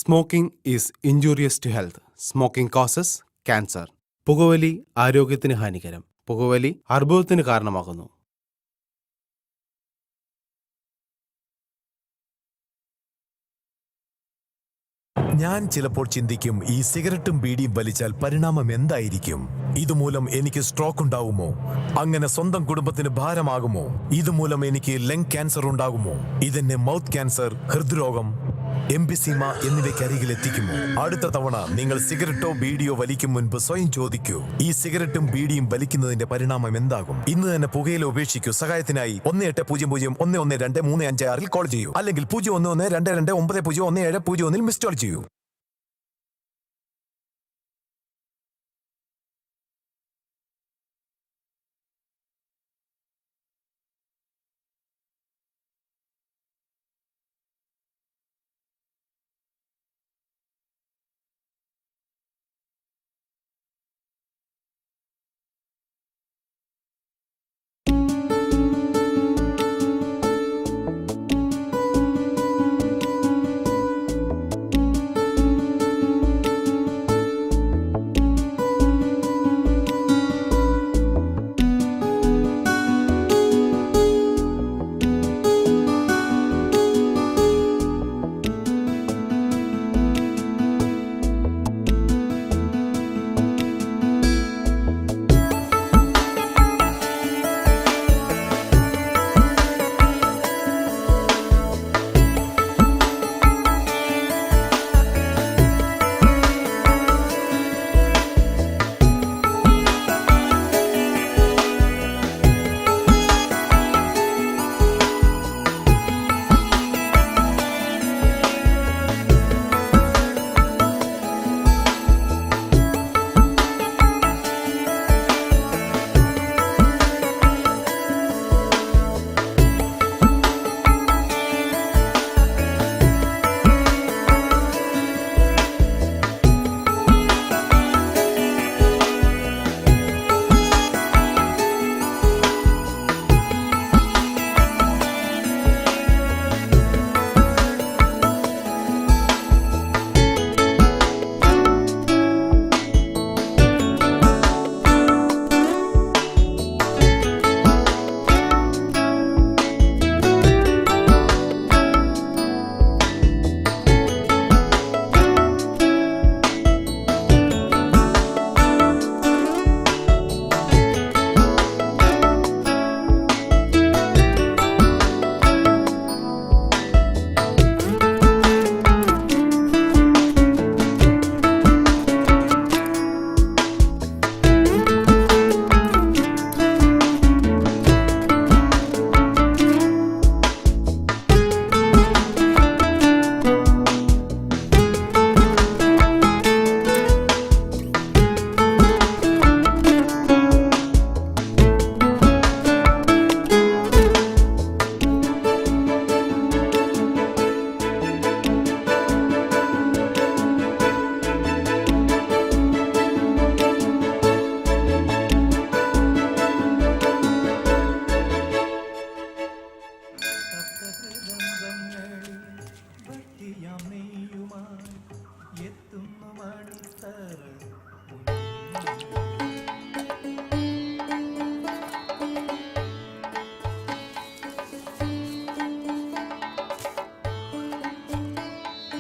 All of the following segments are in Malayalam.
Smoking is injurious to health. Smoking causes cancer. പുകവലി ആരോഗ്യത്തിന് ഹാനികരം. പുകവലി അർബുദത്തിന് കാരണമാകുന്നു. ഞാൻ ചിലപ്പോൾ ചിന്തിക്കും, ഈ സിഗരറ്റും ബീഡിയും വലിച്ചാൽ പരിണാമം എന്തായിരിക്കും? ഇതുമൂലം എനിക്ക് സ്ട്രോക്ക് ഉണ്ടാകുമോ? അങ്ങനെ സ്വന്തം കുടുംബത്തിന് ഭാരമാകുമോ? ഇതുമൂലം എനിക്ക് ലങ് ക്യാൻസർ ഉണ്ടാകുമോ? ഇതെന്നെ മൗത്ത് ക്യാൻസർ, ഹൃദ്രോഗം, എംഫിസീമ എന്നിവയ്ക്കരികിൽ എത്തിക്കുമോ? അടുത്ത തവണ നിങ്ങൾ സിഗരറ്റോ ബീഡിയോ വലിക്കും മുൻപ് സ്വയം ചോദിക്കൂ, ഈ സിഗരറ്റും ബീഡിയും വലിക്കുന്നതിന്റെ പരിണാമം എന്താകും? ഇന്ന് തന്നെ പുകയില ഉപേക്ഷിക്കൂ. സഹായത്തിനായി 1800-112-356 കോൾ ചെയ്യൂ, അല്ലെങ്കിൽ 011229011701 മിസ് കോൾ ചെയ്യൂ.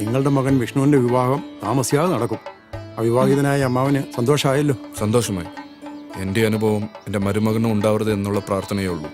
നിങ്ങളുടെ മകൻ വിഷ്ണുവിന്റെ വിവാഹം താമസിയാതെ നടക്കും. അവിവാഹിതനായ അമ്മാവന് സന്തോഷമായല്ലോ? സന്തോഷമായി. എൻ്റെ അനുഭവം എൻ്റെ മരുമകനും ഉണ്ടാവരുത് എന്നുള്ള പ്രാർത്ഥനയേ ഉള്ളൂ.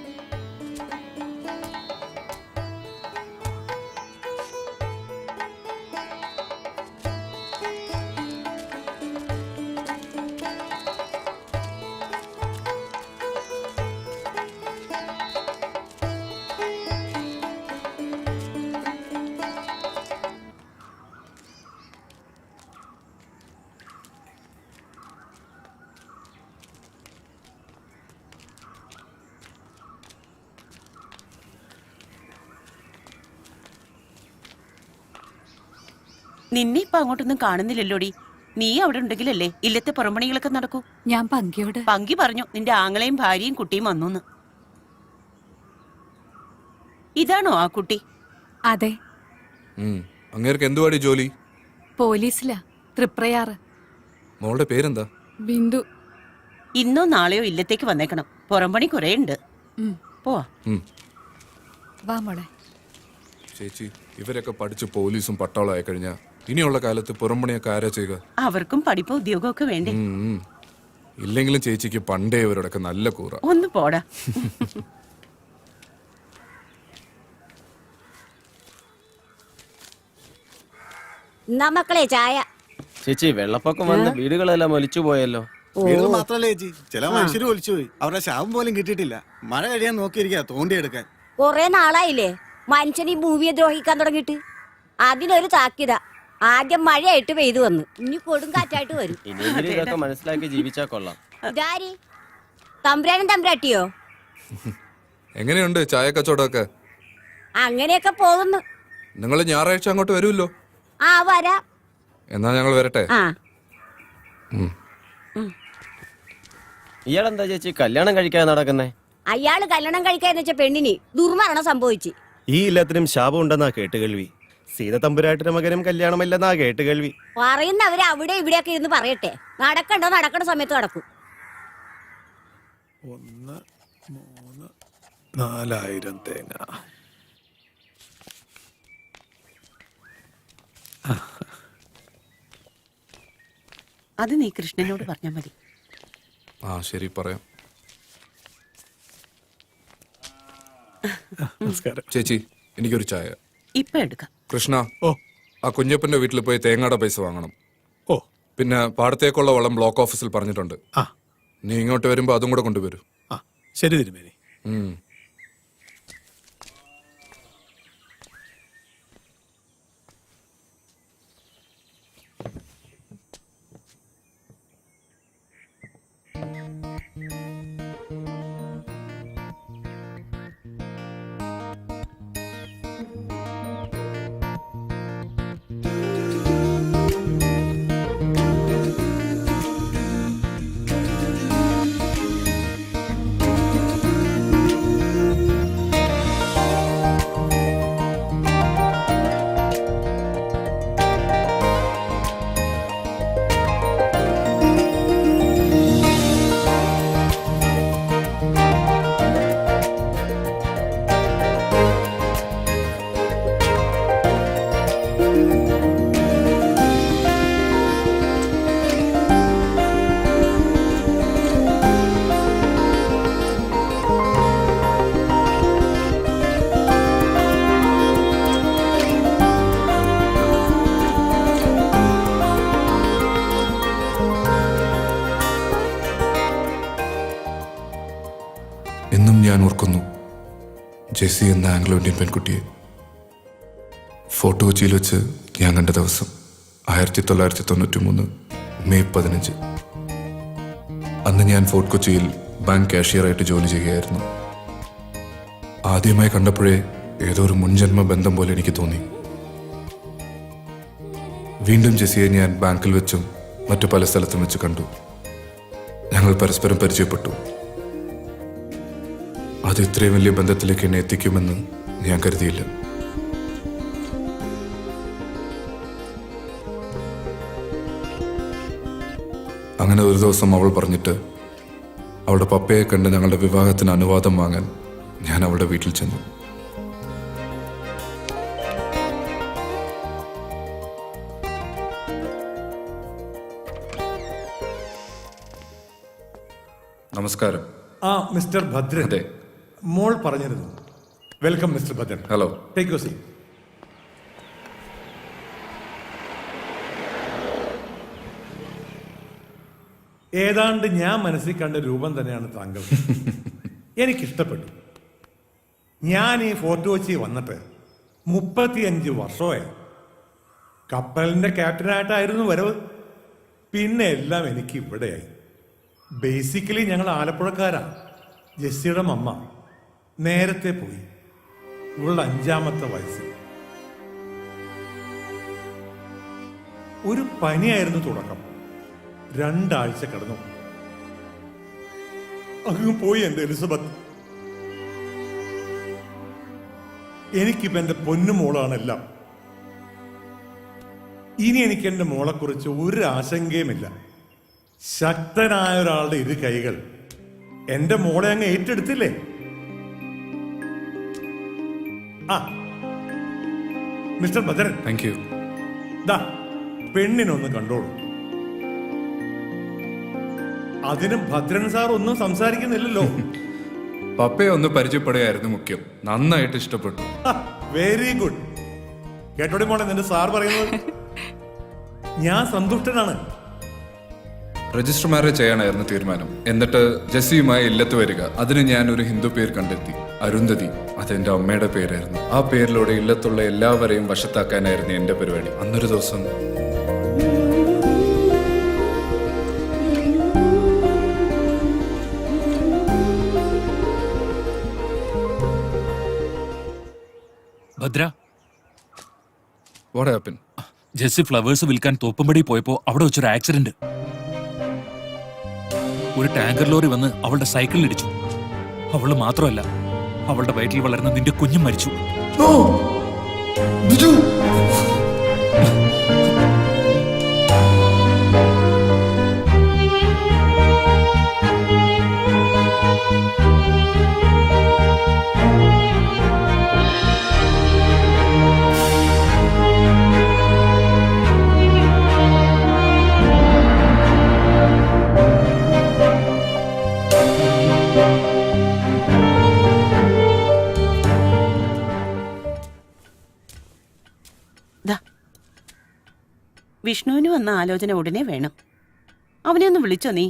നിന്നെ ഇപ്പൊ അങ്ങോട്ടൊന്നും കാണുന്നില്ലല്ലോടി. നീ അവിടെ ഉണ്ടെങ്കിലല്ലേ ഇല്ലത്തെ പുറംപണികളൊക്കെ നടക്കൂ. ഞാൻ പങ്കി പറഞ്ഞു നിന്റെ ആങ്ങളെയും ഭാര്യയും കുട്ടിയും വന്നു. ഇതാണോ ആ കുട്ടി? അതെ. അങ്ങേർക്ക് എന്തുവാടി ജോലി? പോലീസിലാ, തൃപ്രയാറ്. മോളുടെ പേരെന്താ? ബിന്ദു. ഇന്നോ നാളെയോ ഇല്ലത്തേക്ക് വന്നേക്കണം. പുറംപണി കുറേ ഉണ്ട്. പോവാ. വാ മോളെ. ചേച്ചി, ഇവരൊക്കെ പഠിച്ച് പോലീസും പട്ടാളം ആയി കഴിഞ്ഞാൽ ഇനിയുള്ള കാലത്ത് പുറംപണിയൊക്കെ ആരാ ചെയ്യുക? അവർക്കും പഠിപ്പോ ഉദ്യോഗമൊക്കെ വേണ്ടേ? ഇല്ലെങ്കിലും ചേച്ചിക്ക് പണ്ടേ ഇവരോടൊക്കെ നല്ല കൂറ. ഒന്ന് പോടാ. മക്കളെ ചായ. ചേച്ചി, വെള്ളപ്പൊക്കം വന്ന് വീടുകളെല്ലാം ഒലിച്ചു പോയല്ലോ. വീടുകൾ മാത്രല്ല ചേച്ചി, ചില മനുഷ്യര് ഒലിച്ചുപോയി. അവരുടെ ശവം പോലും കിട്ടിയിട്ടില്ല. മഴ കഴിയാൻ നോക്കിയിരിക്കുക തോണ്ടിയെടുക്കാൻ. കൊറേ നാളായില്ലേ മനുഷ്യൻ ഈ ഭൂമിയെ ദ്രോഹിക്കാൻ തുടങ്ങിയിട്ട്. അതിനൊരു താക്കിയത. ആദ്യം മഴയായിട്ട് പെയ്തു വന്നു, ഇനി കൊടുങ്കാറ്റായിട്ട് വരും. ഇനിയെങ്കിലും ഇതൊക്കെ മനസ്സിലാക്കി ജീവിച്ചാ കൊള്ളാം. ഇതാരി തമ്പുരാനും തമ്പുരാട്ടിയോ? എങ്ങനെയുണ്ട് ചായ കച്ചവടമൊക്കെ? അങ്ങനെയൊക്കെ പോകുന്നു. നിങ്ങൾ ഞായറാഴ്ച അങ്ങോട്ട് വരുമല്ലോ? ആ വരാ. എന്നാ ഞങ്ങൾ വരട്ടെ. ആ ഇയാളെന്താ ചേച്ചി കല്യാണം കഴിക്കാൻ നടക്കുന്നേ? അയാള് കല്യാണം കഴിക്കാന്ന് വെച്ച പെണ്ണിന് ദുർമരണം സംഭവിച്ചു. ഈ എല്ലാത്തിനും ശാപം ഉണ്ടെന്നാ കേട്ടുകേൾവി. സീത തമ്പുരാട്ടിന്റെ മകനും കല്യാണമില്ലെന്നാ കേട്ടുകേൾവി. പറയുന്നവര് അവിടെ ഇവിടെയൊക്കെ ഇരുന്ന് പറയട്ടെ. നടക്കണ്ട സമയത്ത് നടക്കും. 1, 3, 4000 തേങ്ങ. അത് നീ കൃഷ്ണനോട് പറഞ്ഞാൽ മതി. ആ ശരി, പറയാം. നമസ്കാരം ചേച്ചി, എനിക്കൊരു ചായ. ഇപ്പൊ എടുക്കാം. കൃഷ്ണ, ഓ ആ കുഞ്ഞപ്പന്റെ വീട്ടിൽ പോയി തേങ്ങയുടെ പൈസ വാങ്ങണം. ഓ പിന്നെ പാടത്തേക്കുള്ള വളം ബ്ലോക്ക് ഓഫീസിൽ പറഞ്ഞിട്ടുണ്ട്. ആ നീ ഇങ്ങോട്ട് വരുമ്പോ അതും കൂടെ കൊണ്ടുവരൂ. ആ ശരി തിരുമേനി. എന്നും ഞാൻ ഓർക്കുന്നു ജെസ്സി എന്ന ആംഗ്ലോ ഇന്ത്യൻ പെൺകുട്ടിയെ. ഫോർട്ട് കൊച്ചിയിൽ വെച്ച് ഞാൻ കണ്ട ദിവസം 1993 മെയ് 15. അന്ന് ഞാൻ ഫോർട്ട് കൊച്ചിയിൽ ബാങ്ക് കാഷ്യറായിട്ട് ജോലി ചെയ്യുകയായിരുന്നു. ആദ്യമായി കണ്ടപ്പോഴേ ഏതോ ഒരു മുൻജന്മ ബന്ധം പോലെ എനിക്ക് തോന്നി. വീണ്ടും ജെസ്സിയെ ഞാൻ ബാങ്കിൽ വെച്ചും മറ്റു പല സ്ഥലത്തും വെച്ച് കണ്ടു. ഞങ്ങൾ പരസ്പരം പരിചയപ്പെട്ടു. അത് ഇത്രയും വലിയ ബന്ധത്തിലേക്ക് എന്നെ എത്തിക്കുമെന്ന് ഞാൻ കരുതിയില്ല. അങ്ങനെ ഒരു ദിവസം അവൾ പറഞ്ഞിട്ട് അവളുടെ പപ്പയെ കണ്ട് ഞങ്ങളുടെ വിവാഹത്തിന് അനുവാദം വാങ്ങാൻ ഞാൻ അവളുടെ വീട്ടിൽ ചെന്നു. നമസ്കാരം. ആ മിസ്റ്റർ ഭദ്രൻ. അതെ. മോൾ പറഞ്ഞിരുന്നു. Welcome mister Bhadran. Hello. Take you seat. ഏതാണ്ട് ഞാൻ മനസ്സിൽ കണ്ട രൂപം തന്നെയാണ് താങ്കൾ. എനിക്കിഷ്ടപ്പെട്ടു. ഞാൻ ഈ ഫോർട്ട് കൊച്ചി വന്നിട്ട് 35 വർഷമായി. കപ്പലിന്റെ ക്യാപ്റ്റനായിട്ടായിരുന്നു വരവ്. പിന്നെ എല്ലാം എനിക്ക് ഇവിടെയായി. ബേസിക്കലി ഞങ്ങൾ ആലപ്പുഴക്കാരാണ്. ജെസ്സിയുടെ മമ്മ നേരത്തെ പോയി, ഇവളുടെ 5ാമത്തെ വയസ്സിൽ. ഒരു പനിയായിരുന്നു തുടക്കം. 2 ആഴ്ച കിടന്നു. അങ്ങ് പോയി എന്റെ എലിസബത്ത്. എനിക്കിപ്പോ എന്റെ പൊന്നുമോളാണെല്ലാം. ഇനി എനിക്ക് എൻ്റെ മോളെക്കുറിച്ച് ഒരു ആശങ്കയുമില്ല. ശക്തനായ ഒരാളുടെ ഇരു കൈകൾ എൻ്റെ മോളെ അങ്ങ് ഏറ്റെടുത്തില്ലേ? ആ മിസ്റ്റർ ഭദ്രൻ, താങ്ക് യു. ദാ പെണ്ണിനൊന്ന് കണ്ടോളൂ. അതിന് ഭദ്രൻ സാർ ഒന്നും സംസാരിക്കുന്നില്ലല്ലോ. പപ്പയെ ഒന്ന് പരിചയപ്പെടുകയായിരുന്നു മുഖ്യം. നന്നായിട്ട് ഇഷ്ടപ്പെട്ടു. Very good. കേട്ടോടി മോളെ നിന്റെ സാർ പറയുന്നത്. ഞാൻ സന്തുഷ്ടനാണ്. രജിസ്റ്റർ മാരേജ് ചെയ്യാനായിരുന്നു തീരുമാനം. എന്നിട്ട് ജെസ്സിയുമായി ഇല്ലത്ത് വരിക. അതിന് ഞാൻ ഒരു ഹിന്ദു പേര് കണ്ടെത്തി, അരുന്ധതി. അതെന്റെ അമ്മയുടെ പേരായിരുന്നു. ആ പേരിലൂടെ ഇല്ലത്തുള്ള എല്ലാവരെയും വശത്താക്കാനായിരുന്നു എന്റെ പരിപാടി. അന്നൊരു ദിവസം Bhadra, what happen? Jessy flowers വിൽക്കാൻ തോപ്പുംപടി പോയപ്പോ അവിടെ വെച്ചൊരു ആക്സിഡന്റ്. ഒരു ടാങ്കർ ലോറി വന്ന് അവളുടെ സൈക്കിളിൽ ഇടിച്ചു. അവള് മാത്രമല്ല, അവളുടെ വയറ്റിൽ വളർന്ന നിന്റെ കുഞ്ഞും മരിച്ചു. വിഷ്ണുവിന് വന്ന ആലോചന ഉടനെ വേണം. അവനെ ഒന്ന് വിളിച്ചോ നീ?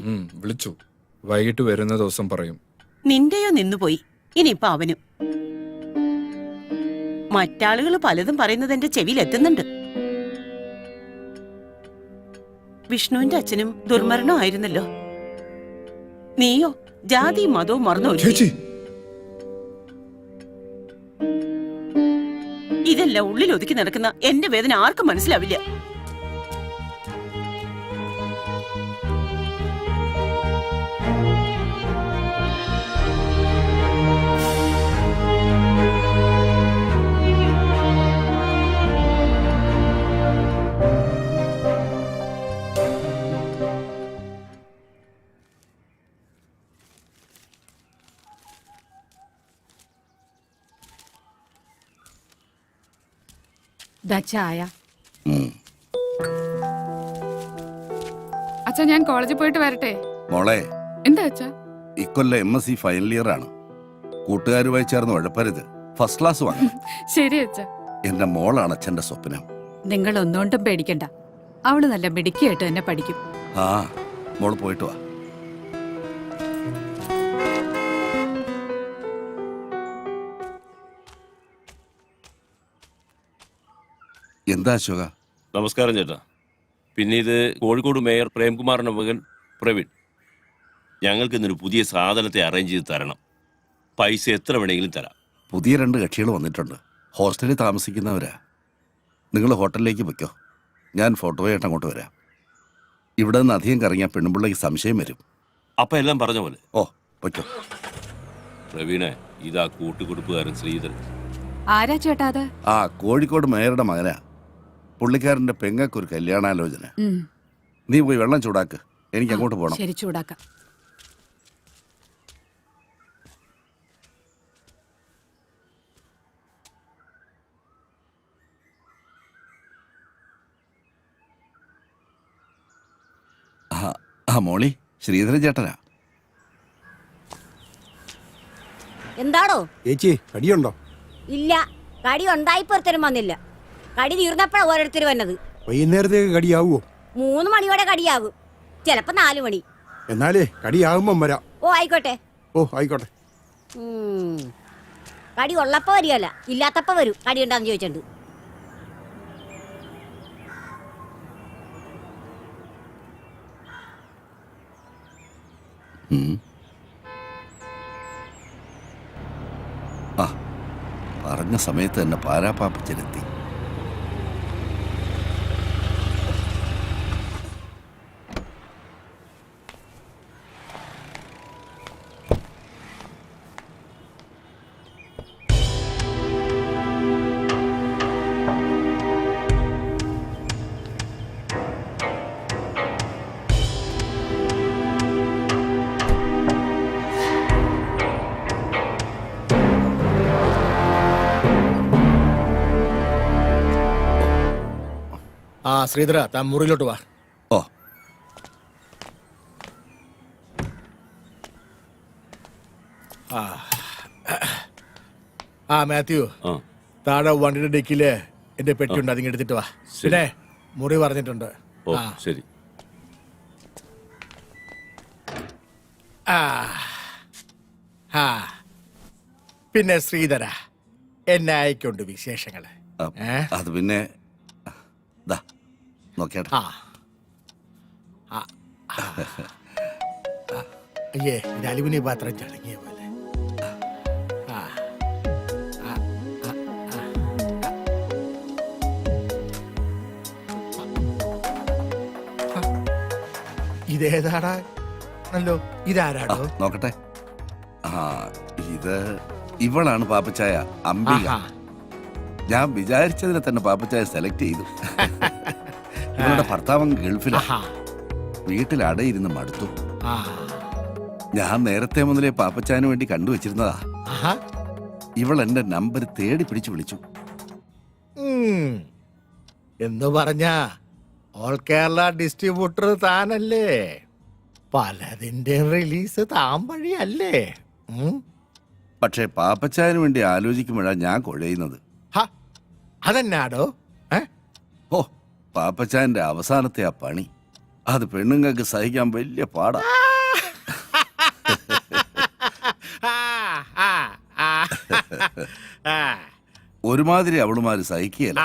വിളിച്ചു. വൈകിട്ട് വരുന്ന ദിവസം പറയും. നിന്റെയോ നിന്നുപോയി, ഇനിയിപ്പൊ അവനും. മറ്റാളുകൾ പലതും പറയുന്നത് എന്റെ ചെവിയിൽ എത്തുന്നുണ്ട്. വിഷ്ണുവിന്റെ അച്ഛനും ദുർമരണമായിരുന്നല്ലോ. നീയോ ജാതിയും മതവും മറന്നു. ഇതെല്ലാം ഉള്ളിൽ ഒതുക്കി നടക്കുന്ന എന്റെ വേദന ആർക്കും മനസ്സിലാവില്ല. ചായ. അച്ഛാ, ഞാൻ കോളേജിൽ പോയിട്ട് വരട്ടെ. മോളെ, എന്താ അച്ഛാ? ഇക്കൊല്ലം MSc ഫൈനൽ ഇയർ ആണ്. കൂട്ടുകാരുമായി ചേർന്ന് ഉഴപ്പരുത്. ഫസ്റ്റ് ക്ലാസ് വാങ്ങണം. ശരി അച്ഛാ. എന്റെ മോളാണ് അച്ഛന്റെ സ്വപ്നം. നിങ്ങൾ ഒന്നുകൊണ്ടും പേടിക്കണ്ട. അവള് നല്ല മിടുക്കിയായിട്ട് തന്നെ പഠിക്കും. ആ, മോള് പോയിട്ട് വാ. എന്താ അശോക? നമസ്കാരം ചേട്ടാ. പിന്നെ ഇത് കോഴിക്കോട് മേയർ പ്രേംകുമാറിന്റെ മകൻ പ്രവീൺ. ഞങ്ങൾക്ക് ഇന്നൊരു പുതിയ സാധനത്തെ അറേഞ്ച് ചെയ്ത് തരണം. പൈസ എത്ര വേണമെങ്കിലും തരാം. പുതിയ 2 കക്ഷികൾ വന്നിട്ടുണ്ട്. ഹോസ്റ്റലിൽ താമസിക്കുന്നവരാ. നിങ്ങൾ ഹോട്ടലിലേക്ക് വെക്കോ, ഞാൻ ഫോട്ടോയായിട്ട് അങ്ങോട്ട് വരാം. ഇവിടെ നിന്ന് അധികം കറങ്ങിയാൽ പെണ്ണുപിള്ളയ്ക്ക് സംശയം വരും. അപ്പൊ എല്ലാം പറഞ്ഞ പോലെ. ഓ, വെക്കോ. പ്രവീണെ, ഇതാ കൂട്ടുകുടുപ്പുകാരൻ ശ്രീധരൻ. ആരാ ചേട്ടാ അത്? ആ, കോഴിക്കോട് മേയറുടെ മകനാ. പുള്ളിക്കാരന്റെ പെങ്ങൾക്കൊരു കല്യാണാലോചന. നീ പോയി വെള്ളം ചൂടാക്ക്, എനിക്ക് അങ്ങോട്ട് പോകണം. ശരി, ചൂടാക്കാം. മോളി, ശ്രീധരൻ ചേട്ടനാ. എന്താണോ ചേച്ചി, കടിയുണ്ടോ? ഇല്ല, കടി ഉണ്ടായിപ്പൊരുത്തരും വന്നില്ല. കടി തീർന്നപ്പോഴാ ഓരോരുത്തർ വന്നത്. വൈകുന്നേരത്തേക്ക് കടിയാവുമോ? 3 മണിയോടെ കടിയാകും, ചിലപ്പോ 4 മണി. എന്നാലേ കടിയാകുമ്പം വരാം. ഓ, ആയിക്കോട്ടെ. ഓ, ആയിക്കോട്ടെ. കടി ഉള്ളപ്പോ വരികയല്ല, ഇല്ലാത്തപ്പോ വരും. കടി ഉണ്ടാന്ന് ചോദിച്ചിട്ടുണ്ട്. ആ, പറഞ്ഞ സമയത്ത് തന്നെ പാരാപ്പാപ്പച്ചനെത്തി. ശ്രീധര താൻ മുറിയിലോട്ട് വാ. ഓ ആ മാത്യു, ആ താഴെ വണ്ടിയുടെ ഡെക്കില് എന്റെ പെട്ടിയുണ്ട്, അതിങ്ങ് എടുത്തിട്ട് വാ. പിന്നെ മുറി പറഞ്ഞിട്ടുണ്ട്. ഓ ആ. ശരി. ആ. ആ. പിന്നെ ശ്രീധര, എന്നെ അയക്കൊണ്ട് വിശേഷങ്ങള്. അത് പിന്നെ ദാ നോക്കിയാട്ടെ. ആ. ആ. അയ്യേ, ഇത് അലുമിനിയം പാത്രം ചടങ്ങിയ പോലെ. ആ. ആ. ആ. ആ. ഇതേതാടാ? അല്ലോ, ഇതാരാടോ? നോക്കട്ടെ. ആ ഇത് ഇവളാണ് പാപ്പച്ചായ, അംബിക. ആഹാ. ഞാൻ വിചാരിച്ചതിനെ തന്നെ പാപ്പച്ചായ സെലക്ട് ചെയ്തു. ഇവളുടെ ഭർത്താവൻ ഗൾഫിലാ. ആഹാ. വീട്ടിൽ അടയിരുന്ന് മടുത്തു. ആ. ഞാൻ നേരത്തെ മുതലേ പാപ്പച്ചായന് വേണ്ടി കണ്ടുവച്ചിരുന്നതാ. ആഹാ. ഇവൾ എന്റെ നമ്പർ തേടി പിടിച്ചു വിളിച്ചു. എന്ന് പറഞ്ഞ ഓൾ കേരള ഡിസ്ട്രിബ്യൂട്ടർ താനല്ലേ? പലതിന്റെ റിലീസ് താൻ വഴിയല്ലേ? പക്ഷേ പാപ്പച്ചായന് വേണ്ടി ആലോചിക്കുമ്പോഴാണ് ഞാൻ കുഴയുന്നത്. അതെന്നാടോ? ഓ പാപ്പച്ചായന്റെ അവസാനത്തെ ആ പണി, അത് പെണ്ണുങ്ങൾക്ക് സഹിക്കാൻ വലിയ പാടാ. ഒരുമാതിരി അവളുമാര് സഹിക്കുകയല്ല.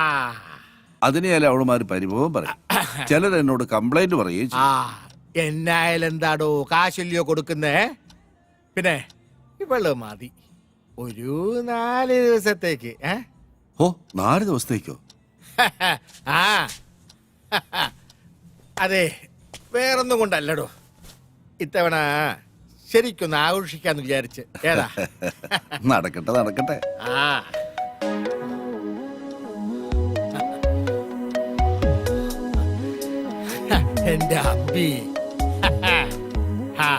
അതിനെയല്ല അവളുമാര് പരിഭവം പറയും. ചിലർ എന്നോട് കംപ്ലൈന്റ് പറയുകയും ചെയ്യും. എന്നായാലും എന്താടോ കാശല്യോ കൊടുക്കുന്നേ? പിന്നെ ഇവള് മതി ഒരു 4 ദിവസത്തേക്ക്. ഓ 4 ദിവസത്തേക്കോ? ആ അതെ, വേറൊന്നും കൊണ്ടല്ലടോ. ഇത്തവണ ശരിക്കൊന്ന് ആഘോഷിക്കാന്ന് വിചാരിച്ച്. ഏതാ? നടക്കട്ടെ നടക്കട്ടെ. ആ എന്റെ അമ്പി. ആ. ആ.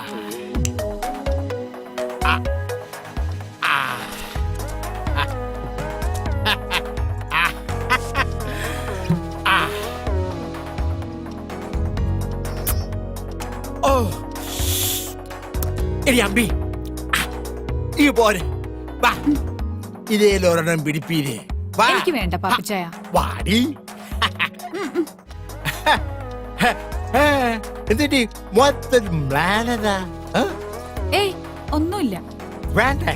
ആ. ആ. ഓ എടി അമ്പി, ഈ പോരെ, വാ ഇതേലൊരെണ്ണം പിടിപ്പീരേ. വാ. എനിക്ക് വേണ്ട പാപ്പച്ചായ. വാടി. എന്നിട്ട് മൊത്തം മ്ലാനതാ. ഏയ് ഒന്നുമില്ല. വേണ്ടേ?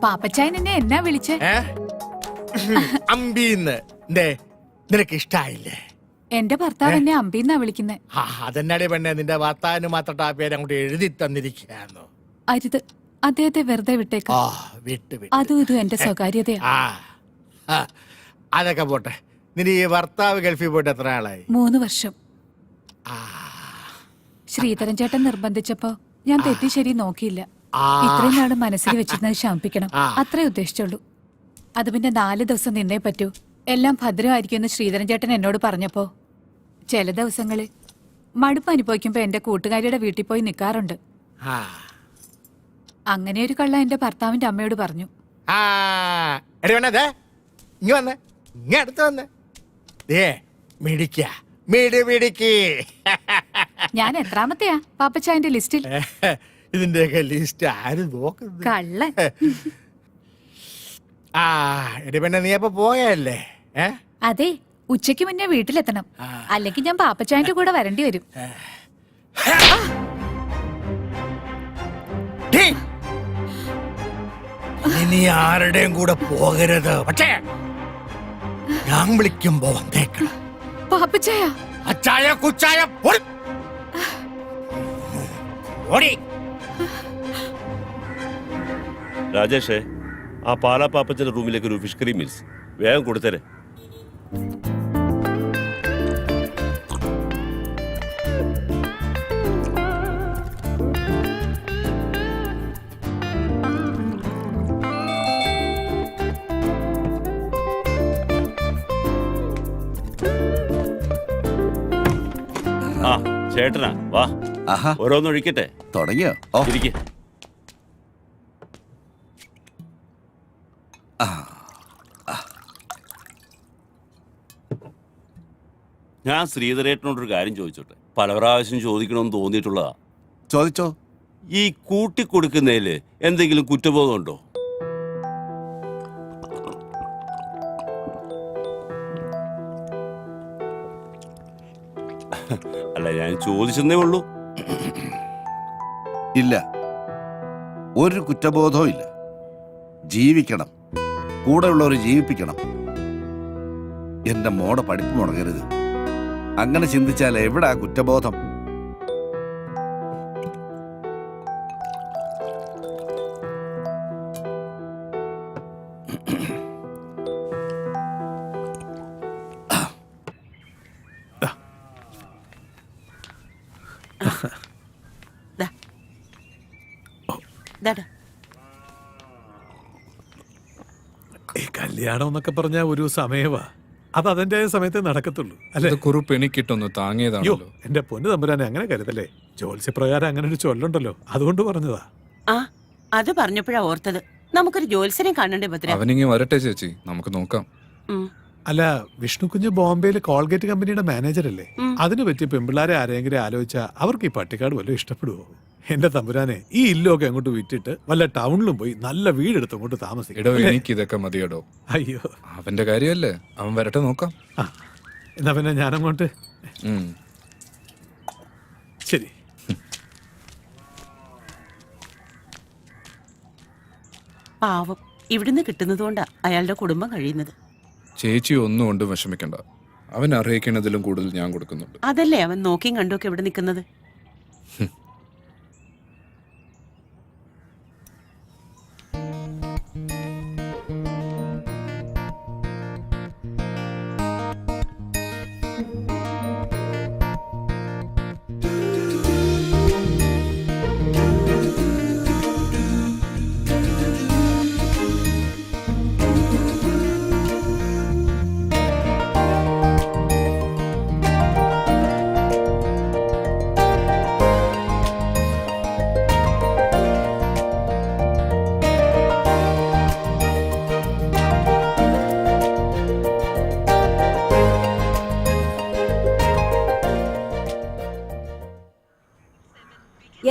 പാപ്പച്ചായൻ എന്നെ എന്നാ വിളിച്ചേ? അമ്പീന്ന്. നിനക്ക് ഇഷ്ടായില്ലേ? എന്റെ ഭർത്താവ് എന്നെ അമ്പീന്നാ വിളിക്കുന്നേ. അതെന്നാടി പെണ്ണെ, നിന്റെ വാർത്താവിന് മാത്രം ആ പേര് അങ്ങോട്ട് എഴുതി തന്നിരിക്കുകയാണോ? അരുത്, അദ്ദേഹത്തെ വെറുതെ വിട്ടേക്കാം. വിട്ട് വിട്ട്. അതും ഇതും എന്റെ സ്വകാര്യതയാ. അതൊക്കെ പോട്ടെ. നിന്റെ ഈ ഭർത്താവ് ഗൾഫിൽ പോയിട്ട് എത്ര ആളായി? 3 വർഷം. ശ്രീധരൻ ചേട്ടൻ നിർബന്ധിച്ചപ്പോ ഞാൻ തെറ്റി ശരി നോക്കിയില്ല. ഇത്രയും നാള് മനസ്സിൽ വെച്ചിരുന്നത് ശമിപ്പിക്കണം, അത്രേ ഉദ്ദേശിച്ചുള്ളൂ. അത് പിന്നെ 4 ദിവസം നിന്നേ പറ്റൂ, എല്ലാം ഭദ്രമായിരിക്കുമെന്ന് ശ്രീധരൻ ചേട്ടൻ എന്നോട് പറഞ്ഞപ്പോ ചില ദിവസങ്ങളിൽ മടുപ്പ് അനുഭവിക്കുമ്പോ എന്റെ കൂട്ടുകാരിയുടെ വീട്ടിൽ പോയി നിൽക്കാറുണ്ട്. അങ്ങനെ ഒരു കള്ള എന്റെ ഭർത്താവിന്റെ അമ്മയോട് പറഞ്ഞു. ഞാൻ എത്രാമത്തെയാ പാപ്പച്ചായന്റെ ലിസ്റ്റിൽ? ഇതിന്റെയൊക്കെ ലിസ്റ്റ് ആരും നോക്കുന്നത്? കള്ളൻ. പിന്നെ നീ അപ്പൊ പോയല്ലേ? അതെ, ഉച്ചയ്ക്ക് മുന്നേ വീട്ടിലെത്തണം, അല്ലെങ്കിൽ ഞാൻ പാപ്പച്ചായന്റെ കൂടെ വരേണ്ടി വരും. ഇനി ആരുടെയും കൂടെ പോകരുത്, പക്ഷേ ഞാൻ വിളിക്കുമ്പോ വന്നേക്കണം. പാപ്പച്ചായ, അച്ചായ കുച്ചായ ഓടി. രാജേഷേ, ആ പാലാ പാപ്പച്ചന്റെ റൂമിലേക്ക് ഒരു ഫിഷ് കറി മീൽസ് വേഗം കൊടുത്തരെ. ആ ചേട്ടനാ, വാ. ആഹാ ഓരോന്നൊഴിക്കട്ടെ. തുടങ്ങിയോ? ഓ ഇരിക്കെ. ഞാൻ ശ്രീധരേട്ടനോടൊരു കാര്യം ചോദിച്ചോട്ടെ. പല പ്രാവശ്യം ചോദിക്കണമെന്ന് തോന്നിയിട്ടുള്ളതാ. ചോദിച്ചോ. ഈ കൂട്ടിക്കൊടുക്കുന്നതിൽ എന്തെങ്കിലും കുറ്റബോധമുണ്ടോ? അല്ല, ഞാൻ ചോദിച്ചെന്നേ ഉള്ളൂ. ഇല്ല, ഒരു കുറ്റബോധവും ഇല്ല. ജീവിക്കണം, കൂടെയുള്ളവർ ജീവിപ്പിക്കണം. എന്റെ മോടെ പഠിപ്പ് മുടങ്ങരുത്. അങ്ങനെ ചിന്തിച്ചാൽ എവിടാ കുറ്റബോധം? ഈ കല്യാണം എന്നൊക്കെ പറഞ്ഞ ഒരു സമയവാ. അത് അതിന്റെ സമയത്ത് നടക്കത്തുള്ളൂ അല്ലെ? കുറിപ്പ് എനിക്കിട്ടൊന്ന് അയ്യോ, താങ്ങിയതാണല്ലോ. എന്റെ പൊന്നു തമ്പുരാനെ അങ്ങനെ കരുതല്ലേ. ജ്യോത്സ്യപ്രകാരം അങ്ങനെ ഒരു ചൊല്ലുണ്ടല്ലോ, അതുകൊണ്ട് പറഞ്ഞതാ. ആ അത് പറഞ്ഞപ്പോഴാ ഓർത്തത്. നമുക്കൊരു ജോത്സ്യനെ കാണണ്ടേ ഭദ്ര? അവനിങ്ങി വരട്ടെ ചേച്ചി, നമുക്ക് നോക്കാം. അല്ല, വിഷ്ണു കുഞ്ഞ് ബോംബെയിലെ കോൾഗേറ്റ് കമ്പനിയുടെ മാനേജർ അല്ലേ? അതിന് പറ്റിയ പെമ്പിള്ളാരെ ആരെങ്കിലും ആലോചിച്ചാ അവർക്ക് ഈ പട്ടിക്കാട് വല്ലതും ഇഷ്ടപ്പെടുവോ? എന്റെ തമ്പുരാനെ, ഈ ഇല്ലൊക്കെ അങ്ങോട്ട് വിറ്റിട്ട് വല്ല ടൗണിലും പോയി നല്ല വീടെടുത്ത് അങ്ങോട്ട് താമസിക്കും. എടോ, എനിക്ക് ഇതൊക്കെ മതിയടോ. അയ്യോ, അവന്റെ കാര്യമല്ലേ, അവൻ വരട്ടെ നോക്കാം. എന്നാ പിന്നെ ഞാനങ്ങോട്ട്. ശരി. പാവം, ഇവിടുന്ന് കിട്ടുന്നതുകൊണ്ടാ അയാളുടെ കുടുംബം കഴിയുന്നത്. ചേച്ചി ഒന്നും കൊണ്ടും വിഷമിക്കണ്ട. അവൻ അർഹിക്കുന്നതിലും കൂടുതൽ ഞാൻ കൊടുക്കുന്നുണ്ട്. അതല്ലേ അവൻ നോക്കിയും കണ്ടൊക്കെ ഇവിടെ നിൽക്കുന്നത്.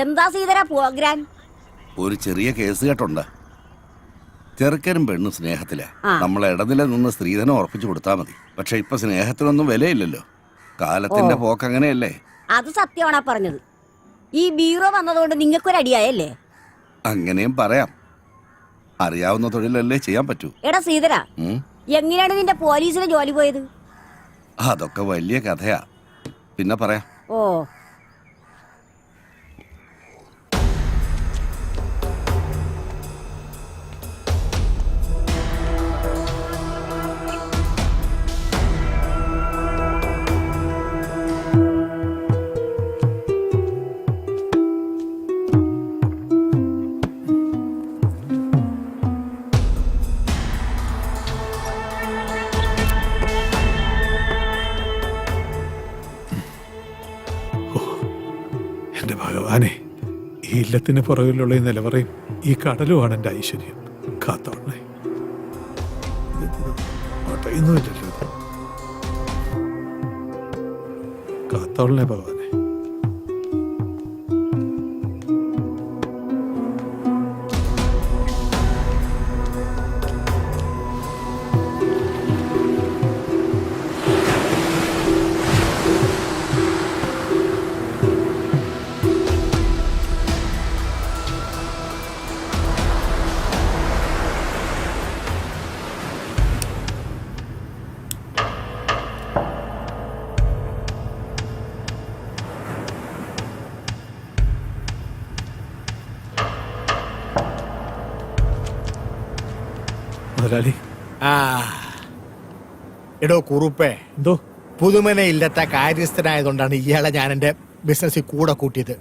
എന്താ സീതര പ്രോഗ്രാം? ഒരു ചെറിയ കേസ് കേട്ടുണ്ട്. ചെറുക്കനും പെണ്ണും സ്നേഹത്തിലാ. ആ. നമ്മൾ ഇടനില നിന്ന് സ്ത്രീധനം ഉറപ്പിച്ചു കൊടുത്താൽ മതി. പക്ഷെ ഇപ്പൊ സ്നേഹത്തിനൊന്നും വിലയില്ലല്ലോ. കാലത്തിന്റെ പോക്ക് അങ്ങനെയല്ലേ? അത് സത്യമാണാ പറഞ്ഞത്. ഈ ബീറോ വന്നതുകൊണ്ട് നിങ്ങൾക്കൊരടിയായല്ലേ? അങ്ങനെയും പറയാം. അറിയാവുന്ന തൊഴിലല്ലേ ചെയ്യാൻ പറ്റൂ. എടാ സീതര, എങ്ങനെയാണ് നിന്റെ പോലീസിന് ജോലി പോയത്? അതൊക്കെ വലിയ കഥയാ, പിന്നെ പറയാം. ഓ, എന്റെ ഭഗവാനെ, ഈ ഇല്ലത്തിന് പുറകിലുള്ള ഈ നിലവറയും ഈ കടലുമാണ് എന്റെ ഐശ്വര്യം. കാത്തോളണേ. ഒന്നുമില്ലല്ലോ, കാത്തോളണേ ഭഗവാനെ. മുതലാളി. എടോ കുറുപ്പേ, എന്തോ പുതുമന ഇല്ലാത്ത കാര്യസ്ഥനായതുകൊണ്ടാണ് ഇയാളെ ഞാൻ എന്റെ ബിസിനസ്സിൽ കൂടെ കൂട്ടിയത്.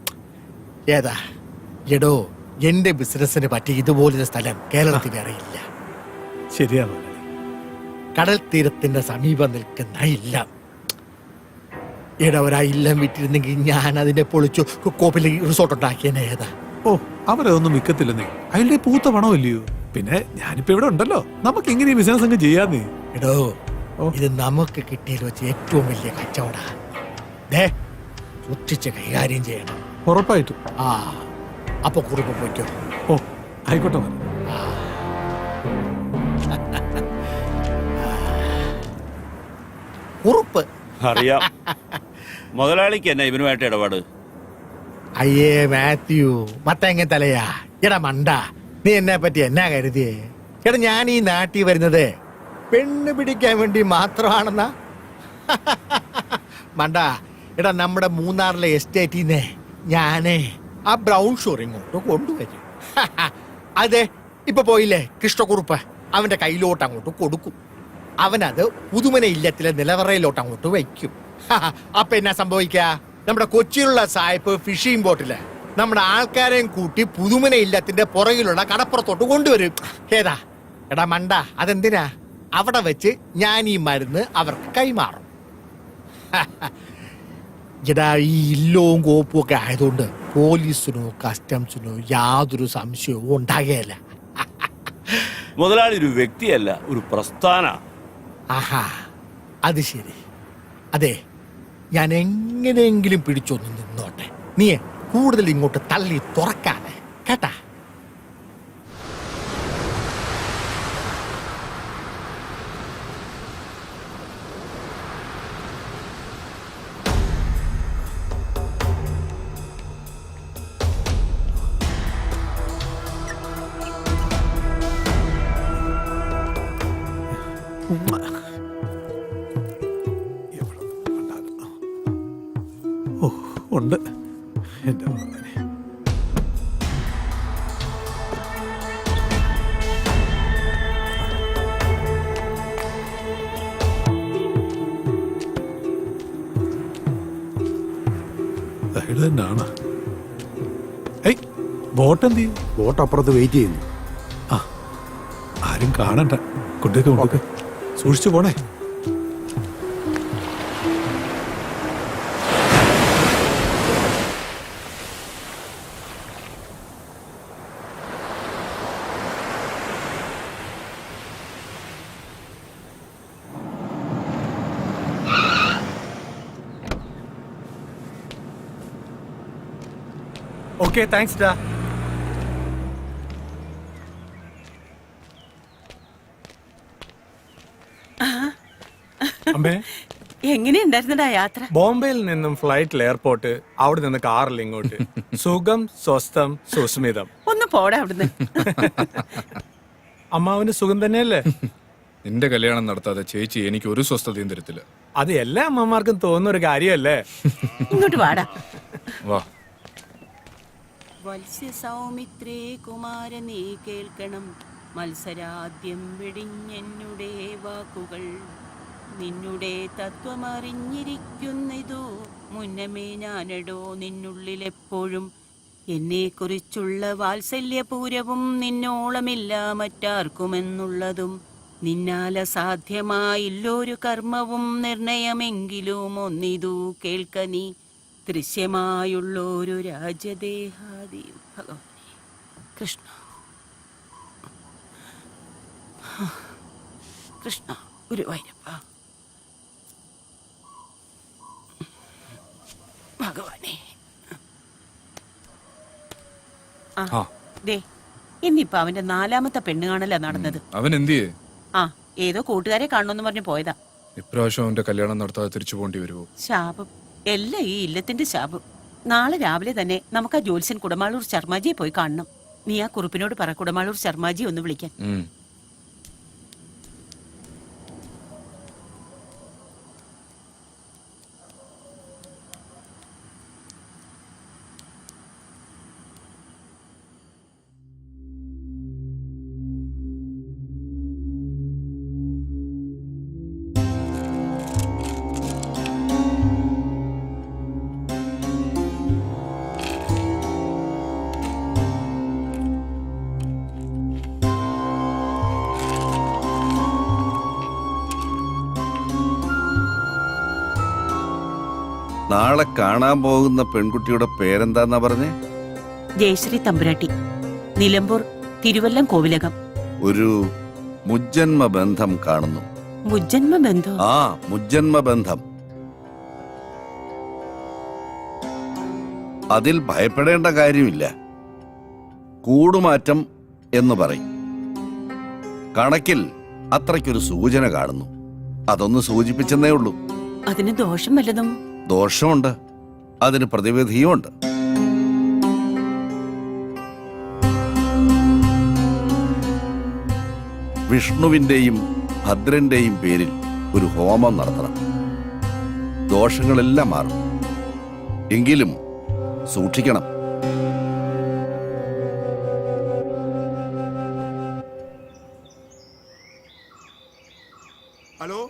ഏതാ എടോ, എന്റെ ബിസിനസ്സിന് പറ്റി ഇതുപോലൊരു സ്ഥലം കേരളത്തിൽ അറിയില്ല. ശരിയാ മുതലാളി. കടൽ തീരത്തിന്റെ സമീപം നിൽക്കുന്ന ഇല്ല. ഇടവരാ ഇല്ലം വിറ്റിരുന്നെങ്കിൽ ഞാൻ അതിനെ പൊളിച്ചു കോപ്പിൽ റിസോർട്ട് ഉണ്ടാക്കിയനെ ഏതാ. ഓ അവരതൊന്നും വിൽക്കത്തില്ലെന്നേ, അയാളുടെ പൂത്ത പണമല്ലയോ. പിന്നെ ഞാനിപ്പോ ഇവിടെ ഉണ്ടല്ലോ, നമുക്ക് എങ്ങനെ ഈ ബിസിനസ് അങ്ങ് ചെയ്യാന്നേ. എടോ ഇത് നമുക്ക് കിട്ടിയതിൽ വെച്ച് ഏറ്റവും വലിയ കച്ചവടാ. ദേ സൂക്ഷിച്ച് കൈകാര്യം ചെയ്യണം. ഉറപ്പായിട്ടും. ആ അപ്പൊ കുറിപ്പ് പോയിക്കോ. ഓ ആയിക്കോട്ടെ മോനെ. കുറുപ്പ് അറിയാം. മുതലാളിക്ക് എന്നാ ഇവനുമായിട്ട് ഇടപാട്? അയ്യേ മാത്യു മത്തങ്ങ തലയാ. എടാ മണ്ട, നീ എന്നെ പറ്റി എന്നാ കരുതിയേ? എടാ ഞാൻ ഈ നാട്ടിൽ വരുന്നത് പെണ്ണ് പിടിക്കാൻ വേണ്ടി മാത്രമാണെന്നാ? മണ്ട, എടാ നമ്മുടെ മൂന്നാറിലെ എസ്റ്റേറ്റിന്നെ ഞാനേ ആ ബ്രൗൺ ഷുഗർ ഇങ്ങോട്ട് കൊണ്ടുവരും. അതെ ഇപ്പൊ പോയില്ലേ കൃഷ്ണക്കുറുപ്പ്, അവന്റെ കയ്യിലോട്ട് അങ്ങോട്ട് കൊടുക്കും. അവനത് പുതുമന ഇല്ലത്തിലെ നിലവറയിലോട്ട് അങ്ങോട്ട് വയ്ക്കും. അപ്പൊ എന്നാ സംഭവിക്ക? നമ്മുടെ കൊച്ചിയിലുള്ള സായിപ്പ് ഫിഷിംഗ് ബോട്ടില് നമ്മുടെ ആൾക്കാരെയും കൂട്ടി പുതുമന ഇല്ലത്തിന്റെ പുറകിലുള്ള കടപ്പുറത്തോട്ട് കൊണ്ടുവരും. ഏതാ എടാ മണ്ട, അതെന്തിനാ? അവിടെ വെച്ച് ഞാൻ ഈ മരുന്ന് അവർക്ക് കൈമാറും. എടാ ഈ ഇല്ലവും കോപ്പും ഒക്കെ ആയതുകൊണ്ട് പോലീസിനോ കസ്റ്റംസിനോ യാതൊരു സംശയവും ഉണ്ടാകുകയില്ല. മുതലാളി ഒരു വ്യക്തിയല്ല, ഒരു പ്രസ്ഥാന. ആഹാ അത് ശരി. അതെ ഞാൻ എങ്ങനെയെങ്കിലും പിടിച്ചൊന്ന് നിന്നോട്ടെ, നീ കൂടുതൽ ഇങ്ങോട്ട് തള്ളി തുറക്കാതെ കേട്ടാ. ഓ ഉണ്ട് എന്റെ മോനെ. ഇത് തന്നെയാണ്. ഏയ് ബോട്ട് എന്ത് ചെയ്യും? ബോട്ട് അപ്പുറത്ത് വെയിറ്റ് ചെയ്യുന്നു. ആ ആരും കാണണ്ട. കൊണ്ടേക്ക് കൊണ്ടേക്ക്, സൂക്ഷിച്ചു പോണേ. ഓക്കെ താങ്ക്സ് ഡാ. അമ്മേ എങ്ങനെയുണ്ടായിരുന്നടാ യാത്ര? ബോംബെയിൽ നിന്നും ഫ്ലൈറ്റിൽ എയർപോർട്ട്, അവിടെ നിന്ന് കാറിൽ ഇങ്ങോട്ട്. സുഖം സ്വസ്ഥം സുസ്മിതം. ഒന്ന് പോടാ അവിടുന്ന്. അമ്മാവിന് സുഖം തന്നെയല്ലേ? നിന്റെ കല്യാണം നടത്താതെ ചേച്ചി എനിക്ക് ഒരു സ്വസ്ഥതയും തരത്തില്ല. അത് എല്ലാ അമ്മമാർക്കും തോന്നുന്ന ഒരു കാര്യമല്ലേ? ഇങ്ങോട്ട് വാടാ. വാ. വത്സ്യ സൗമിത്രേ കുമാര നീ കേൾക്കണം, മത്സരാദ്യം വെടിഞ്ഞെന്നുടെ വാക്കുകൾ. നിന്നുടെ തത്വമറിഞ്ഞിരിക്കുന്നിതു മുന്നമേ ഞാനടോ നിന്നുള്ളിലെപ്പോഴും. എന്നെക്കുറിച്ചുള്ള വാത്സല്യപൂരവും നിന്നോളമില്ല മറ്റാർക്കുമെന്നുള്ളതും. നിന്നാൽ അസാധ്യമായില്ലൊരു കർമ്മവും നിർണയമെങ്കിലും ഒന്നിതു കേൾക്ക നീ. ദൃശ്യമായുള്ളൊരു രാജദേഹാദി ഭഗവാനെ കൃഷ്ണ കൃഷ്ണ ഗുരുവായൂരപ്പ ഭഗവാനെ. ദേ ഇന്നിപ്പോ അവന്റെ 4ാമത്തെ പെണ്ണ് കാണല നടന്നത്. അവൻ എന്തിയേ? ആ ഏതോ കൂട്ടുകാരെ കാണണമെന്ന് പറഞ്ഞു പോയതാ. ഇപ്രാവശ്യം അവന്റെ കല്യാണം നടത്താതെ തിരിച്ചു പോണ്ടി വരുമോ? ശാപം, എല്ലാം ഈ ഇല്ലത്തിന്റെ ശാപം. നാളെ രാവിലെ തന്നെ നമുക്ക് ആ ജോത്സ്യൻ കുടമാളൂർ ശർമാജിയെ പോയി കാണണം. നീ ആ കുറുപ്പിനോട് പറ കുടമാളൂർ ശർമാജി ഒന്ന് വിളിക്കാൻ. നാളെ കാണാൻ പോകുന്ന പെൺകുട്ടിയുടെ പേരെന്താന്നാ പറഞ്ഞേ? ജയശ്രീ തമ്പുരാട്ടി, നിലമ്പൂർ തിരുവല്ലം കോവിലകം. ഒരു മുജ്ജന്മ ബന്ധം കാണുന്നു. മുജ്ജന്മ ബന്ധോ? ആ, മുജ്ജന്മ ബന്ധം. അതിൽ ഭയപ്പെടേണ്ട കാര്യമില്ല. കൂടുമാറ്റം എന്ന് പറയും. കണക്കിൽ അത്രയ്ക്കൊരു സൂചന കാണുന്നു. അതൊന്ന് സൂചിപ്പിച്ചെന്നേ ഉള്ളൂ. അതിന് ദോഷം വല്ലതും? ദോഷമുണ്ട്, അതിന് പ്രതിവിധിയുമുണ്ട്. വിഷ്ണുവിന്റെയും ഭദ്രന്റെയും പേരിൽ ഒരു ഹോമം നടത്തണം. ദോഷങ്ങളെല്ലാം മാറും. എങ്കിലും സൂക്ഷിക്കണം. ഹലോ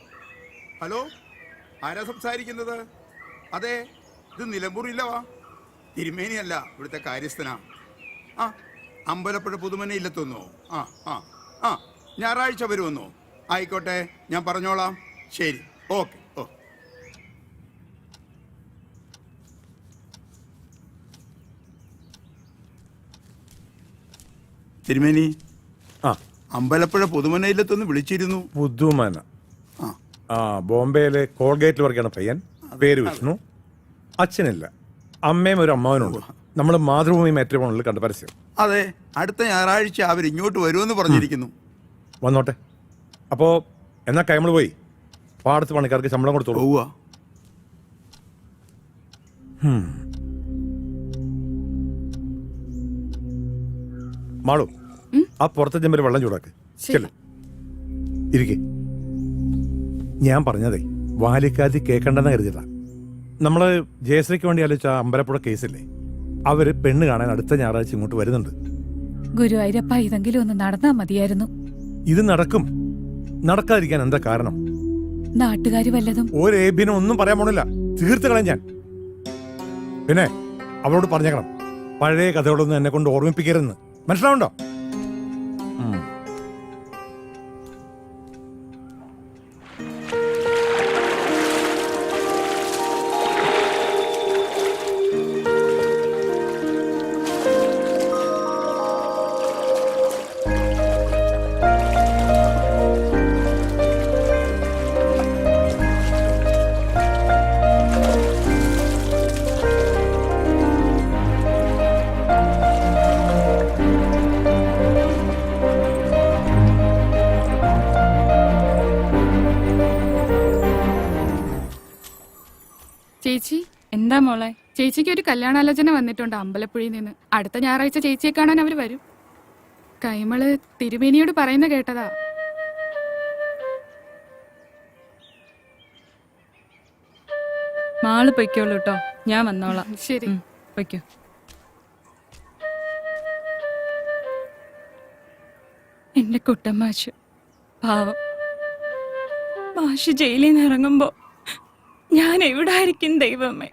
ഹലോ, ആരാ സംസാരിക്കുന്നത്? അതെ, ഇത് നിലമ്പൂരില്ലവാ. തിരുമേനിയല്ല, ഇവിടുത്തെ കാര്യസ്ഥനാ. ആ, അമ്പലപ്പുഴ പുതുമന ഇല്ലെത്തുന്നോ? ആ ആ ആ, ഞായറാഴ്ച വരുമെന്നോ? ആയിക്കോട്ടെ, ഞാൻ പറഞ്ഞോളാം. ശരി, ഓക്കെ. ഓ, തിരുമേനി, ആ, അമ്പലപ്പുഴ പുതുമനയിലെത്തൊന്ന് വിളിച്ചിരുന്നു. പുതുമന. ആ, ബോംബെയിലെ കോൾഗേറ്റിൽ വർക്കാണ് പയ്യൻ. പേര് വിഷ്ണു. അച്ഛനില്ല, അമ്മയും ഒരു അമ്മാവനുണ്ട്. നമ്മൾ മാതൃഭൂമി മാട്രിമോണിയിൽ കണ്ട പരസ്യം. അതെ, അടുത്ത ഞായറാഴ്ച അവർ ഇങ്ങോട്ട് വരുമെന്ന് പറഞ്ഞിരിക്കുന്നു. വന്നോട്ടെ. അപ്പോ എന്നാ കൈമൾ പോയി പാടത്ത് പണിക്കാർക്ക് ശമ്പളം കൊടുത്തോളൂ. പോവാ. മാളു, ആ പുറത്തെ ചെമ്പിൽ വെള്ളം ചൂടാക്ക്. ചെല്ലു, ഇരിക്കെ. ഞാൻ പറഞ്ഞതേ വാലിക്കാതി കേൾക്കണ്ടെന്ന് കരുതിയതാ. നമ്മള് ജയശ്രീക്ക് വേണ്ടി ആലോചിച്ച അമ്പലപ്പുഴ കേസില്ലേ, അവര് പെണ്ണ് കാണാൻ അടുത്ത ഞായറാഴ്ച ഇങ്ങോട്ട് വരുന്നുണ്ട്. ഗുരുവായൂരപ്പ, ഇതെങ്കിലും ഒന്ന് നടന്നാ മതിയായിരുന്നു. ഇത് നടക്കും. നടക്കാതിരിക്കാൻ എന്താ കാരണം? നാട്ടുകാര് വല്ലതും? ഒരു ഏബിനും ഒന്നും പറയാൻ പോണില്ല. തീർത്ത് കളയാൻ ഞാൻ. പിന്നെ അവളോട് പറഞ്ഞേക്കണം, പഴയ കഥകളൊന്നും എന്നെ കൊണ്ട് ഓർമ്മിപ്പിക്കരുതെന്ന്. മനസ്സിലാവുണ്ടോ? ചേച്ചി, എന്താ മോളെ? ചേച്ചിക്ക് ഒരു കല്യാണാലോചന വന്നിട്ടുണ്ട് അമ്പലപ്പുഴയിൽ നിന്ന്. അടുത്ത ഞായറാഴ്ച ചേച്ചിയെ കാണാൻ അവര് വരും. കൈമള് തിരുമേനിയോട് പറയുന്ന കേട്ടതാ. മാള് പൊയ്ക്കോളൂ കേട്ടോ, ഞാൻ വന്നോളാം. ശരി, പൊയ്ക്കോ. എന്റെ കുട്ടമാഷ് പാവം. മാഷ് ജയിലിൽ നിന്ന് ഇറങ്ങുമ്പോ ഞാൻ എവിടായിരിക്കും ദൈവമേ?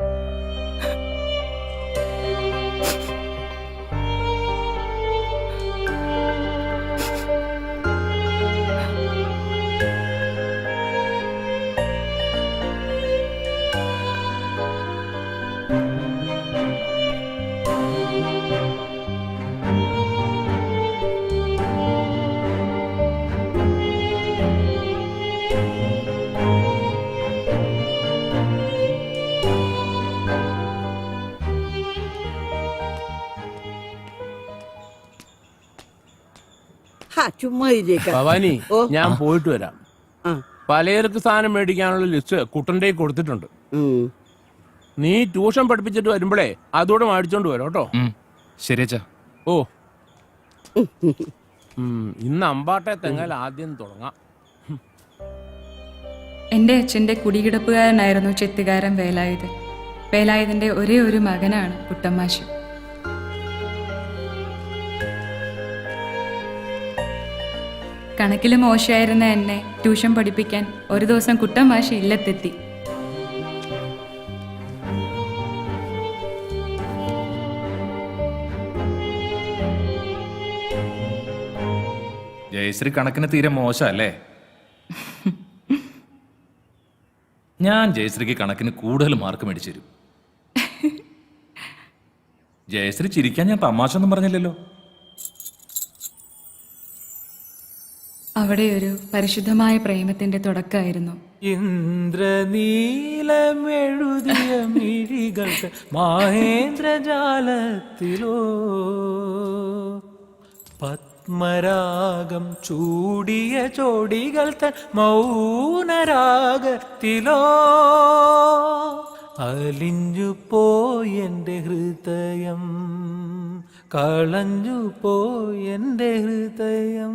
ഭവാനി, ഞാൻ പോയിട്ട് വരാം. പലചരക്ക് സാധനം മേടിക്കാനുള്ള ലിസ്റ്റ് കുട്ടന്റെ കൊടുത്തിട്ടുണ്ട്. നീ ട്യൂഷൻ പഠിപ്പിച്ചിട്ട് വരുമ്പോഴേ അതോടെ മേടിച്ചോണ്ട് വരാം കേട്ടോ. ശരിയച്ചാ. ഓ, ഇന്ന് അമ്പാട്ടെ തെങ്ങൽ ആദ്യം തുടങ്ങാം. എന്റെ അച്ഛന്റെ കുടികിടപ്പുകാരനായിരുന്നു ചെത്തുകാരൻ വേലായുധൻ. വേലായുധന്റെ ഒരേ ഒരു മകനാണ് കുട്ടമാഷ്. കണക്കിൽ മോശമായിരുന്ന എന്നെ ട്യൂഷൻ പഠിപ്പിക്കാൻ ഒരു ദിവസം കുട്ടമാഷ് ഇല്ലത്തെത്തി. ജയശ്രീ കണക്കിന് തീരെ മോശമല്ലേ? ഞാൻ ജയശ്രീക്ക് കണക്കിന് കൂടുതൽ മാർക്ക് മേടിച്ചു തരും. ജയശ്രീ ചിരിക്കാൻ ഞാൻ തമാശ ഒന്നും പറഞ്ഞില്ലല്ലോ. അവിടെ ഒരു പരിശുദ്ധമായ പ്രേമത്തിന്റെ തുടക്കമായിരുന്നു. ഇന്ദ്രനീലമെഴുതിയ മിഴികൾക്ക് മഹേന്ദ്രജാലത്തിലോ പത്മരാഗം ചൂടിയ ചോടികൾ തൻ മൗനരാഗത്തിലോ അലിഞ്ഞു പോയെന്റെ ഹൃദയം, കളഞ്ഞു പോയെന്റെ ഹൃദയം.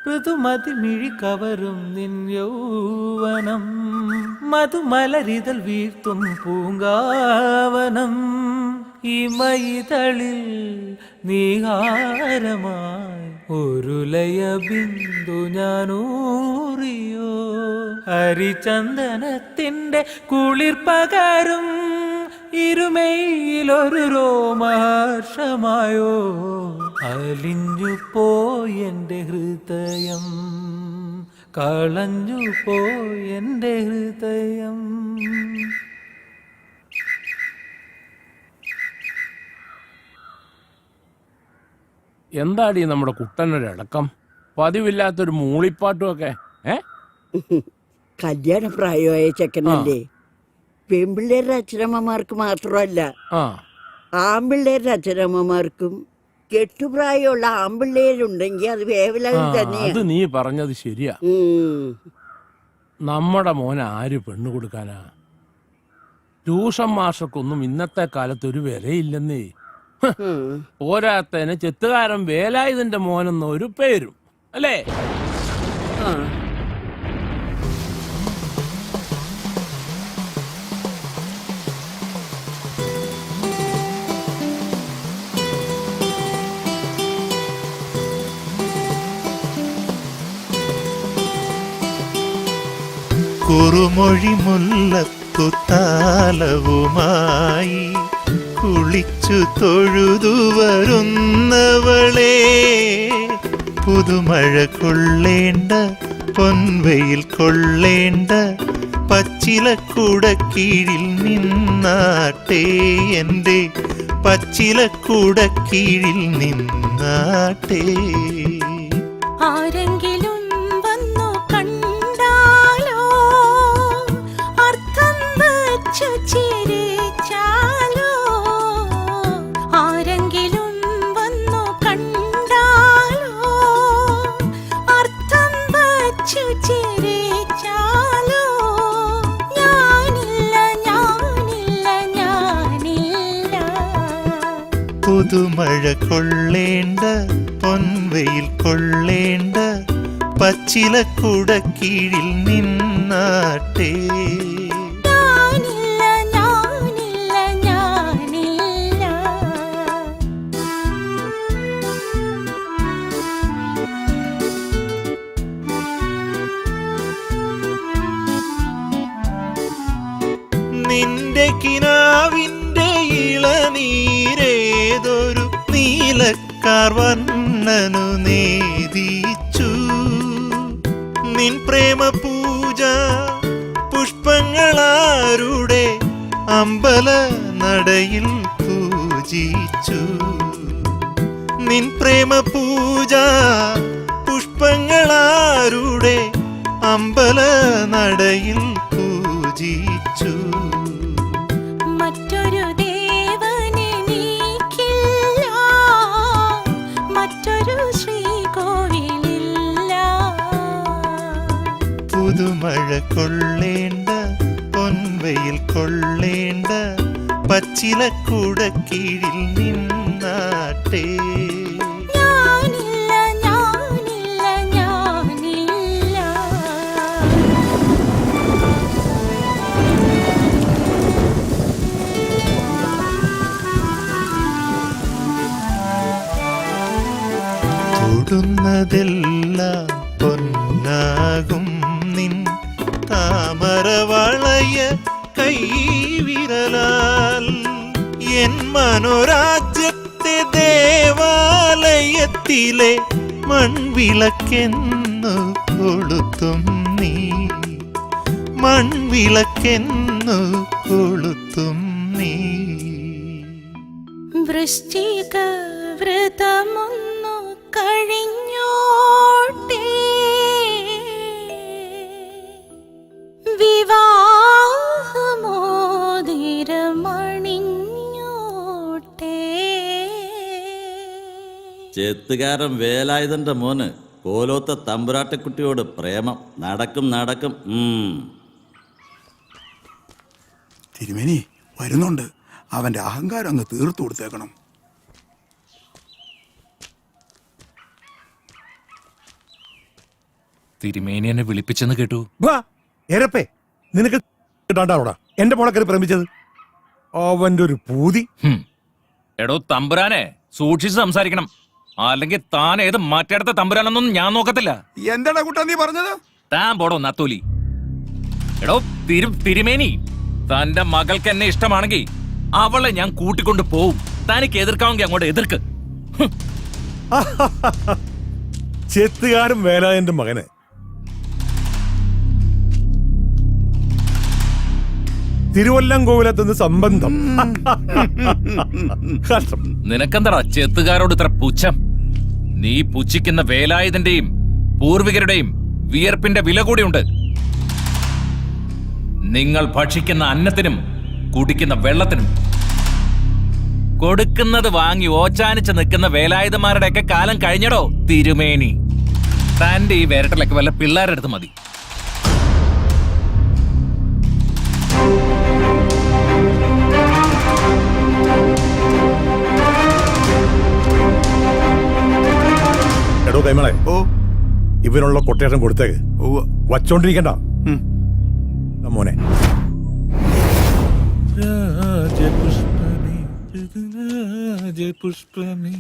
ഋതുമതി മിഴി കവരും നിൻ യൗവനം, മധുമലരിതൽ വീഴ്ത്തും പൂങ്കാവനം. ഈ മൈതളിൽ നീഹാരമായി ഒരു ലയ ബിന്ദു ഞാനൂറിയോ. ഹരിചന്ദനത്തിന്റെ കുളിർ പകരും ഇരുമയിലൊരു രോമഹർഷമായോ. അലിഞ്ഞു പോയെന്റെ ഹൃദയം, കളഞ്ഞു പോയെന്റെ ഹൃദയം. എന്താടി നമ്മുടെ കുട്ടനൊരടക്കം? പതിവില്ലാത്തൊരു മൂളിപ്പാട്ടുമൊക്കെ. കല്യാണ പ്രായമായ ചെക്കനല്ലേ. പെൺപിള്ളേരുടെ അച്ഛനമ്മമാർക്ക് മാത്രമല്ല, ആൺപിള്ളേരുടെ അച്ഛനമ്മമാർക്കും കെട്ടുപ്രായമുള്ള ആൺപിള്ളേരുണ്ടെങ്കിൽ അത് വേവലാതി തന്നെയാ. അത് നീ പറഞ്ഞത് ശരിയാ. നമ്മുടെ മോനെ ആര് പെണ്ണു കൊടുക്കാനാ? ട്യൂഷൻ മാഷക്കൊന്നും ഇന്നത്തെ കാലത്ത് ഒരു വിലയില്ലെന്നേ. പോരാത്തതിന് ചെത്തുകാരൻ വേലായുധന്റെ മോനെന്ന ഒരു പേരും അല്ലേ? കുറുമൊഴി മുല്ലപ്പുത്താലവുമായി കുളിച്ചു തൊഴുതു വരുന്നവളെ, പുതുമഴ കൊള്ളേണ്ട പൊൻവെയിൽ കൊള്ളേണ്ട പച്ചിലക്കുട കീഴിൽ നിന്നാട്ടെ, എൻ്റെ പച്ചിലക്കുട കീഴിൽ നിന്നാട്ടെ. ആരെങ്കിലും വന്നു കണ്ടാലോ, അർത്ഥം വച്ചു ചിരിച്ചാലോ. ആരെങ്കിലും വന്നു കണ്ടാലോ, അർത്ഥം വച്ചു ചിരിച്ചാലോ. ഞാനില്ല ഞാനില്ല ഞാനില്ല. പുതുമഴ കൊള്ളേണ്ട പൊൻവെയിൽ കൊള്ളേണ്ട പച്ചിലക്കുട കീഴിൽ നിന്നാട്ടെ. ഞാനില്ല ഞാനില്ല ഞാനില്ല. നിന്റെ കിനാവിന്റെ ഇളനീരേതൊരു നീലക്കാർ വർണ്ണനു നേദിച്ചു. നിൻ പ്രേമ പൂജ പുഷ്പങ്ങളാരുടെ അമ്പല നടയിൽ പൂജിച്ചു. നിൻ പ്രേമ പൂജ പുഷ്പങ്ങളാരുടെ അമ്പല നടയിൽ പൂജിച്ചു. മറ്റൊരു ദേവനെനിക്കില്ല, മറ്റൊരു ശ്രീകോവിലില്ല. പുതുമഴ കൊള്ളേണ്ട പൊൻവെയിൽ കൊള്ളേണ്ട പച്ചിലക്കുട കീഴിൽ നിന്നാട്ടെ. ഞാനില്ല ഞാനില്ല ഞാനില്ല. തൊടുന്നതെല്ലാം പൊന്നാകും നിൻ താമരവളയ കൈവിരലാൽ. എൻ മനോരാജ്യത്തെ ദേവാലയത്തിലെ മൺവിളക്കെന്നു കൊളുത്തും നീ, മൺവിളക്കെന്നു കൊളുത്തും വൃശ്ചിക വ്രതമൊന്നു കഴിഞ്ഞോട്ടെ, വിവാഹമോതിരമണിഞ്ഞോട്ടെ. ചെത്തുകാരൻ വേലായുധന്റെ മോന് കോലോത്ത തമ്പുരാട്ടിക്കുട്ടിയോട് പ്രേമം നടക്കും നടക്കും. തിരുമേനി വരുന്നുണ്ട്, അവന്റെ അഹങ്കാരം ഒന്ന് തീർത്തു കൊടുത്തേക്കണം. തിരുമേനി എന്നെ വിളിപ്പിച്ചെന്ന് കേട്ടു. എരപ്പേ, നിനക്ക് കിട്ടാണ്ടാവടാ എന്റെ മോളെ കയറി പ്രേമിച്ചത്. അവന്റെ ഒരു പൂതി. എടോ തമ്പുരാനെ, സൂക്ഷിച്ച് സംസാരിക്കണം, അല്ലെങ്കിൽ താൻ ഏത് മറ്റേടത്തെ തമ്പുരാനെന്നൊന്നും ഞാൻ നോക്കത്തില്ല. എന്താണ് കുട്ടാ നീ പറഞ്ഞത്? താൻ പോടോ നത്തോലി. എടോ തിരുമേനി, തന്റെ മകൾക്ക് എന്നെ ഇഷ്ടമാണെങ്കിൽ അവളെ ഞാൻ കൂട്ടിക്കൊണ്ട് പോവും. തനിക്ക് എതിർക്കാമെങ്കിൽ അങ്ങോട്ട് എതിർക്ക്. ചെത്തുകാരൻ വേലായന്റെ മകനെ തിരുവല്ലംകോവിലത്തുനിന്ന് സംബന്ധം. നിനക്കെന്താ ചെത്തുകാരോട് ഇത്ര പുച്ഛം? നീ പുച്ഛിക്കുന്ന വേലായുധന്റെയും പൂർവികരുടെയും വിയർപ്പിന്റെ വില കൂടിയുണ്ട്. നിങ്ങൾ ഭക്ഷിക്കുന്ന അന്നത്തിനും കുടിക്കുന്ന വെള്ളത്തിനും കൊടുക്കുന്നത് വാങ്ങി ഓച്ചാനിച്ച് നിൽക്കുന്ന വേലായുധന്മാരുടെയൊക്കെ കാലം കഴിഞ്ഞടോ തിരുമേനി. തന്റെ ഈ വേരട്ടലൊക്കെ വല്ല പിള്ളേരുടെ അടുത്ത് മതി. എടോ കൈമളെ, ഇവനുള്ള കൊട്ടേഷൻ കൊടുത്തേക്ക്. വച്ചോണ്ടിരിക്കണ്ട മോനെ. പുഷ്പമേ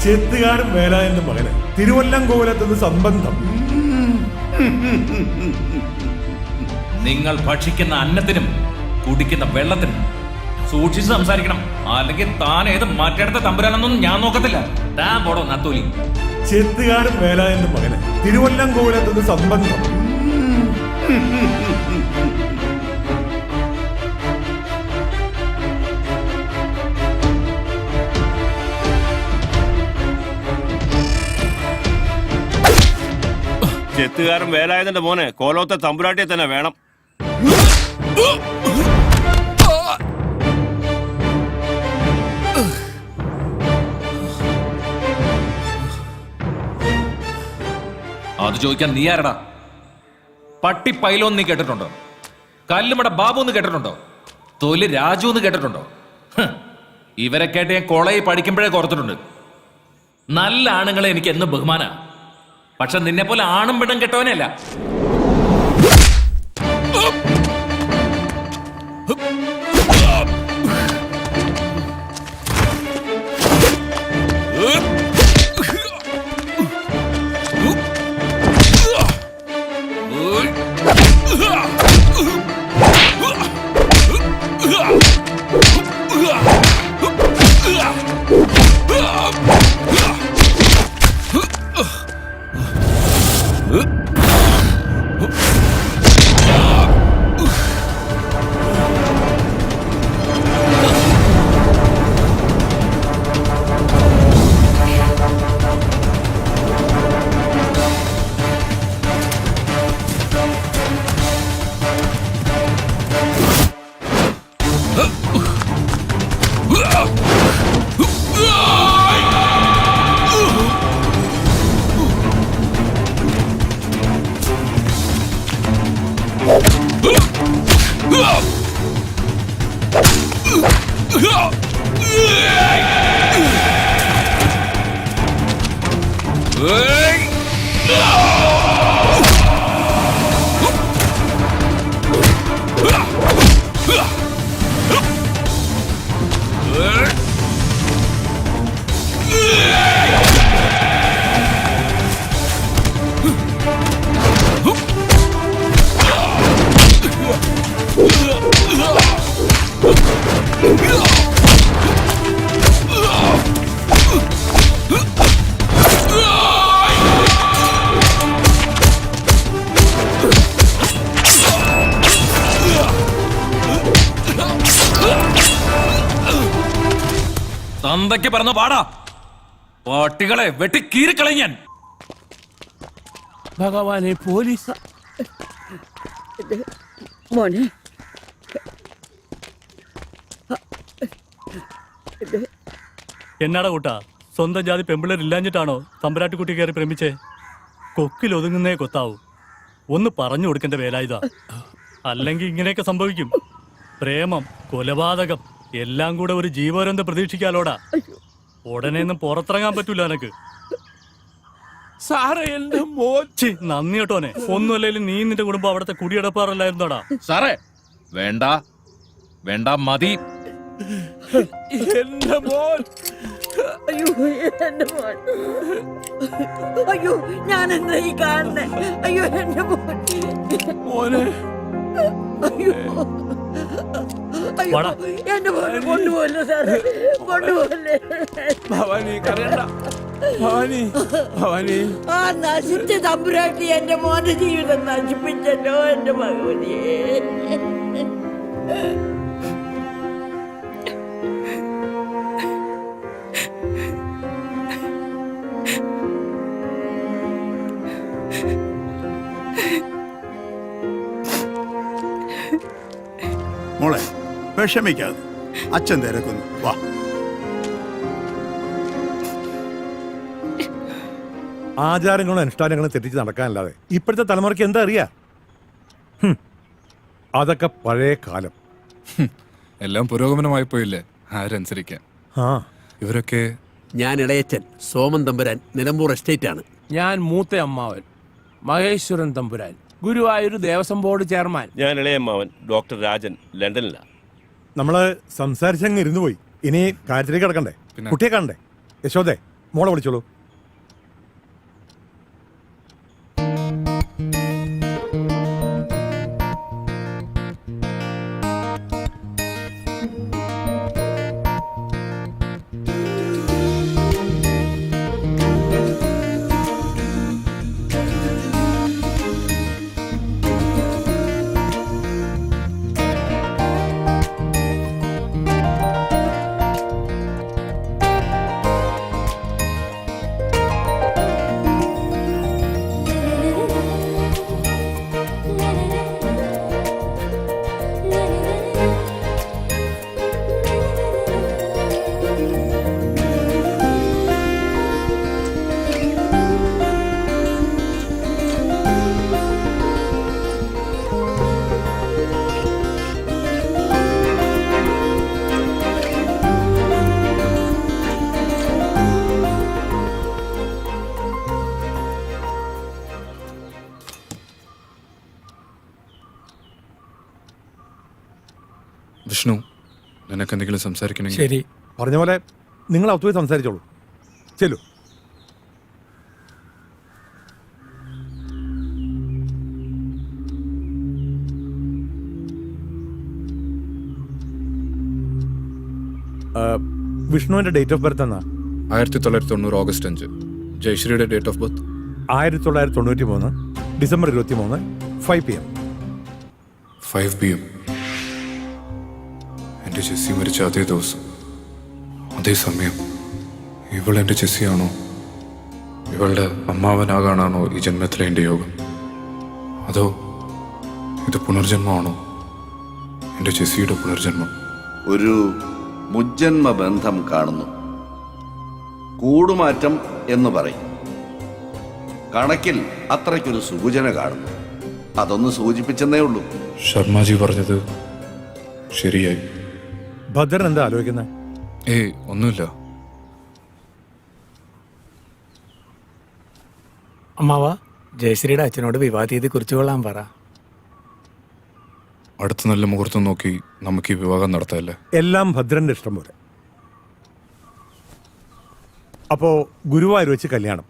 ചെത്തുകാരൻ വേലായന്റെ മകന് തിരുവല്ലംകോവിലത്തുനിന്ന് സംബന്ധം. നിങ്ങൾ ഭക്ഷിക്കുന്ന അന്നത്തിനും കുടിക്കുന്ന വെള്ളത്തിനും സൂക്ഷിച്ച് സംസാരിക്കണം, അല്ലെങ്കിൽ താൻ ഏത് മറ്റേടത്തെ തമ്പുരാനെന്നൊന്നും ഞാൻ നോക്കത്തില്ല. താൻ പോടോ നത്തോലി. ചെത്തുകാരൻ വേലായന്റെ മകന് തിരുവല്ലംകോവിലത്തുനിന്ന് സംബന്ധം. ചെത്തുകാരൻ വേലായുധന്റെ മോനെ കോലോത്തെ തമ്പുരാട്ടിയെ തന്നെ വേണം. അത് ചോദിക്കാൻ നീ ആരടാ? പട്ടി പൈലോന്ന് നീ കേട്ടിട്ടുണ്ടോ? കല്ലുമട ബാബു എന്ന് കേട്ടിട്ടുണ്ടോ? തൊലി രാജു എന്ന് കേട്ടിട്ടുണ്ടോ? ഇവരെ കേട്ട് ഞാൻ കോളേജിൽ പഠിക്കുമ്പോഴേ കുറച്ചിട്ടുണ്ട്. നല്ല ആണുങ്ങളെ എനിക്ക് എന്ന് ബഹുമാന. പക്ഷെ നിന്നെ പോലെ ആണും പെണ്ണും കെട്ടവനല്ല. തന്തയ്ക്ക് പറഞ്ഞു പാടാ, പാട്ടികളെ വെട്ടി കീറിക്കളയാൻ. ഭഗവാനെ, പോലീസ്. മോനെ എന്നാടാ കൂട്ടാ, സ്വന്തം ജാതി പെമ്പിള്ളേർ ഇല്ലാഞ്ഞിട്ടാണോ തമ്പരാട്ടിക്കുട്ടി കയറി പ്രേമിച്ചേ? കൊക്കിൽ ഒതുങ്ങുന്നേ കൊത്താവൂ. ഒന്ന് പറഞ്ഞു കൊടുക്കേണ്ട വേലായുധ, അല്ലെങ്കിൽ ഇങ്ങനെയൊക്കെ സംഭവിക്കും. പ്രേമം, കൊലപാതകം എല്ലാം കൂടെ ഒരു ജീവപര്യന്തം പ്രതീക്ഷിക്കാലോടാ. ഉടനെ ഒന്നും പുറത്തിറങ്ങാൻ പറ്റൂല എനക്ക്. സാറേ, എന്റെ മോച്ചി. നന്ദി കേട്ടോനെ. ഒന്നുമല്ലെങ്കിലും നീ നിന്റെ കുടുംബം അവിടുത്തെ കുടിയടപ്പാറല്ലായിരുന്നോടാ? സാറേ, വേണ്ട വേണ്ട, മതി. എന്റെ മോൻ. അയ്യോ, എന്റെ മോൻ. അയ്യോ, ഞാൻ എന്താ ഈ കാണുന്നേ? അയ്യോ, എന്റെ മോൻ. മോനെ. അയ്യോ, അയ്യോ, എന്റെ മോനെ കൊണ്ടുപോകല്ലേ സാറേ, കൊണ്ടുപോകല്ലേ. ഭവാനി, കരയണ്ട. ഭവാനി, ഭവാനി. ആ നശിച്ച തമ്പുരാട്ടി എന്റെ മോന്റെ ജീവിതം നശിപ്പിച്ചല്ലോ എന്റെ ഭഗവതിയെ. മോളെ, വിഷമിക്കാതെ, അച്ഛൻ തിരക്കുന്നു. വാ. ആചാരങ്ങളും അനുഷ്ഠാനങ്ങളും തെറ്റിച്ച് നടക്കാനല്ലാതെ ഇപ്പോഴത്തെ തലമുറയ്ക്ക് എന്താ അറിയാ? അതൊക്കെ പഴയ കാലം. എല്ലാം പുരോഗമനമായി പോയില്ലേ, ആരനുസരിക്കാൻ. ഇവരൊക്കെ ഞാൻ ഇളയച്ചൻ സോമൻ തമ്പുരാൻ, നിലമ്പൂർ എസ്റ്റേറ്റ് ആണ്. ഞാൻ മൂത്ത അമ്മാവൻ മഹേശ്വരൻ തമ്പുരാൻ, ഗുരുവായൂർ ദേവസ്വം ബോർഡ് ചെയർമാൻ. ഞാൻ ഇളയമ്മാവൻ ഡോക്ടർ രാജൻ, ലണ്ടനിലാണ്. നമ്മള് സംസാരിച്ചങ്ങ് ഇരുന്നു പോയി. ഇനി കാര്യത്തിലേക്ക് കിടക്കണ്ടേ? കുട്ടിയെ കാണണ്ടേ? യശോദേ, മോളെ വിളിച്ചോളൂ. വിഷ്ണു, നിനക്ക് എന്തെങ്കിലും സംസാരിക്കണമെങ്കിൽ. ശരി, പറഞ്ഞ പോലെ നിങ്ങൾ അകത്ത് പോയി സംസാരിച്ചോളൂ. ചെല്ലു. വിഷ്ണുവിന്റെ ഡേറ്റ് ഓഫ് ബർത്ത് എന്നാ? 1990 ഓഗസ്റ്റ് 5. ജയശ്രീയുടെ date of birth 1993 December 23 5 PM. 5 PM. എൻ്റെ ജെസ്സി മരിച്ച അതേ ദിവസം, അതേ സമയം. ഇവൾ എൻ്റെ ജെസ്സിയാണോ? ഇവളുടെ അമ്മാവനാകാനാണോ ഈ ജന്മത്തിലെ എൻ്റെ യോഗം? അതോ ഇത് പുനർജന്മമാണോ? എൻ്റെ ജെസ്സിയുടെ പുനർജന്മം. ഒരു മുജ്ജന്മ ബന്ധം കാണുന്നു. കൂടുമാറ്റം എന്ന് പറയും. കണക്കിൽ അത്രയ്ക്കൊരു സൂചന കാണുന്നു. അതൊന്ന് സൂചിപ്പിച്ചെന്നേ ഉള്ളൂ. ശർമാജി പറഞ്ഞത് ശരിയായി. ഭദ്രൻ എന്താ ആലോചിക്കുന്നത്? ഏയ്, ഒന്നുമില്ല. അമ്മാവ, ജയശ്രീയുടെ അച്ഛനോട് വിവാഹ തീയതി കുറിച്ചു കൊള്ളാൻ പറ. അടുത്ത നല്ല മുഹൂർത്തം നോക്കി നമുക്ക് ഈ വിവാഹം നടത്താല്ലേ? എല്ലാം ഭദ്രന്റെ ഇഷ്ടം പോലെ. അപ്പോ ഗുരുവായൂർ വെച്ച് കല്യാണം.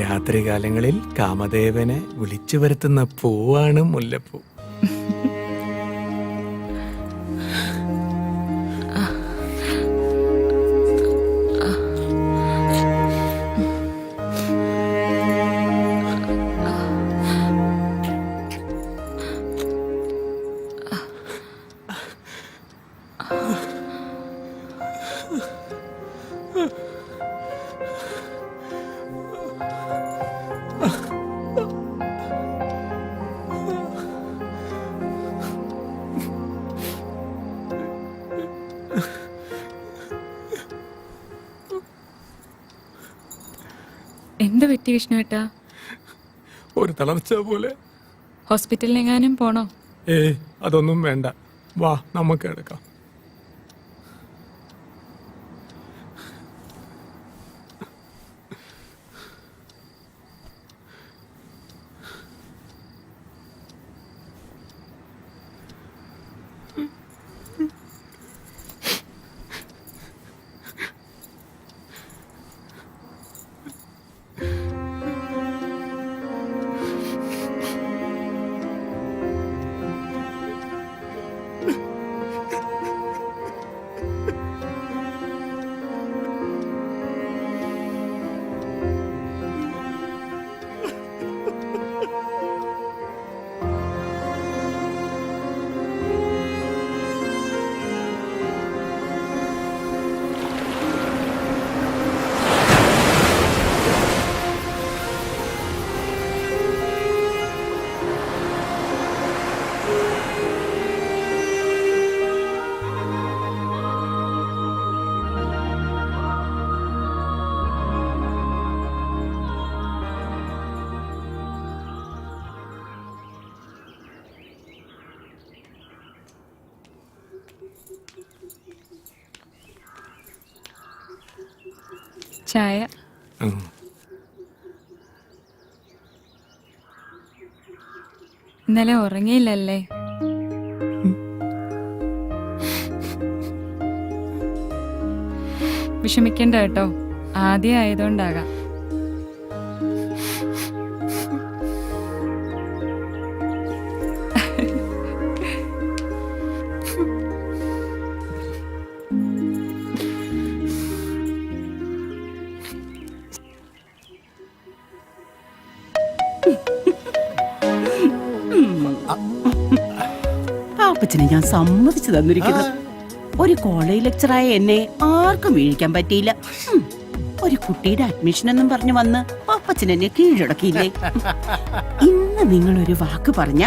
രാത്രികാലങ്ങളിൽ കാമദേവനെ വിളിച്ചു വരുത്തുന്ന പൂവാണ് മുല്ലപ്പൂ. എന്ത് പറ്റി വിഷ്ണുവേട്ടാ? ഒരു തളർച്ച പോലെ. ഹോസ്പിറ്റലിലെങ്ങാനും പോണോ? അതൊന്നും വേണ്ട, വാ നമുക്ക് എടുക്കാം. ചായ. ഇന്നലെ ഉറങ്ങിയില്ലല്ലേ? വിഷമിക്കണ്ട കേട്ടോ, ആദ്യം ആയതുകൊണ്ടാകാം. പാപ്പച്ചനെ ഞാൻ സമ്മതിച്ചു തന്നിരിക്കുന്നു. ഒരു കോളേജ് ലെക്ചറായ എന്നെ ആർക്കും വീഴിക്കാൻ പറ്റിയില്ല. ഒരു കുട്ടിയുടെ അഡ്മിഷൻ എന്നും പറഞ്ഞു വന്ന് പാപ്പച്ചൻ എന്നെ കീഴടക്കിയില്ലേ? ഇന്ന് നിങ്ങളൊരു വാക്ക് പറഞ്ഞ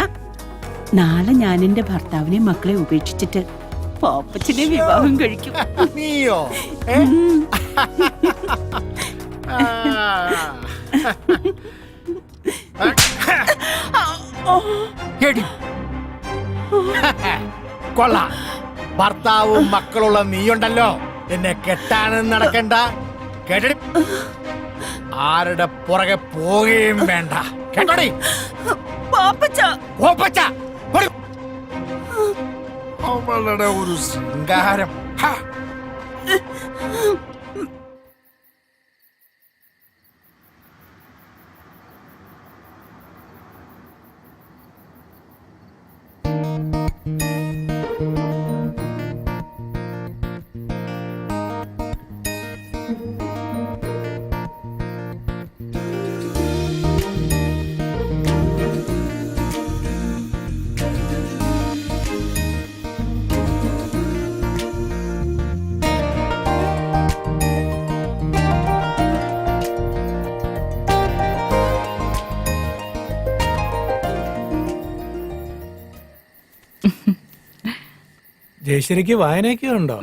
നാളെ ഞാൻ എന്റെ ഭർത്താവിനെ മക്കളെ ഉപേക്ഷിച്ചിട്ട് പാപ്പച്ചനെ വിവാഹം കഴിക്കും. നീയോ? കൊള്ളാം, ഭർത്താവും മക്കളുള്ള നീയുണ്ടല്ലോ, എന്നെ കെട്ടാനും നടക്കണ്ട, കേട്ടി ആരുടെ പുറകെ പോവുകയും വേണ്ട, കേട്ടോടി? അവളുടെ ഒരു ശൃംഗാരം. ജയശ്രീക്ക് വായനയൊക്കെ ഉണ്ടോ?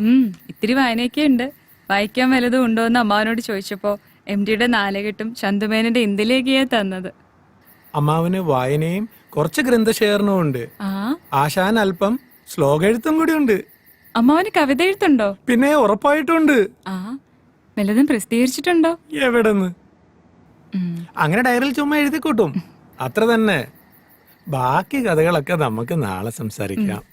ഇത്തിരി വായനയൊക്കെ ഉണ്ട്. വായിക്കാൻ വല്ലതും ഉണ്ടോ എന്ന് അമ്മാവനോട് ചോദിച്ചപ്പോ MDയുടെ നാലുകെട്ടും ചന്തുമേനന്റെ ഇന്ത്യയിലേക്കാ തന്നത്. അമ്മാവന് വായനയും കുറച്ച് ഗ്രന്ഥശേഖരണവും ഉണ്ട്. ആശാൻ അല്പം ശ്ലോകെഴുത്തും കൂടി ഉണ്ട്. അമ്മാവന് കവിത എഴുത്തുണ്ടോ? പിന്നെ ഉറപ്പായിട്ടുണ്ട്. വല്ലതും പ്രസിദ്ധീകരിച്ചിട്ടുണ്ടോ? എവിടെന്ന്? അങ്ങനെ ഡയറിയിൽ ചുമ്മാ എഴുതി കൂട്ടും, അത്ര തന്നെ. ബാക്കി കഥകളൊക്കെ നമുക്ക് നാളെ സംസാരിക്കാം.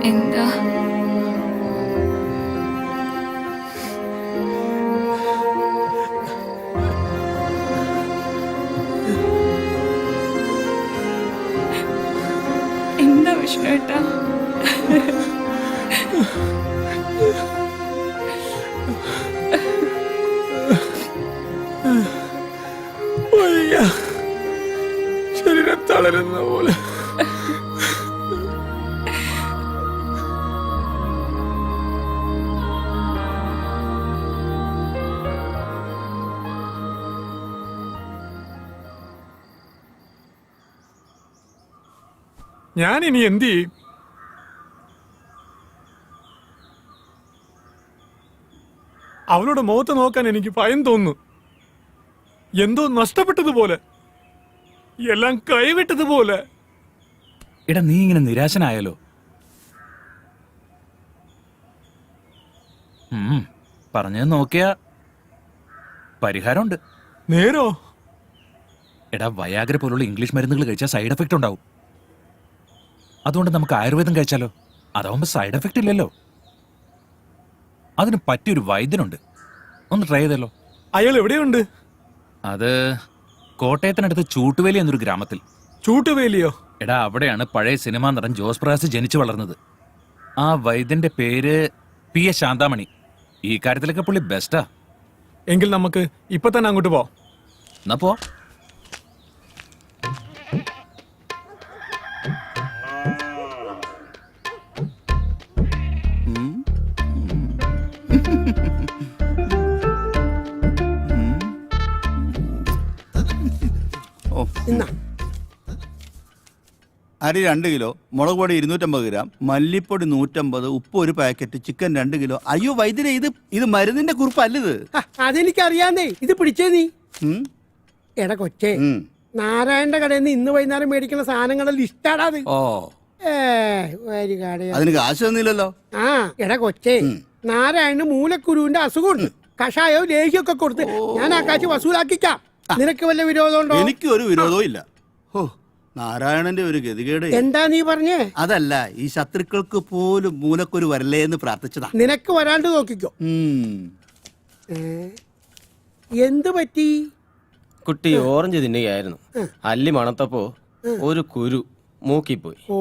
എന്താ എന്താ വിഷ്ണു ഏട്ടാ? ശരീരം തളരുന്ന പോലെ. ഞാൻ ഇനി എന്ത് ചെയ്യും? അവളുടെ മുഖത്ത് നോക്കാൻ എനിക്ക് ഭയം തോന്നുന്നു. എന്തോ നഷ്ടപ്പെട്ടതുപോലെ, എല്ലാം കൈവിട്ടതുപോലെ. എടാ, നീ ഇങ്ങനെ നിരാശനായാലോ? പറഞ്ഞത് നോക്കിയാ പരിഹാരമുണ്ട്. നേരോ? എടാ, വയാഗ്ര പോലുള്ള ഇംഗ്ലീഷ് മരുന്നുകൾ കഴിച്ചാൽ സൈഡ് എഫക്റ്റ് ഉണ്ടാവും. അതുകൊണ്ട് നമുക്ക് ആയുർവേദം കഴിച്ചാലോ? അതാവുമ്പോ സൈഡ് എഫക്റ്റ് ഇല്ലല്ലോ. അതിന് പറ്റിയൊരു വൈദ്യനുണ്ട്, ഒന്ന് ട്രൈ ചെയ്തല്ലോ. അയാൾ എവിടെയുണ്ട്? അത് കോട്ടയത്തിനടുത്ത് ചൂട്ടുവേലി എന്നൊരു ഗ്രാമത്തിൽ. ചൂട്ടുവേലിയോ? എടാ, അവിടെയാണ് പഴയ സിനിമാ നടൻ ജോസ് പ്രകാശ് ജനിച്ചു വളർന്നത്. ആ വൈദ്യന്റെ പേര് P.A. ശാന്താമണി. ഈ കാര്യത്തിലൊക്കെ പുള്ളി ബെസ്റ്റാ. എങ്കിൽ നമുക്ക് ഇപ്പൊ തന്നെ അങ്ങോട്ട് പോവാം. എന്നാ പോ. അരി 2 കിലോ, മുളക് പൊടി 250 ഗ്രാം, മല്ലിപ്പൊടി 150, ഉപ്പ് 1 പാക്കറ്റ്, ചിക്കൻ 2 കിലോ. അയ്യോ വൈദ്യരെ, ഇത് മരുന്നിന്റെ കുറിപ്പല്ലത്. അതെനിക്കറിയാന്നേ. ഇത് പിടിച്ചേ നീ. എടാ കൊച്ചേ, നാരായണന്റെ കടയിൽ നിന്ന് ഇന്ന് വൈകുന്നേരം മേടിക്കുന്ന സാധനങ്ങളുടെ ലിസ്റ്റാടാ അത്. അതിന് കാശ് തന്നില്ലല്ലോ. ആ എടാ കൊച്ചേ, നാരായണന് മൂലക്കുരുവിന്റെ അസുഖമുണ്ട്. കഷായവും ലേഹ്യമൊക്കെ കൊടുത്ത് ഞാൻ ആ കാശ് വസൂലാക്കിക്കാം. നിനക്ക് വല്ല വിരോധമുണ്ടോ? എനിക്ക് ഒരു വിരോധവും ഇല്ല. ഓ, നാരായണന്റെ ഒരു ഗതികേട്. എന്താ നീ പറഞ്ഞേ? അതല്ല, ഈ ശത്രുക്കൾക്ക് പോലും മൂലക്കൊരു വരല്ലേ എന്ന് പ്രാർത്ഥിച്ചതാ. നിനക്ക് വരാണ്ട് നോക്കിക്കോ. എന്ത് പറ്റി? കുട്ടി ഓറഞ്ച് തിന്നുകയായിരുന്നു. അല്ലി മണത്തപ്പോ ഒരു കുരു മൂക്കിപ്പോയി. ഓ,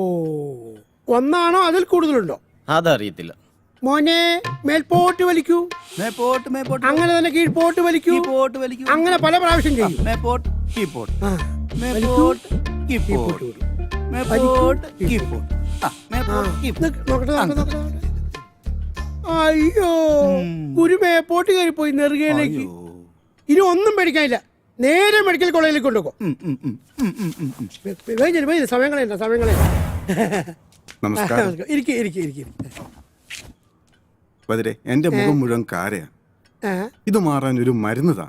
ഒന്നാണോ അതിൽ കൂടുതലുണ്ടോ? അതറിയത്തില്ല. മോനെ, മേൽപോട്ട് വലിക്കൂ. മേപ്പോട്ട് മേപ്പോട്ട്, അങ്ങനെ തന്നെ കീഴ്പോട്ട് വലിക്കൂ. കീഴ്പോട്ട് വലിക്കൂ. അങ്ങനെ പല പ്രാവശ്യം ചെയ്യും. മേപ്പോട്ട് കീഴ്പോട്ട്, വലിക്കൂ. മേപ്പോട്ട് കീഴ്പോട്ട്, മേപ്പോട്ട് കീഴ്പോട്ട്. നോക്കട്ടെ. അയ്യോ, കുരു മേപ്പോട്ട് കയറിപ്പോയി നെറുകയിലേക്ക്. ഇനി ഒന്നും പേടിക്കാനില്ല. നേരെ മെഡിക്കൽ കോളേജിലേക്ക് കൊണ്ടുപോകും. സമയം കളയണ്ട, സമയം കളയണ്ട. നമസ്കാരം. ബദരെ, എന്റെ മുഖം മുഴുവൻ കാരയാ. ഇത് മാറാൻ ഒരു മരുന്നതാ.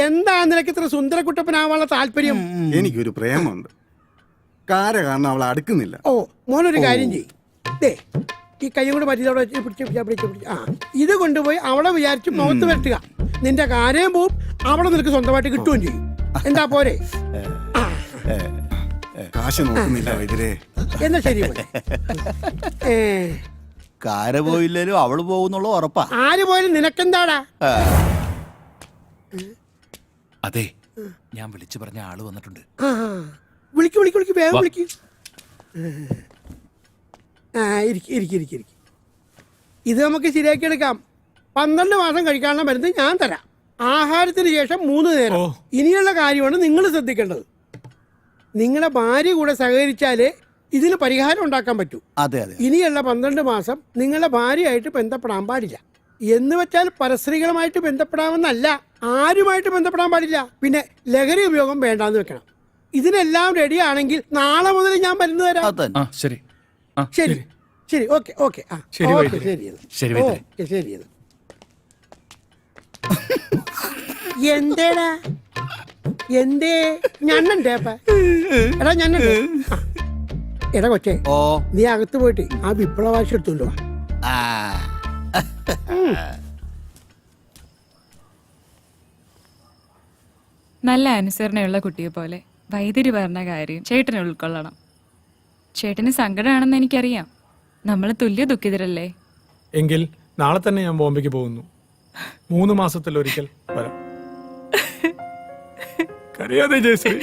എന്താ നിനക്ക് ഇത്ര സുന്ദരക്കുട്ടപ്പനാവാനുള്ള താല്പര്യം? എനിക്കൊരു പ്രേമുണ്ട്. കാര കാരണം അവളെ അടുക്കുന്നില്ല. ഓ, മോനൊരു കാര്യം ചെയ്യേ, ഈ കൈയും കൂടെ പറ്റി പിടിച്ച് ഇത് കൊണ്ടുപോയി അവളെ വിചാരിച്ച് മുഖത്ത് വരട്ടുക. നിന്റെ കാര്യം പോവും, അവളെ നിനക്ക് സ്വന്തമായിട്ട് കിട്ടുകയും ചെയ്യും. എന്താ പോരെ? കാശ് നോക്കുന്നില്ല വൈദ്യരെ. എന്നാ ശരി. കാര പോയില്ലേലും അവള് പോകുന്നുള്ള ഉറപ്പാ. ആര് പോയാലും നിനക്കെന്താടാ? അതെ, ഞാൻ വിളിച്ചു പറഞ്ഞ ആള് വന്നിട്ടുണ്ട്. വിളിക്ക് വേഗം വിളിക്ക്. ഇത് നമുക്ക് ശരിയാക്കി എടുക്കാം. 12 മാസം കഴിക്കാനുള്ള മരുന്ന് ഞാൻ തരാം. ആഹാരത്തിന് ശേഷം 3 നേരം. ഇനിയുള്ള കാര്യമാണ് നിങ്ങൾ ശ്രദ്ധിക്കേണ്ടത്. നിങ്ങളുടെ ഭാര്യ കൂടെ സഹകരിച്ചാലേ ഇതിന് പരിഹാരം ഉണ്ടാക്കാൻ പറ്റൂ. അതെ അതെ. ഇനിയുള്ള 12 മാസം നിങ്ങളുടെ ഭാര്യയായിട്ട് ബന്ധപ്പെടാൻ പാടില്ല. എന്ന് വെച്ചാൽ പരസ്ത്രീകളുമായിട്ട് ബന്ധപ്പെടാമെന്നല്ല, ആരുമായിട്ട് ബന്ധപ്പെടാൻ പാടില്ല. പിന്നെ ലഹരി ഉപയോഗം വേണ്ടാന്ന് വെക്കണം. ഇതിനെല്ലാം റെഡി ആണെങ്കിൽ നാളെ മുതൽ ഞാൻ മരുന്ന് തരാം. ശരി ശരി ശരി, ഓക്കെ ഓക്കെ. ശരി. എന്തേടാ എന്തേ ഞണ്ണണ്ടേ? എടാ ഞണ്ണണ്ടേ? എടാ കൊച്ചേ, നീ അകത്ത് പോയിട്ട് ആ വിപ്ലവാശി എടുത്തോണ്ട് വാ. നല്ല അനുസരണയുള്ള കുട്ടിയെ പോലെ വൈദ്യുതി പറഞ്ഞ കാര്യം ചേട്ടനെ ഉൾക്കൊള്ളണം. ചേട്ടന് സങ്കടമാണെന്ന് എനിക്കറിയാം. നമ്മൾ തുല്യ ദുഃഖിതരല്ലേ? എങ്കിൽ നാളെ തന്നെ ഞാൻ ബോംബെക്ക് പോകുന്നു. 3 മാസത്തിലൊരിക്കൽ വരാം. കരയാതെ ജയശ്രീ.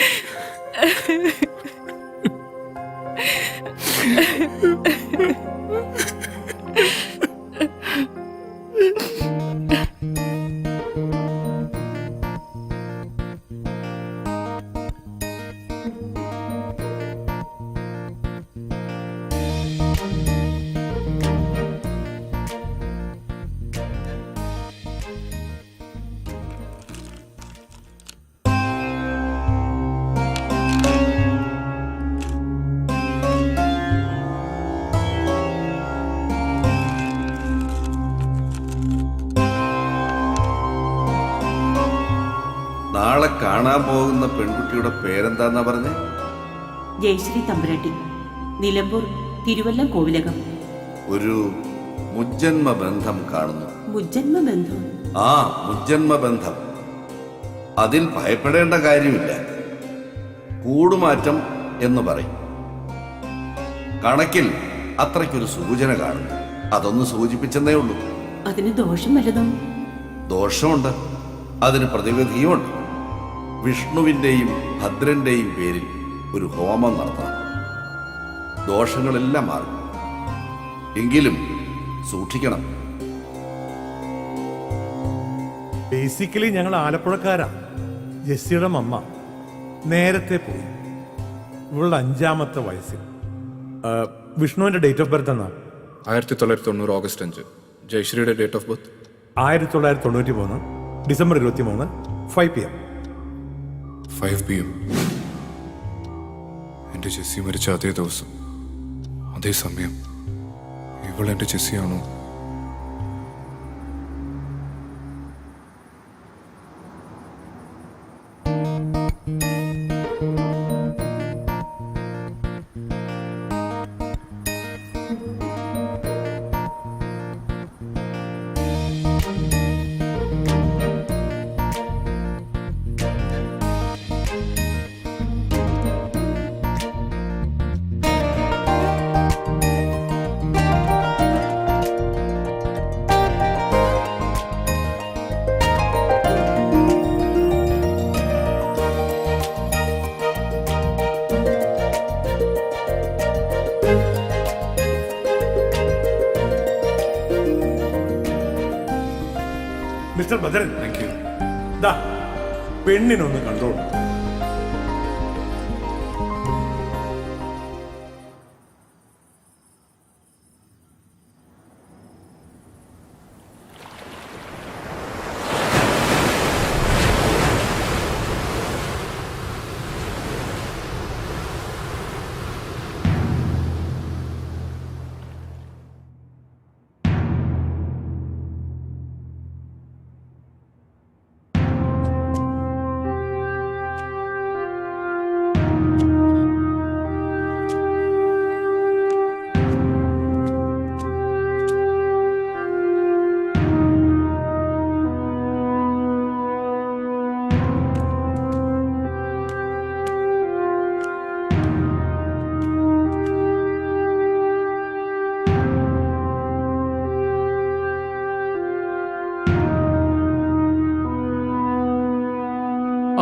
നാളെ കാണാൻ പോകുന്ന പെൺകുട്ടിയുടെ പേരെന്താന്നാ പറഞ്ഞേ? ജയശ്രീ തമ്പുരാട്ടി, നിലമ്പൂർ തിരുവല്ലം കോവിലകം. ഒരു മുജ്ജന്മ ബന്ധം കാണുന്നു. മുജ്ജന്മ ബന്ധം? ആ, മുജ്ജന്മ ബന്ധം. അതിൽ ഭയപ്പെടേണ്ട കാര്യമില്ല. കൂടുമാറ്റം എന്ന് പറയും. കണക്കിൽ അത്രയ്ക്കൊരു സൂചന കാണുന്നു. അതൊന്ന് സൂചിപ്പിച്ചെന്നേ ഉള്ളൂ. അതിന് ദോഷം വല്ലതും? ദോഷമുണ്ട്, അതിന് പ്രതിവിധിയുമുണ്ട്. വിഷ്ണുവിൻ്റെയും ഭദ്രന്റെയും പേരിൽ ഒരു ഹോമം നടത്തണം. ദോഷങ്ങളെല്ലാം മാറും. എങ്കിലും സൂക്ഷിക്കണം. ബേസിക്കലി ഞങ്ങൾ ആലപ്പുഴക്കാരാ. ജെസ്സിയുടെ മമ്മ നേരത്തെ പോയി, ഇവളുടെ 5ാമത്തെ വയസ്സിൽ. വിഷ്ണുവിന്റെ ഡേറ്റ് ഓഫ് ബർത്ത് എന്നാ? 1990 ഓഗസ്റ്റ് 5. ജയശ്രീയുടെ date of birth 1993 December 23 5 PM. 5 PM. എൻ്റെ ജെസ്സി മരിച്ച അതേ ദിവസം, അതേ സമയം. ഇവൾ എൻ്റെ ജെസ്സിയാണോ? Mister Bhadran, thank you. ദാ പെണ്ണിനൊന്ന് കണ്ടോളൂ.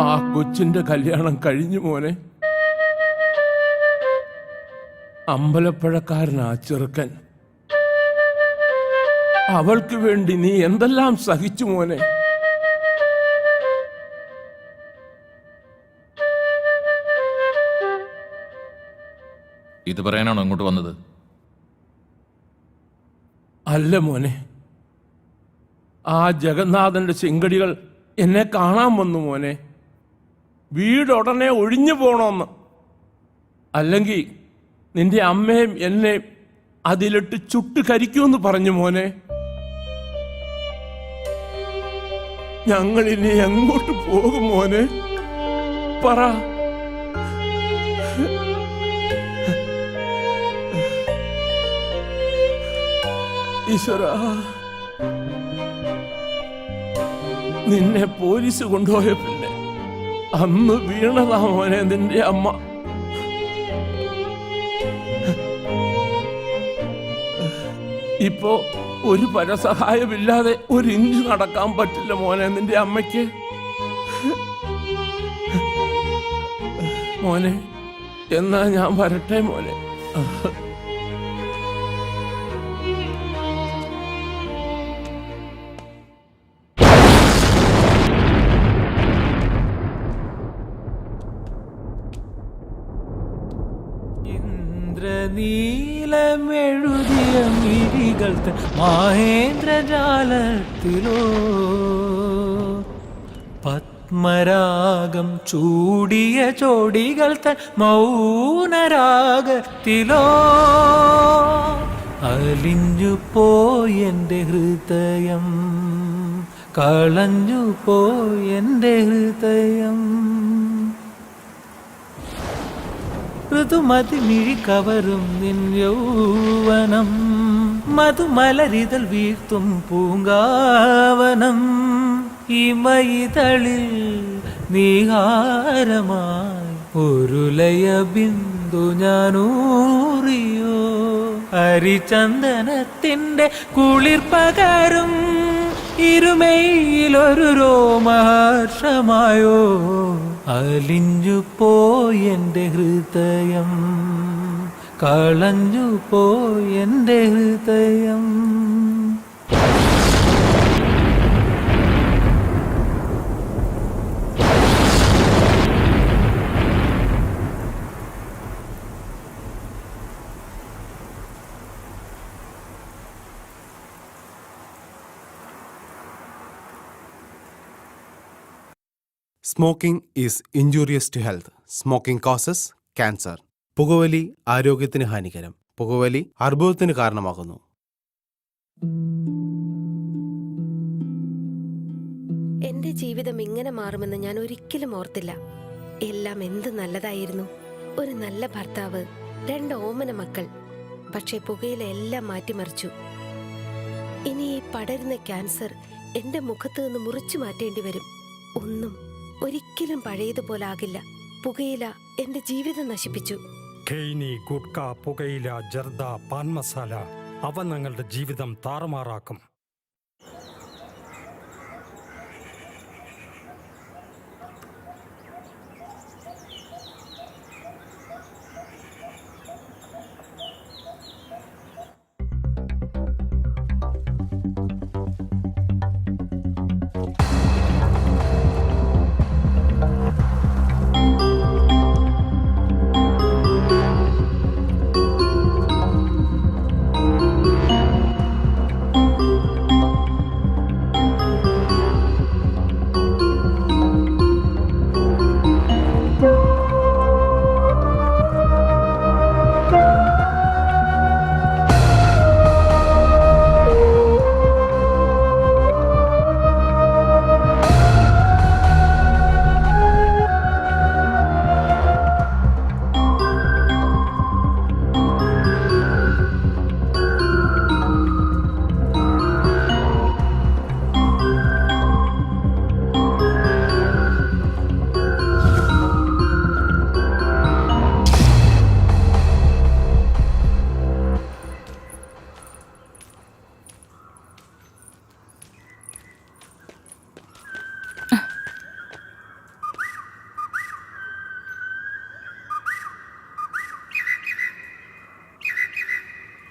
ആ കൊച്ചിന്റെ കല്യാണം കഴിഞ്ഞു മോനെ. അമ്പലപ്പുഴക്കാരനാ ചെറുക്കൻ. അവൾക്ക് വേണ്ടി നീ എന്തെല്ലാം സഹിച്ചു മോനെ. ഇത് പറയാനാണോ ഇങ്ങോട്ട് വന്നത്? അല്ല മോനെ, ആ ജഗന്നാഥന്റെ ചെങ്കടികൾ എന്നെ കാണാൻ വന്നു മോനെ. വീടുടനെ ഒഴിഞ്ഞു പോണോന്ന്. അല്ലെങ്കിൽ നിന്റെ അമ്മയും എന്നെ അതിലിട്ട് ചുട്ട് കരിക്കുമെന്ന് പറഞ്ഞു മോനെ. ഞങ്ങളിനി എങ്ങോട്ട് പോകും മോനെ? പറ. ഈശ്വരാ, നിന്നെ പോലീസ് കൊണ്ടുപോയ പിന്നെ അന്ന് വീണതാ മോനെ നിന്റെ അമ്മ. ഇപ്പോ ഒരു പരസഹായമില്ലാതെ ഒരു ഇഞ്ച് നടക്കാൻ പറ്റില്ല മോനെ നിന്റെ അമ്മയ്ക്ക്. മോനെ എന്നാ ഞാൻ വരട്ടെ മോനെ. നീലമെഴുതിയ മിഴികൾ മഹേന്ദ്രജാലത്തിലോ പത്മരാഗം ചൂടിയ ചോടികൾ തൻ മൗനരാഗത്തിലോ അലിഞ്ഞു പോയെന്റെ ഹൃദയം, കളഞ്ഞു പോയെന്റെ ഹൃദയം. ഋതുമതി മിഴി കവരും നിൻ യൗവനം, മധുമലരിതൽ വീഴ്ത്തും പൂങ്കാവനം. ഇമയിതളിൽ നീഹാരമായി ഒരു ലയ ബിന്ദു ഞാനൂറിയോ, ഹരിചന്ദനത്തിന്റെ കുളിർ പകരും ഇരുമയിലൊരു രോമഹർഷമായോ. അലിഞ്ഞു പോയെന്റെ ഹൃദയം, കളഞ്ഞു പോയെന്റെ ഹൃദയം. Smoking is injurious to health. Smoking causes cancer. പുകവലി ആരോഗ്യത്തിന് ഹാനികരം. പുകവലി അർബുദത്തിന് കാരണമാകുന്നു. എന്റെ ജീവിതം ഇങ്ങനെ മാറുമെന്ന് ഞാൻ ഒരിക്കലും ഓർത്തില്ല. എല്ലാം എന്ത് നല്ലതായിരുന്നു. ഒരു നല്ല ഭർത്താവ്, 2 ഓമന മക്കൾ. പക്ഷെ പുകയില എല്ലാം മാറ്റിമറിച്ചു. ഇനി ഈ പടരുന്ന ക്യാൻസർ എന്റെ മുഖത്ത് നിന്ന് മുറിച്ചു മാറ്റേണ്ടി വരും. ഒന്നും ഒരിക്കലും പഴയതുപോലെ ആകില്ല. പുകയില എന്റെ ജീവിതം നശിപ്പിച്ചു. ഖെയ്നി, ഗുഡ്ക, പുകയില, ജർദ, പാൻ മസാല അവ ഞങ്ങളുടെ ജീവിതം താറുമാറാക്കും.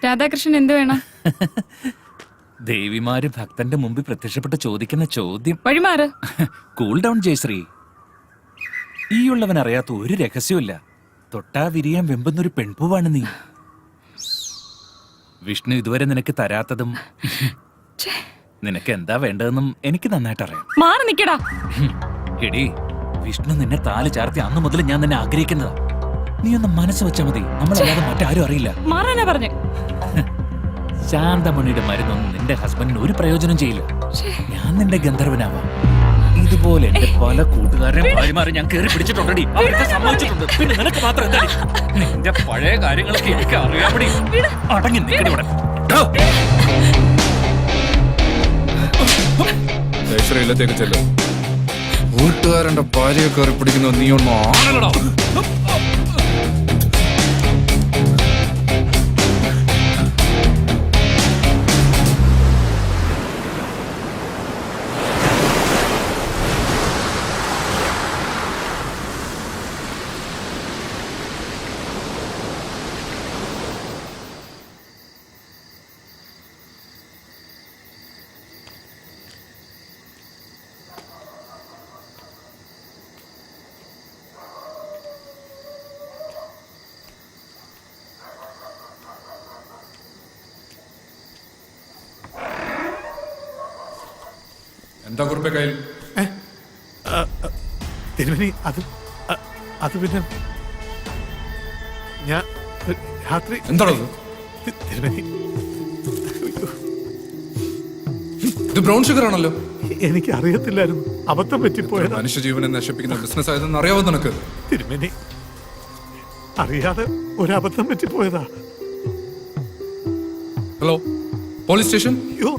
രാധാകൃഷ്ണൻ എന്ത് വേണം? ദേവിമാര് ഭക്തന്റെ മുമ്പിൽ പ്രത്യക്ഷപ്പെട്ട് ചോദിക്കുന്ന ചോദ്യം. വഴിമാറ്. Cool down Jayashree. ഈയുള്ളവൻ അറിയാത്ത ഒരു രഹസ്യമില്ല. തൊട്ടാ വിരിയാൻ വെമ്പുന്നൊരു പെൺപൂവാണ് നീ. വിഷ്ണു ഇതുവരെ നിനക്ക് തരാത്തതും നിനക്ക് എന്താ വേണ്ടതെന്നും എനിക്ക് നന്നായിട്ട് അറിയാം. മാറി നിക്കടാ. എടി, വിഷ്ണു നിന്നെ താല് ചാർത്തി അന്നു മുതൽ ഞാൻ നിന്നെ ആഗ്രഹിക്കുന്നതാ. നീ ഒന്ന് മനസ്സ് വെച്ചാ മതി. നമ്മളല്ലാതെ മറ്റാരും അറിയില്ല. മാറാനാ പറഞ്ഞു. ശാന്തമണിയുടെ മരുന്നൊന്നും നിന്റെ ഹസ്ബൻഡിന് ഒരു പ്രയോജനം ചെയ്യില്ല. ഞാൻ നിന്റെ ഗന്ധർവനാവാം. ഇതുപോലെ എന്റെ പല കൂട്ടുകാരെയും ഭാര്യമാരെ ഞാൻ കയറി പിടിച്ചിട്ടുണ്ടടി. അവർക്ക് സമ്മതിച്ചിട്ടുണ്ട്. പിന്നെ നിനക്ക് മാത്രം എന്താ? നിന്റെ പഴയ കാര്യങ്ങളൊക്കെ എനിക്ക് അറിയാമടി. അടങ്ങി നിൽക്കടി ഇവിടെ. ഇല്ലത്തേക്ക് ചെല്ലും. വീട്ടുകാരന്റെ ഭാര്യയെ കയറി പിടിക്കുന്ന നീ ഒന്നും ആണല്ലടാ. എന്താ കുറിപ്പേ കയ്യിൽ? തിരുമേനി അത് പിന്നെ ഞാൻ രാത്രി എന്താണത്? തിരുമേനി ഇത് ബ്രൗൺ ഷുഗർ ആണല്ലോ. എനിക്ക് അറിയത്തില്ലായിരുന്നു, അബദ്ധം പറ്റിപ്പോയത്. മനുഷ്യജീവനെ നശിപ്പിക്കുന്ന ബിസിനസ് ആയതെന്ന് അറിയാവോ നിനക്ക്? തിരുമേനി അറിയാതെ ഒരബദ്ധം പറ്റിപ്പോയതാ. Hello, police station. അയ്യോ,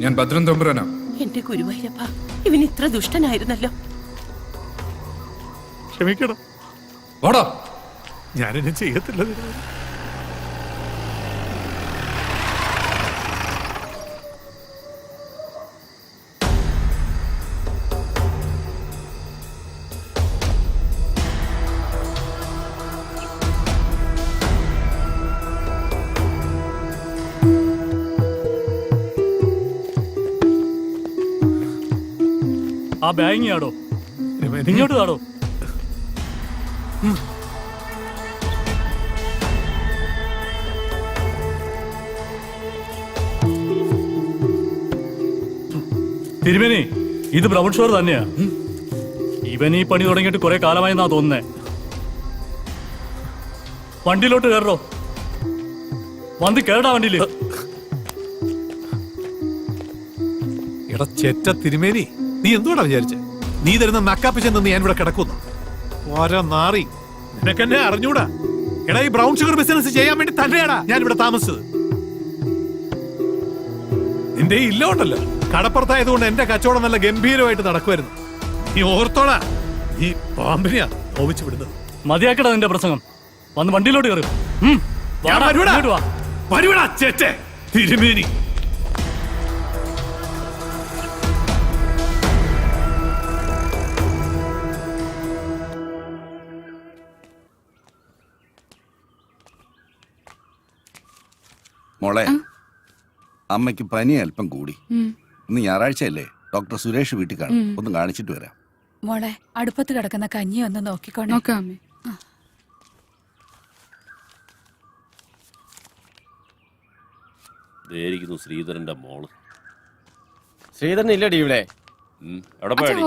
ഞാൻ ഭദ്രൻ തമ്പുരാനാ. എന്റെ ഗുരുവായൂരപ്പ, ഇവൻ ഇത്ര ദുഷ്ടനായിരുന്നല്ലോ. ക്ഷമിക്കണം, വാടാ. ഞാനിനി ചെയ്യത്തില്ല. ആ ബാങ് ആടോ, ഇങ്ങോട്ട് താടോ. തിരുമേനി, ഇത് ബ്രൗൺ ഷുഗർ തന്നെയാ. ഇവൻ ഈ പണി തുടങ്ങിയിട്ട് കുറെ കാലമായെന്നാ തോന്നുന്നേ. വണ്ടിയിലോട്ട് കയറോ, വന്ന് കേടാ വണ്ടിയില്. എടാ ചെറ്റ തിരുമേനി, നീ എന്തുകൊണ്ടാ വിചാരിച്ചേ നീ തരുന്ന നക്കാപ്പിച്ചെന്ന് ഞാൻ ഇവിടെ കിടക്കുന്നു? ഓരോ നാറി, നിനക്കെന്നെ അറിഞ്ഞൂടാ. എടാ, ഈ ബ്രൗൺ ഷുഗർ ബിസിനസ് ചെയ്യാൻ വേണ്ടി തന്നെയാടാ ഞാൻ ഇവിടെ താമസിച്ചത്. നിന്റെ ഈ ഇല്ലോണ്ടല്ലോ, കടപ്പുറത്തായതുകൊണ്ട് എന്റെ കച്ചവടം നല്ല ഗംഭീരമായിട്ട് നടക്കുമായിരുന്നു. നീ ഓർത്തോടാ, ഈ പാമ്പിനെയാ നോവിച്ചു വിടുന്നത്. മതിയാക്കടാ നിന്റെ പ്രസംഗം, വന്ന് വണ്ടിയിലോട്ട് കയറും. വരുവടാ ചേറ്റെ തിരുമേനി. മോളെ, അമ്മയ്ക്ക് പനി അല്പം കൂടി. ഇന്ന് ഞായറാഴ്ചയല്ലേ, ഡോക്ടർ സുരേഷ് വീട്ടിൽ കാണും. ഒന്ന് കാണിച്ചിട്ട് വരാം. മോളെ, അടുപ്പത്ത് കിടക്കുന്ന കഞ്ഞി ഒന്ന് നോക്കിക്കോണേ. ശ്രീധരന്റെ മോള്. ശ്രീധരൻ ഇല്ലടി ഇവിടെ.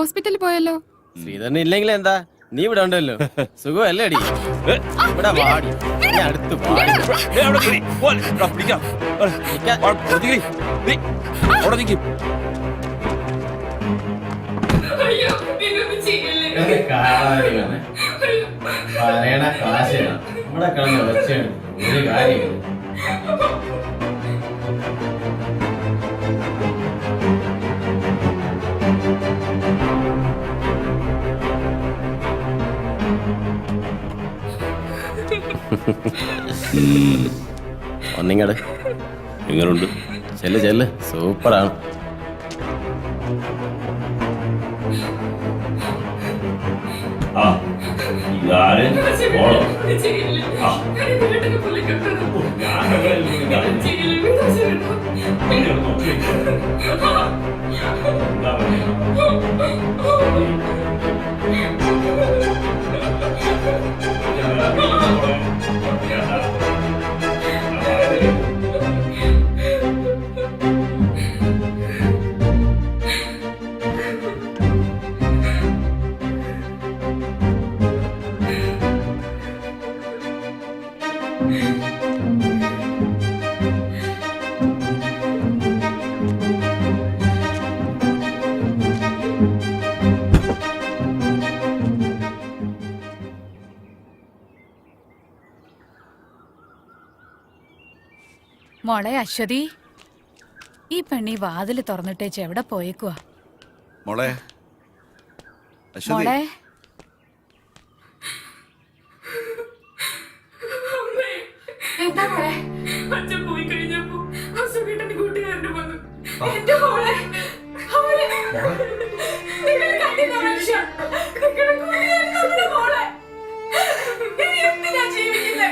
ഹോസ്പിറ്റലിൽ പോയല്ലോ. ശ്രീധരൻ ഇല്ലെങ്കിൽ എന്താ, നീ ഇവിടെ ഉണ്ടല്ലോ. സുഖമല്ലേ അടി? ഇവിടെ വാടി, അടുത്ത് പറയണ കാശാണ് ഇവിടെ കിടന്ന് വെച്ചാണ് ഒരു കാര്യം. ഒന്നിങ്ങട് എങ്ങനുണ്ട്? ചെല്ല് ചെല്ല്, സൂപ്പറാണ്. മോളെ അശ്വതി, ഈ പെണ്ണി വാതില് തുറന്നിട്ടേച്ച് എവിടെ പോയേക്കുവാ? മോളെ മോളെ, എന്താ മോളെ? അച്ഛൻ പോയി കഴിഞ്ഞപ്പോ അസുഖേട്ടന്റെ കൂട്ടുകാരന്റെ വന്നു. എന്റെ മോളെ, നിങ്ങൾ കണ്ടില്ല മനുഷ്യ, നിങ്ങളുടെ കൂട്ടുകാരൻ നമ്മുടെ മോളെ. ഇനി എന്തിനാ ജീവിക്കുന്നേ?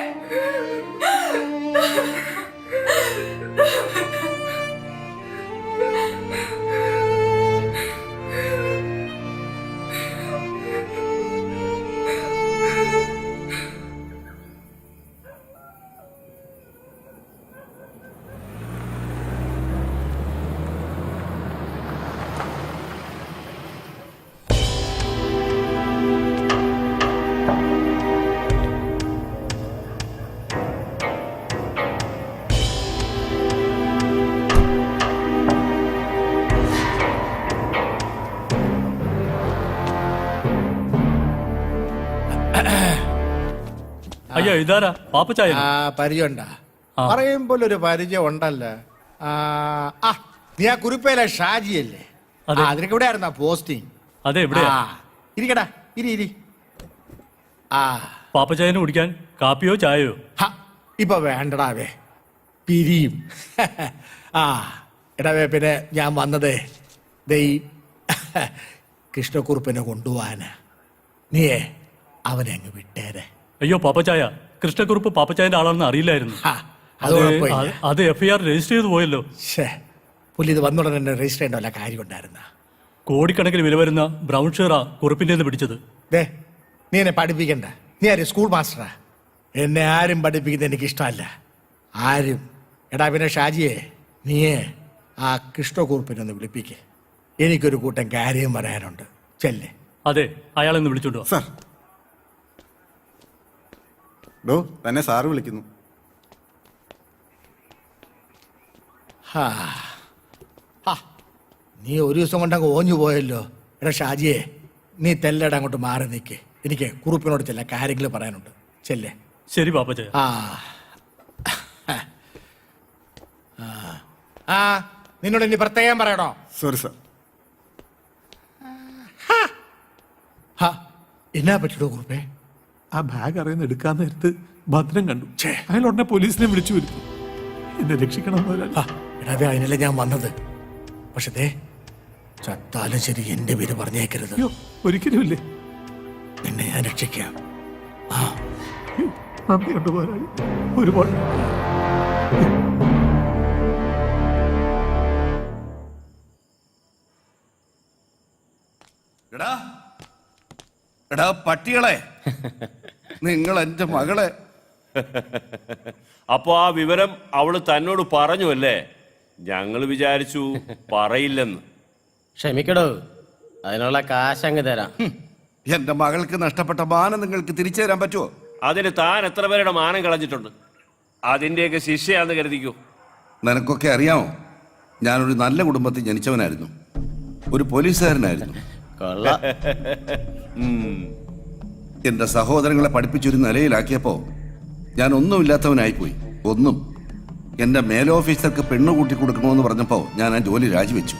അയ്യോ ഇതാരാ പാപ്പച്ചായ ആ പരിചയമുണ്ടാ പറയുമ്പോൾ ഒരു പരിചയം ഉണ്ടല്ലോ. ആ നീ ആ കുറിപ്പയിലെ ഷാജിയല്ലേ? അതിനൊക്കെ ഇവിടെ ആയിരുന്നാ പോസ്റ്റിംഗ്? അതെ എവിടെയാ? ഇരിക്കടാ, ഇരി. ആ പാപ്പച്ചായന് കുടിക്കാൻ കാപ്പിയോ ചായയോ? ഇപ്പൊ വേണ്ടടാവേ, പിരിയും. ആ എടാവേ, പിന്നെ ഞാൻ വന്നത് ദൈ കൃഷ്ണക്കുറുപ്പിനെ കൊണ്ടുപോവാനാ. നീയേ അവനെ അങ്ങ് വിട്ടേരെ. അയ്യോ പാപ്പച്ചായ, കൃഷ്ണക്കുറുപ്പ് പാപ്പച്ചായന്റെ ആളാണെന്ന് അറിയില്ലായിരുന്നു. അത് കുഴപ്പമില്ല. അത് FIR രജിസ്റ്റർ ചെയ്ത് പോയല്ലോ. പുള്ളി ഇത് വന്നുടനെ തന്നെ രജിസ്റ്റർ ചെയ്യേണ്ട വല്ല കാര്യം ഉണ്ടായിരുന്ന? കോടിക്കണക്കിന് വില വരുന്ന ബ്രൗൺ ഷെയറാ കുറുപ്പിന്റെ പിടിച്ചത്. നീ എന്നെ പഠിപ്പിക്കണ്ട. നീ ആര് സ്കൂൾ മാസ്റ്ററാ? എന്നെ ആരും പഠിപ്പിക്കുന്നത് എനിക്ക് ഇഷ്ടമല്ല. ആരും. എടാ പിന്നെ ഷാജിയെ, നീയേ ആ കൃഷ്ണക്കുറുപ്പിനൊന്ന് വിളിപ്പിക്കേ. എനിക്കൊരു കൂട്ടം കാര്യം പറയാനുണ്ട്. ചെല്ലേ. അതെ, അയാളെന്ന് വിളിച്ചോണ്ടോ. സാർ ഡോ തന്നെ സാറ് വിളിക്കുന്നു. നീ ഒരു ദിവസം കൊണ്ടങ്ങ് ഓഞ്ഞു പോയല്ലോ. എടാ ഷാജിയെ, നീ തെല്ലട അങ്ങോട്ട് മാറി നിൽക്ക്. എനിക്ക് കുറുപ്പിനോട് ചില കാര്യങ്ങൾ പറയാനുണ്ട്. ചെല്ലേ. ശരി പാപ്പച്ചായ. നിന്നോട് ഇനി പ്രത്യേകം പറയണോ? Sorry sir. എന്നാ പറ്റിയോ കുറുപ്പേ? ആ ബാഗ് അറിയുന്ന എടുക്കാൻ നേരത്ത് ഭദ്രം കണ്ടു. അയാൾ ഉടനെ പോലീസിനെ വിളിച്ചു വരുത്തി. എന്നെ രക്ഷിക്കണം. എടാവേ, അതിനല്ലേ ഞാൻ വന്നത്. പക്ഷേ ചത്താലും ശരി എന്റെ പേര് പറഞ്ഞേക്കരുത്. ഒരിക്കലും ഇല്ലേ. എന്നെ ഞാൻ രക്ഷിക്കാം. നന്ദി കൊണ്ടുപോരാ ഒരുപാട്. എടാ പട്ടികളെ, നിങ്ങൾ എന്റെ മകളെ. അപ്പൊ ആ വിവരം അവള് തന്നോട് പറഞ്ഞു അല്ലേ? ഞങ്ങൾ വിചാരിച്ചു പറയില്ലെന്ന്. ക്ഷമിക്കടോ, അതിനുള്ള കാശ് അങ്ങ് തരാം. എന്റെ മകൾക്ക് നഷ്ടപ്പെട്ട മാനം നിങ്ങൾക്ക് തിരിച്ചു തരാൻ പറ്റുമോ? അതിന് താൻ എത്ര പേരുടെ മാനം കളഞ്ഞിട്ടുണ്ട്? അതിന്റെയൊക്കെ ശിക്ഷയാന്ന് കരുതിക്കോ. നിനക്കൊക്കെ അറിയാമോ, ഞാനൊരു നല്ല കുടുംബത്തിൽ ജനിച്ചവനായിരുന്നു. ഒരു പോലീസുകാരനായിരുന്നു. എന്റെ സഹോദരങ്ങളെ പഠിപ്പിച്ചൊരു നിലയിലാക്കിയപ്പോ ഞാൻ ഒന്നുമില്ലാത്തവനായിപ്പോയി. ഒന്നും. എന്റെ മേലോഫീസർക്ക് പെണ്ണു കൂട്ടി കൊടുക്കണമെന്ന് പറഞ്ഞപ്പോ ഞാൻ ആ ജോലി രാജിവെച്ചു.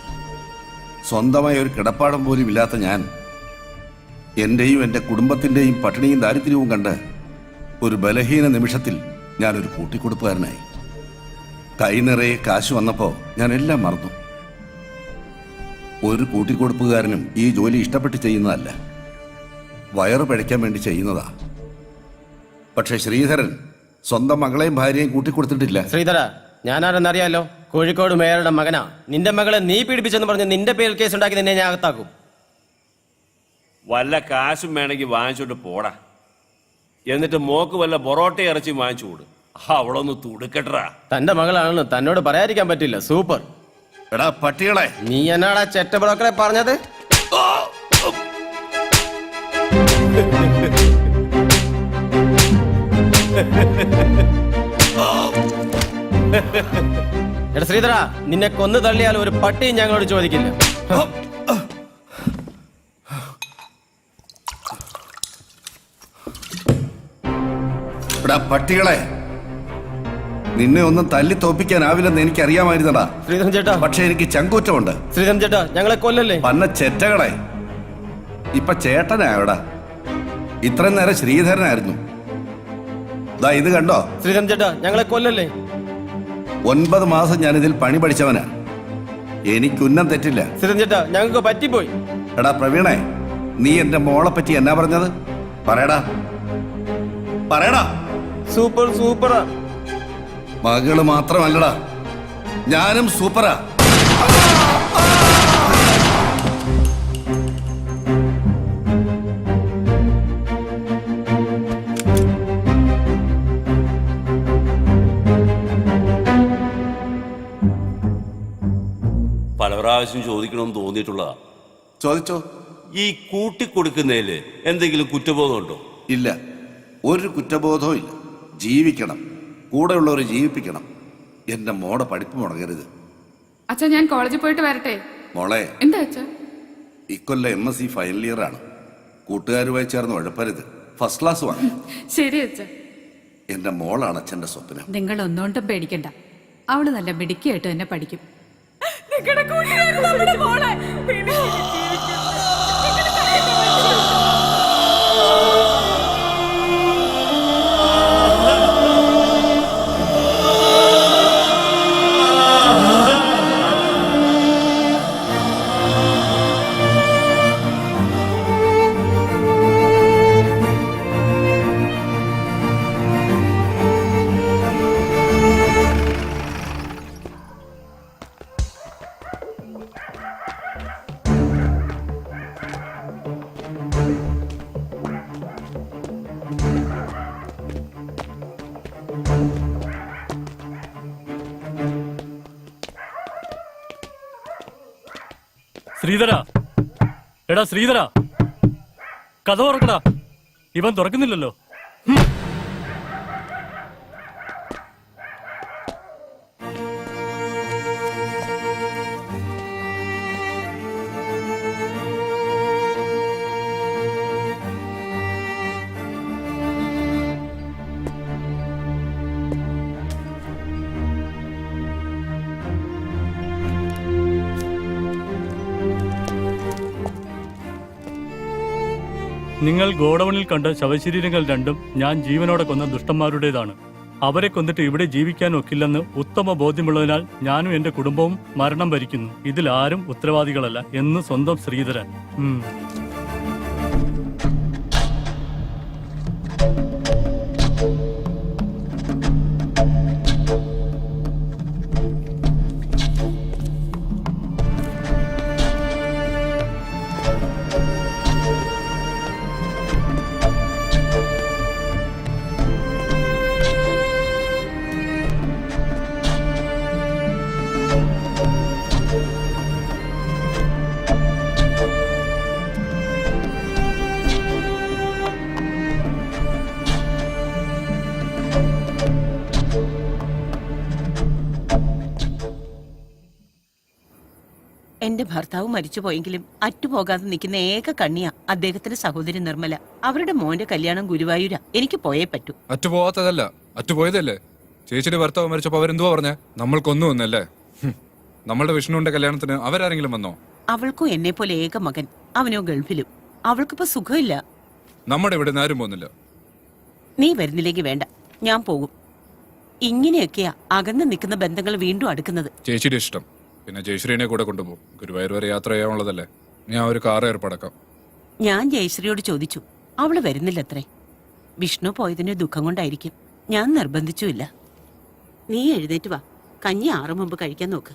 സ്വന്തമായ ഒരു കിടപ്പാടം പോലും ഇല്ലാത്ത ഞാൻ എന്റെയും എന്റെ കുടുംബത്തിന്റെയും പട്ടിണിയും ദാരിദ്ര്യവും കണ്ട് ഒരു ബലഹീന നിമിഷത്തിൽ ഞാനൊരു കൂട്ടിക്കൊടുപ്പുകാരനായി. കൈ നിറയെ കാശ് വന്നപ്പോ ഞാൻ എല്ലാം മറന്നു. ഒരു കൂട്ടിക്കൊടുപ്പുകാരനും ഈ ജോലി ഇഷ്ടപ്പെട്ട് ചെയ്യുന്നതല്ല, വയറ് പിഴയ്ക്കാൻ വേണ്ടി ചെയ്യുന്നതാ. പക്ഷെ ശ്രീധരൻ സ്വന്തം മകളെയും ഭാര്യയും കൂട്ടിക്കൊടുത്തിട്ടില്ല. ശ്രീധര, ഞാനാരെന്നറിയാലോ. കോഴിക്കോട് മേയറുടെ മകനാ. നിന്റെ മകളെ നീ പീഡിപ്പിച്ചെന്ന് പറഞ്ഞ് നിന്റെ പേരിൽ കേസ് ഉണ്ടാക്കി നിന്നെ ഞാൻ അകത്താക്കും. വല്ല കാശും വേണമെങ്കിൽ വാങ്ങിച്ചോണ്ട് പോടാ. എന്നിട്ട് മോക്ക് വല്ല പൊറോട്ട ഇറച്ചി വാങ്ങിച്ചു കൊടു. അവളൊന്ന് തുടുക്കട്ടാ. തന്റെ മകളാണെന്ന് തന്നോട് പറയാതിരിക്കാൻ പറ്റില്ല. സൂപ്പർ. എടാ പട്ടികളെ, നീ എന്നാടാ ചെറ്റ ബ്രോക്കറെ പറഞ്ഞത്? എടാ ശ്രീധര, നിന്നെ കൊന്നു തള്ളിയാൽ ഒരു പട്ടിയും ഞങ്ങളോട് ചോദിക്കില്ല. എടാ പട്ടികളെ, നിന്നെ ഒന്നും തല്ലി തോപ്പിക്കാനാവില്ലെന്ന് എനിക്ക് അറിയാമായിരുന്നടാ ശ്രീധരൻ ചേട്ടാ. പക്ഷെ എനിക്ക് ചങ്കൂറ്റമുണ്ട്. ശ്രീധരൻ ചേട്ടാ, ഞങ്ങളെ കൊല്ലല്ലേ. പന്ന ചെറ്റകളെ, ഇപ്പൊ ചേട്ടനായോടാ. ഇത്രയും നേരം ശ്രീധരനായിരുന്നു. ദാ ഇത് കണ്ടോ? ശ്രീധരൻ ചേട്ടാ, ഞങ്ങളെ കൊല്ലല്ലേ. 9 മാസം ഞാൻ ഇതിൽ പണി പഠിച്ചവനാ. എനിക്കുന്നം തെറ്റില്ല. ശ്രീധരൻ ചേട്ടാ, ഞങ്ങൾക്ക് പറ്റിപ്പോയി. എടാ പ്രവീണേ, നീ എന്റെ മോളെ പറ്റി എന്നാ പറഞ്ഞത്? പറയടാ, പറയടാ. സൂപ്പർ സൂപ്പറാ. മകള് മാത്രമല്ലടാ, ഞാനും സൂപ്പറാ. പല പ്രാവശ്യം ചോദിക്കണമെന്ന് തോന്നിയിട്ടുള്ളതാ. ചോദിച്ചോ. ഈ കൂട്ടിക്കൊടുക്കുന്നതില് എന്തെങ്കിലും കുറ്റബോധമുണ്ടോ? ഇല്ല, ഒരു കുറ്റബോധവും ഇല്ല. ജീവിക്കണം, കൂടെയുള്ളവരെ ജീവിപ്പിക്കണം. എന്റെ മോടെ പഠിപ്പ് മുടങ്ങരുത്. അച്ഛാ, ഞാൻ കോളേജിൽ പോയിട്ട് വരട്ടെ. മോളെ, എന്താ അച്ഛാ? ഇക്കൊല്ലം MSc ഫൈനൽ ഇയർ ആണ്. കൂട്ടുകാരുമായി ചേർന്ന് ഉഴപ്പരുത്. ഫസ്റ്റ് ക്ലാസ് വാങ്ങും. ശരി അച്ഛാ. എന്റെ മോളാണ് അച്ഛന്റെ സ്വപ്നം. നിങ്ങൾ ഒന്നുകൊണ്ടും പേടിക്കണ്ട, അവള് നല്ല മിടുക്കിയായിട്ട് തന്നെ പഠിക്കും. ശ്രീധര, എടാ ശ്രീധര, കഥ തുറക്കടാ. ഇവൻ തുറക്കുന്നില്ലല്ലോ. നിങ്ങൾ ഗോഡൌണിൽ കണ്ട ശവശരീരങ്ങൾ രണ്ടും ഞാൻ ജീവനോടെ കൊന്ന ദുഷ്ടന്മാരുടേതാണ്. അവരെ കൊന്നിട്ട് ഇവിടെ ജീവിക്കാൻ ഒക്കില്ലെന്ന് ഉത്തമ ബോധ്യമുള്ളതിനാൽ ഞാനും എന്റെ കുടുംബവും മരണം വരിക്കുന്നു. ഇതിൽ ആരും ഉത്തരവാദികളല്ല എന്ന് സ്വന്തം ശ്രീധരൻ. എന്റെ ഭർത്താവ് മരിച്ചുപോയെങ്കിലും അറ്റുപോകാതെ നിൽക്കുന്ന ഏക കണ്ണിയാ അദ്ദേഹത്തിന്റെ സഹോദരി നിർമ്മല. അവരുടെ മോന്റെ കല്യാണം ഗുരുവായൂരാ. എനിക്ക് പോയേ പറ്റൂ. അറ്റുപോകാത്തതല്ല, അറ്റുപോയതല്ലേ. ചേച്ചിയുടെ ഭർത്താവ് മരിച്ചപ്പോ അവരെന്തുവാ പറഞ്ഞേ? നമ്മൾക്കൊന്നും ഒന്നല്ലേ. നമ്മളുടെ വിഷ്ണുവിന്റെ കല്യാണത്തിന് അവരാരെങ്കിലും വന്നോ? അവൾക്കും എന്നെ പോലെ ഏക മകൻ, അവനോ ഗൾഫിലും. അവൾക്കിപ്പോ സുഖമില്ല. നമ്മുടെ ഇവിടെ ആരും പോകുന്നില്ല. നീ വരുന്നില്ലെങ്കിൽ വേണ്ട, ഞാൻ പോകും. ഇങ്ങനെയൊക്കെയാ അകന്ന് നിൽക്കുന്ന ബന്ധങ്ങൾ വീണ്ടും അടുക്കുന്നത്. ചേച്ചിയുടെ ഇഷ്ടം. പിന്നെ ജയശ്രീനെ കൂടെ കൊണ്ടുപോകും. ഗുരുവായൂർ വരെ യാത്ര ചെയ്യാനുള്ളതല്ലേ. ഞാൻ ഒരു കാർ ഏർപ്പാടാക്കാം. ഞാൻ ജയശ്രീയോട് ചോദിച്ചു, അവള് വരുന്നില്ലത്രേ. വിഷ്ണു പോയതിന് ദുഃഖം കൊണ്ടായിരിക്കും. ഞാൻ നിർബന്ധിച്ചുമില്ല. നീ എഴുന്നേറ്റ് വാ, കഞ്ഞി 6 മുമ്പ് കഴിക്കാൻ നോക്ക്.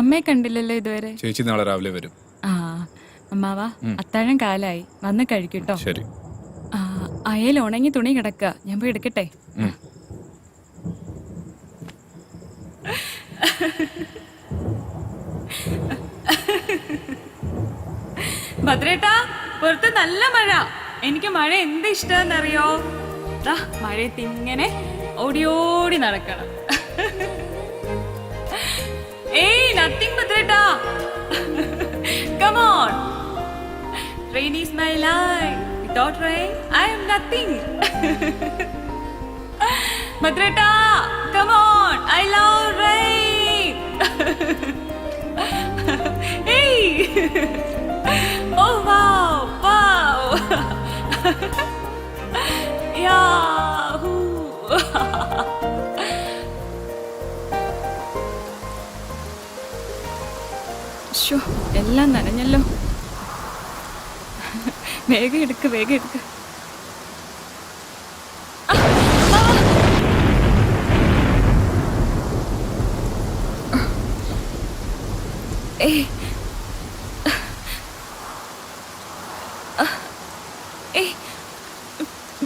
അമ്മയെ കണ്ടില്ലല്ലോ ഇതുവരെ. ചേച്ചി നാളെ രാവിലെ വരും. ആ അമ്മാവാ, അത്താഴം കാലായി, വന്ന് കഴിക്കട്ടോ. ശരി. അയൽ ഉണങ്ങി തുണി കിടക്ക, ഞാൻ പോയി എടുക്കട്ടെ. ഭദ്രേട്ടാ, പുറത്ത് നല്ല മഴ. എനിക്ക് മഴ എന്ത് ഇഷ്ടമെന്നറിയോ? മഴയത്ത് ഇങ്ങനെ ഓടി ഓടി നടക്കണം. Hey, nothing, Bhadrata. Come on. Rain is my life. Without rain, I am nothing. Bhadrata, come on. I love rain. Hey. Oh, wow. Wow. Yahoo. എല്ലാം നനഞ്ഞല്ലോ. വേഗം എടുക്ക്, വേഗം എടുക്ക്.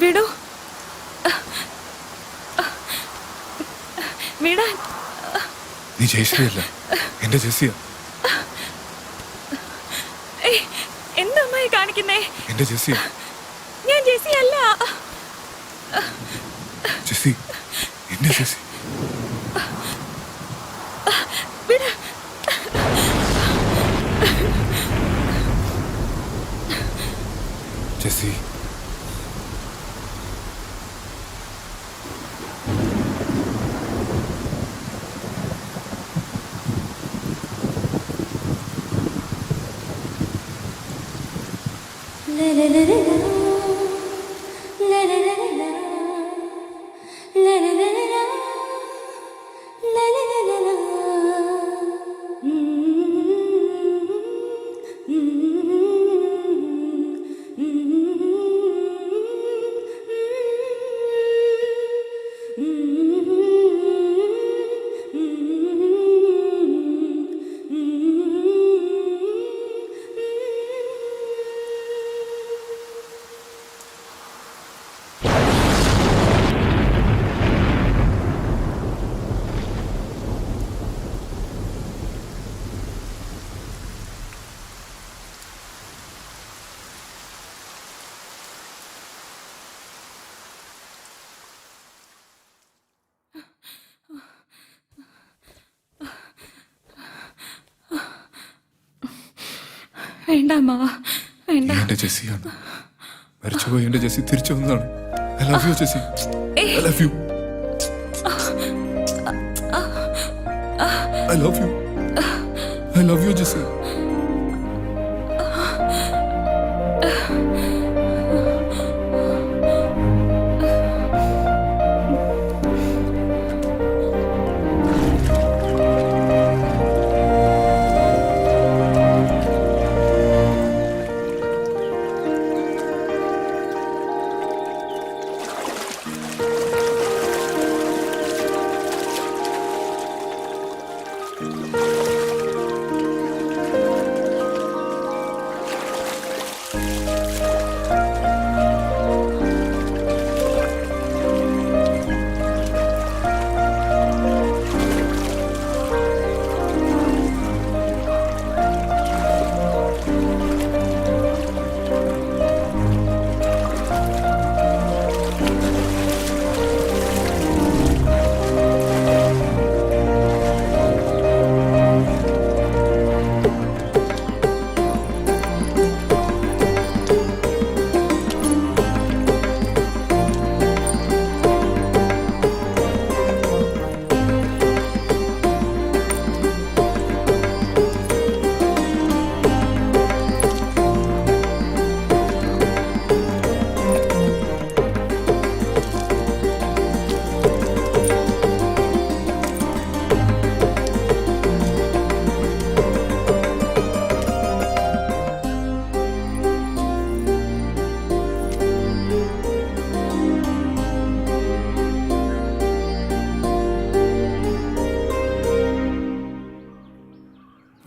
വിടൂ. നീ ജയശ്രീ അല്ല, എന്റെ ജെസ്സിയ. എന്താ അമ്മായി കാണിക്കുന്നേ? എന്റെ ജെസ്സിയ. ഞാൻ ജെസ്സി അല്ല. ജെസ്സി, എന്റെ ജെസ്സി. ജെസ്സി, വേണ്ട അമ്മാവ, വേണ്ട. എന്റെ ജെസ്സിയാണ്. മരിച്ചുപോയി എന്റെ ജെസ്സി തിരിച്ചു വന്നതാണ്. I love you Jessie, I love you, I love you, I love you Jessie.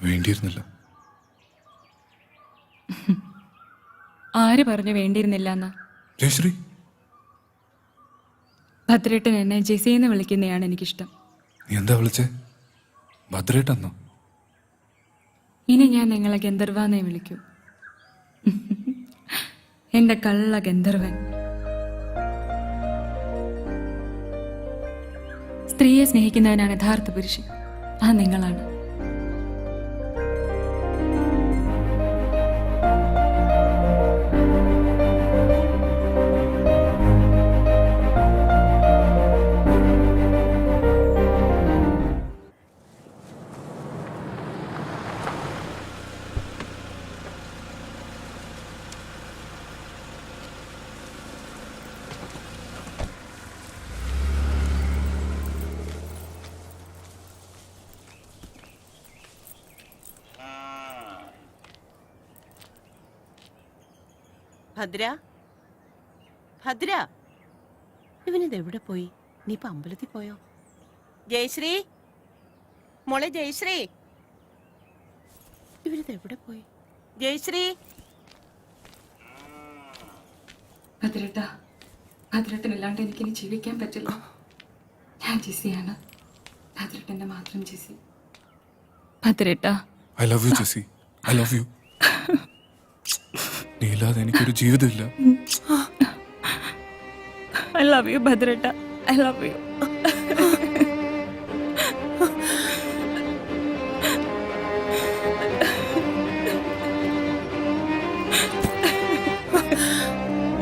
വേണ്ടിയിരുന്നില്ല. ആര് പറഞ്ഞു വേണ്ടിയിരുന്നില്ലെന്ന്? ജയശ്രീ, ഭദ്രേട്ടൻ എന്നെ ജെസിന്ന് വിളിക്കുന്നതാണ് എനിക്കിഷ്ടം. നീ എന്താ വിളിച്ചേ? ഭദ്രേട്ടെന്നോ? ഇനി ഞാൻ നിങ്ങളെ ഗന്ധർവാന്നേ വിളിക്കൂ. എന്റെ കള്ള ഗന്ധർവൻ. സ്ത്രീയെ സ്നേഹിക്കുന്നവനാണ് യഥാർത്ഥ പുരുഷൻ. ആ നിങ്ങളാണ്. ഭദ്ര, ഭദ്ര, ഇവനിത് എവിടെ പോയി? നീ ഇപ്പൊ അമ്പലത്തിൽ പോയോ? ജയശ്രീ, മോളെ ജയശ്രീ, ഇവനിത് എവിടെ പോയി? ജയശ്രീ. ഭദ്രേട്ട, ഭദ്രേട്ടനില്ലാണ്ട് എനിക്കിനി ജീവിക്കാൻ പറ്റില്ല. ഞാൻ ജെസിയാണ്, ഭദ്രേട്ടന്റെ മാത്രം ജെസി. ഭദ്രേട്ടാ. I love you Jessie, I love you. നീ ഇല്ലാതെ എനിക്കൊരു ജീവിതമില്ല. I love you, ഭദ്രേട്ടാ. I love you.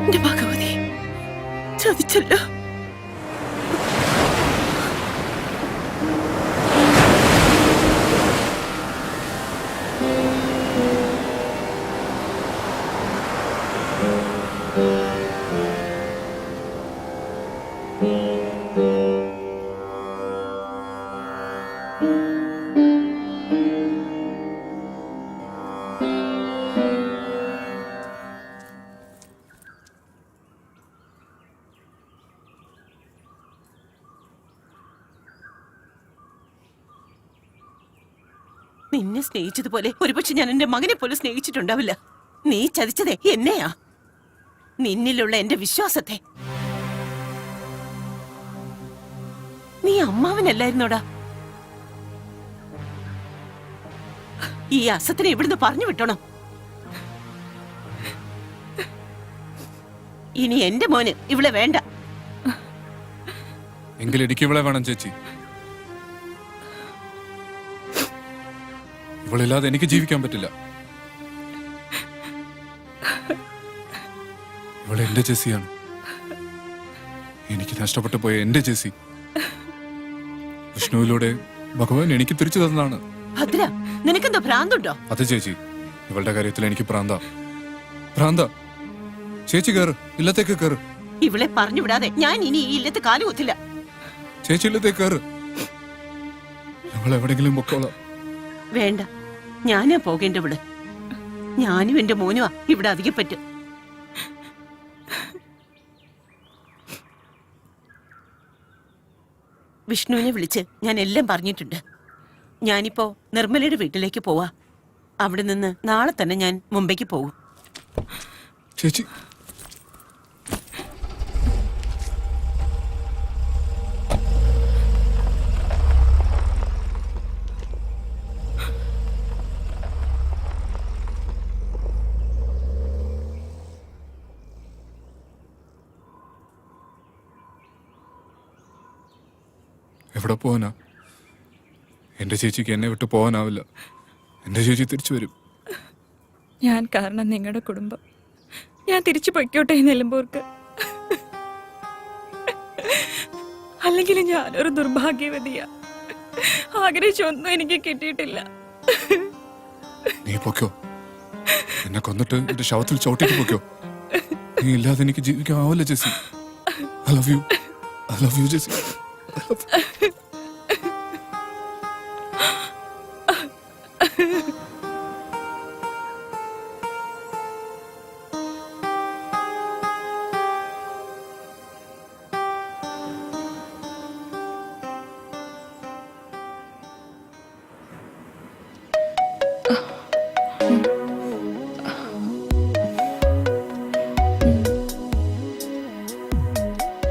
എന്റെ ഭഗവതി, ചതിച്ചല്ലോ. നിന്നെ സ്നേഹിച്ചതുപോലെ ഒരുപക്ഷെ ഞാൻ എന്റെ മകനെ പോലും സ്നേഹിച്ചിട്ടുണ്ടാവില്ല. നീ ചതിച്ചതേ എന്നെയാ, നിന്നിലുള്ള എന്റെ വിശ്വാസത്തെ. നീ അമ്മാവനല്ലായിരുന്നോടാ. ഈ അസത്തിനെ ഇവിടുന്ന് പറഞ്ഞു വിട്ടണം. ഇനി എന്റെ മോന് ഇവിടെ വേണ്ട. എങ്കിൽ എനിക്ക് ഇവളെ വേണം ചേച്ചി. ഇവളില്ലാതെ എനിക്ക് ജീവിക്കാൻ പറ്റില്ല. ഇവളെ എന്റെ ജെസ്സിയാണ്, എനിക്ക് നഷ്ടപ്പെട്ടു പോയ എന്റെ ജെസ്സി. വിഷ്ണുവിലൂടെ ഭഗവാൻ എനിക്ക് തിരിച്ചു തന്നതാണ്. ഭദ്ര, നിനക്കെന്തോ ഭ്രാന്തുണ്ടോ? അതെ ചേച്ചി, ഇവളുടെ കാര്യത്തിൽ എനിക്ക് ഭ്രാന്ത. ചേച്ചി കേറ്, ഇല്ലത്തേക്ക് കേറ്. ഇവളെ പറഞ്ഞു വിടാതെ ഞാൻ ഇനി ഈ ഇല്ലത്ത് കാലുകുത്തില്ല. ചേച്ചി ഇല്ലത്തേക്ക് കേറ്, ഞങ്ങൾ എവിടെങ്കിലും പൊക്കോളാം. വേണ്ട, ഞാനാ പോകേണ്ട ഇവിടെ. ഞാനും എന്റെ മോനുമാ ഇവിടെ അധികം പറ്റും. വിഷ്ണുവിനെ വിളിച്ച് ഞാൻ എല്ലാം പറഞ്ഞിട്ടുണ്ട്. ഞാനിപ്പോ നിർമ്മലയുടെ വീട്ടിലേക്ക് പോവാ. അവിടെ നിന്ന് നാളെ തന്നെ ഞാൻ മുംബൈക്ക് പോകും. ചേച്ചി, എവിടെ പോവാനാ? എന്റെ ചേച്ചിക്ക് എന്നെ വിട്ട് പോകാനാവില്ല. എന്റെ ചേച്ചി തിരിച്ചു വരും. ഞാൻ കാരണം നിങ്ങളുടെ കുടുംബം, ഞാൻ തിരിച്ചു പൊയ്ക്കോട്ടെ നിലമ്പൂർക്ക്. അല്ലെങ്കിൽ ഞാനൊരു ദുർഭാഗ്യവതിയാ. ആഗ്രഹിച്ചൊന്നും എനിക്ക് കിട്ടിയിട്ടില്ല. നീ പൊക്കോ, എന്നെ കൊന്നിട്ട് എന്റെ ശവത്തിൽ ചവിട്ടിട്ട് പൊക്കോ. നീ ഇല്ലാതെ എനിക്ക് ജീവിക്കാൻ ആവില്ല Jessie. I love you, I love you Jessie.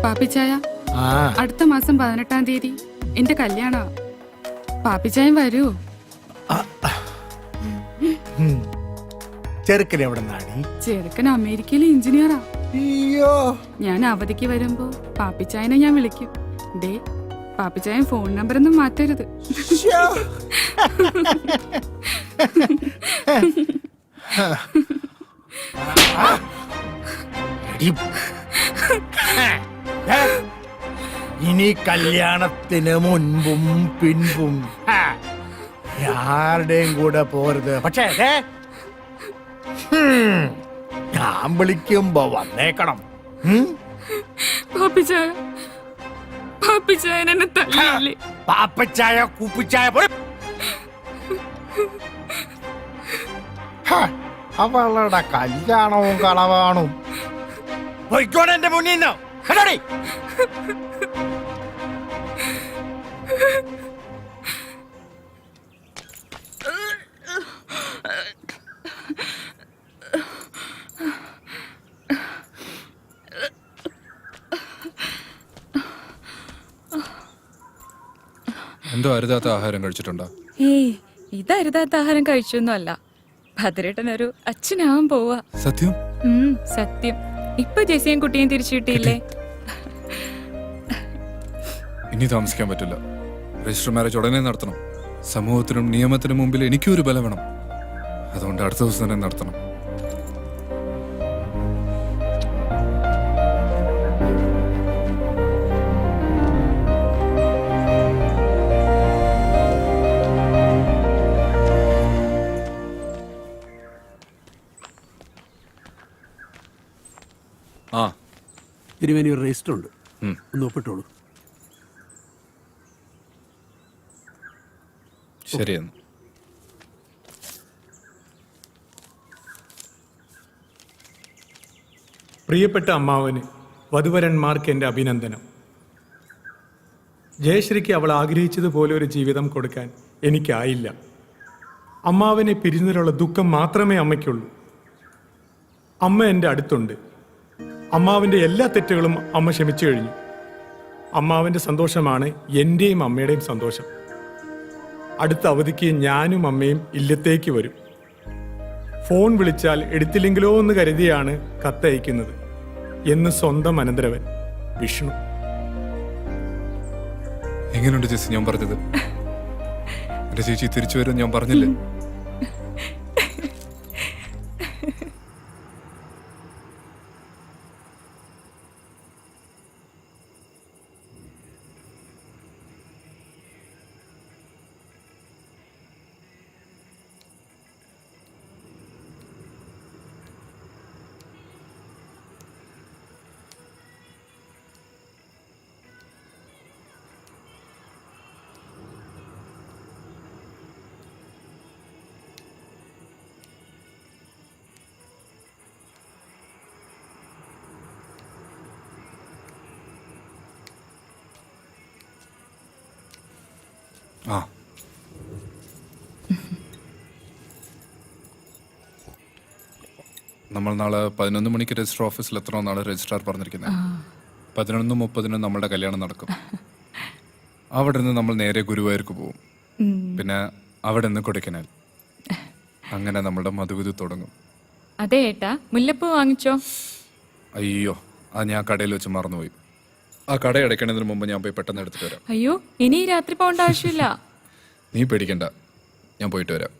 പാപ്പിച്ചായ, അടുത്ത മാസം 18-ാം തീയതി എന്റെ കല്യാണ. പാപ്പിച്ചായൻ വരൂ. ചെറുക്കൻ എവിടെ നാടി? ചെറുക്കൻ അമേരിക്കയിലെ എഞ്ചിനീയറാ. അയ്യോ, ഞാൻ അവധിക്ക് വരുമ്പോ പാപ്പിച്ചായനെ ഞാൻ വിളിക്കും. ദേ, പാപ്പിച്ചായൻ ഫോൺ നമ്പർ ഒന്നും മാറ്റരുത്. ഇനി കല്യാണത്തിന് മുൻപും പിൻപും ആരുടെയും കൂടെ പോരുത്. പക്ഷേ ഞാൻ വിളിക്കുമ്പോ വന്നേക്കണം. പാപ്പിച്ചായ, പാപ്പിച്ചായൻ എന്നെ തല്ലില്ലേ? പാപ്പച്ചായ കൂപ്പിച്ചായ അവളുടെ കല്യാണവും കളവാണും. പൊയ്ക്കോടെ എന്റെ മുന്നിൽ നിന്ന്. എന്തോ അരുതാത്ത ആഹാരം കഴിച്ചിട്ടുണ്ടോ? ഏയ്, ഇതരുതാത്ത ആഹാരം കഴിച്ചൊന്നും അല്ല. ഭദ്രേട്ടൻ ഒരു അച്ഛനാവാൻ പോവാ. സത്യം? സത്യം. ഇപ്പൊ ജെസിയും കുട്ടിയും തിരിച്ചു കിട്ടിയില്ലേ? ഇനി താമസിക്കാൻ പറ്റില്ല. രജിസ്റ്റർ മാരേജ് ഉടനെ നടത്തണം. സമൂഹത്തിനും നിയമത്തിനും മുമ്പിൽ എനിക്കും ഒരു ബലം വേണം. അതുകൊണ്ട് അടുത്ത ദിവസം തന്നെ നടത്തണം. തിരുവേനി ഒരു രജിസ്റ്റർ ഉണ്ട്, ഒന്ന് ഒപ്പിട്ടോളൂ. ശരിയെന്ന്. പ്രിയപ്പെട്ട അമ്മാവന് വധുവരന്മാർക്ക് എൻ്റെ അഭിനന്ദനം. ജയശ്രീക്ക് അവൾ ആഗ്രഹിച്ചതുപോലെ ഒരു ജീവിതം കൊടുക്കാൻ എനിക്കായില്ല. അമ്മാവനെ പിരിഞ്ഞതിലുള്ള ദുഃഖം മാത്രമേ അമ്മയ്ക്കുള്ളൂ. അമ്മ എൻ്റെ അടുത്തുണ്ട്. അമ്മാവിൻ്റെ എല്ലാ തെറ്റുകളും അമ്മ ക്ഷമിച്ചു കഴിഞ്ഞു. അമ്മാവിൻ്റെ സന്തോഷമാണ് എൻ്റെയും അമ്മയുടെയും സന്തോഷം. അടുത്ത അവധിക്ക് ഞാനും അമ്മയും ഇല്ലത്തേക്ക് വരും. ഫോൺ വിളിച്ചാൽ എടുത്തില്ലെങ്കിലോ എന്ന് കരുതിയാണ് കത്തയക്കുന്നത് എന്ന് സ്വന്തം അനന്തരവൻ വിഷ്ണു. എങ്ങനെയുണ്ട് ചേച്ചി ഞാൻ പറഞ്ഞത്? എന്റെ ചേച്ചി തിരിച്ചു വരും ഞാൻ പറഞ്ഞില്ലേ? നമ്മൾ നാളെ 11 മണിക്ക് രജിസ്റ്റർ ഓഫീസിൽ എത്തണമെന്നാണ് രജിസ്ട്രാർ പറഞ്ഞിരിക്കുന്നത്. 11:30 നമ്മളുടെ കല്യാണം നടക്കും. അവിടെ നിന്ന് നമ്മൾ നേരെ ഗുരുവായൂർക്ക് പോകും. പിന്നെ അവിടെ നിന്ന് കൊടൈക്കനാൽ. അങ്ങനെ നമ്മളുടെ മധുവിധു തുടങ്ങും. അതെ ഏട്ടാ, മുല്ലപ്പൂ വാങ്ങിച്ചോ? അയ്യോ, അത് ഞാൻ കടയിൽ വെച്ച് മറന്നുപോയി. ആ കട അടയ്ക്കണതിന് മുമ്പ് ഞാൻ പോയി പെട്ടെന്ന് എടുത്തിട്ട് വരാം. അയ്യോ, ഇനി രാത്രി പോകേണ്ട ആവശ്യമില്ല. നീ പേടിക്കണ്ട, ഞാൻ പോയിട്ട് വരാം.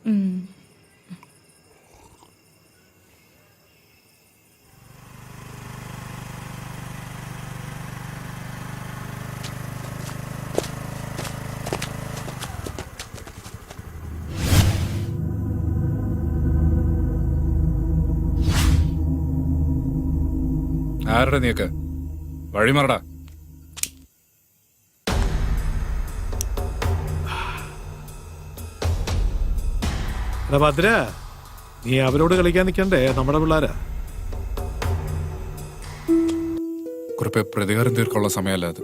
ആരുടെ നീക്ക് വഴിമറടാ. ഭദ്ര, നീ അവരോട് കളിക്കാൻ നിൽക്കണ്ടേ? നമ്മുടെ പിള്ളേരാ. കുറിപ്പ് പ്രതികാരം തീർക്കുള്ള സമയമല്ല അത്.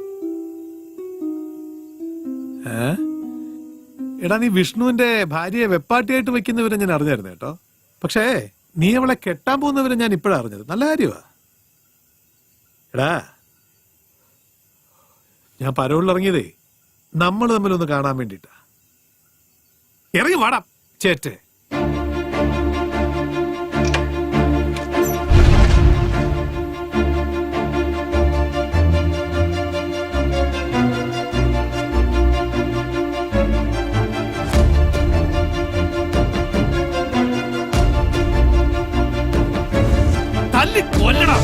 എടാ, നീ വിഷ്ണുവിന്റെ ഭാര്യയെ വെപ്പാട്ടിയായിട്ട് വെക്കുന്നവരെ ഞാൻ അറിഞ്ഞായിരുന്നു കേട്ടോ. പക്ഷേ നീ അവളെ കെട്ടാൻ പോകുന്നവരെ ഞാൻ ഇപ്പോഴാണ് അറിഞ്ഞത്. നല്ല കാര്യമാ. എടാ, ഞാൻ പരോളിൽ ഇറങ്ങിയതേ നമ്മൾ തമ്മിലൊന്ന് കാണാൻ വേണ്ടിട്ടാ. ഇറങ്ങി വാടാ ചേറ്റേ. തല്ലി കൊല്ലടാ.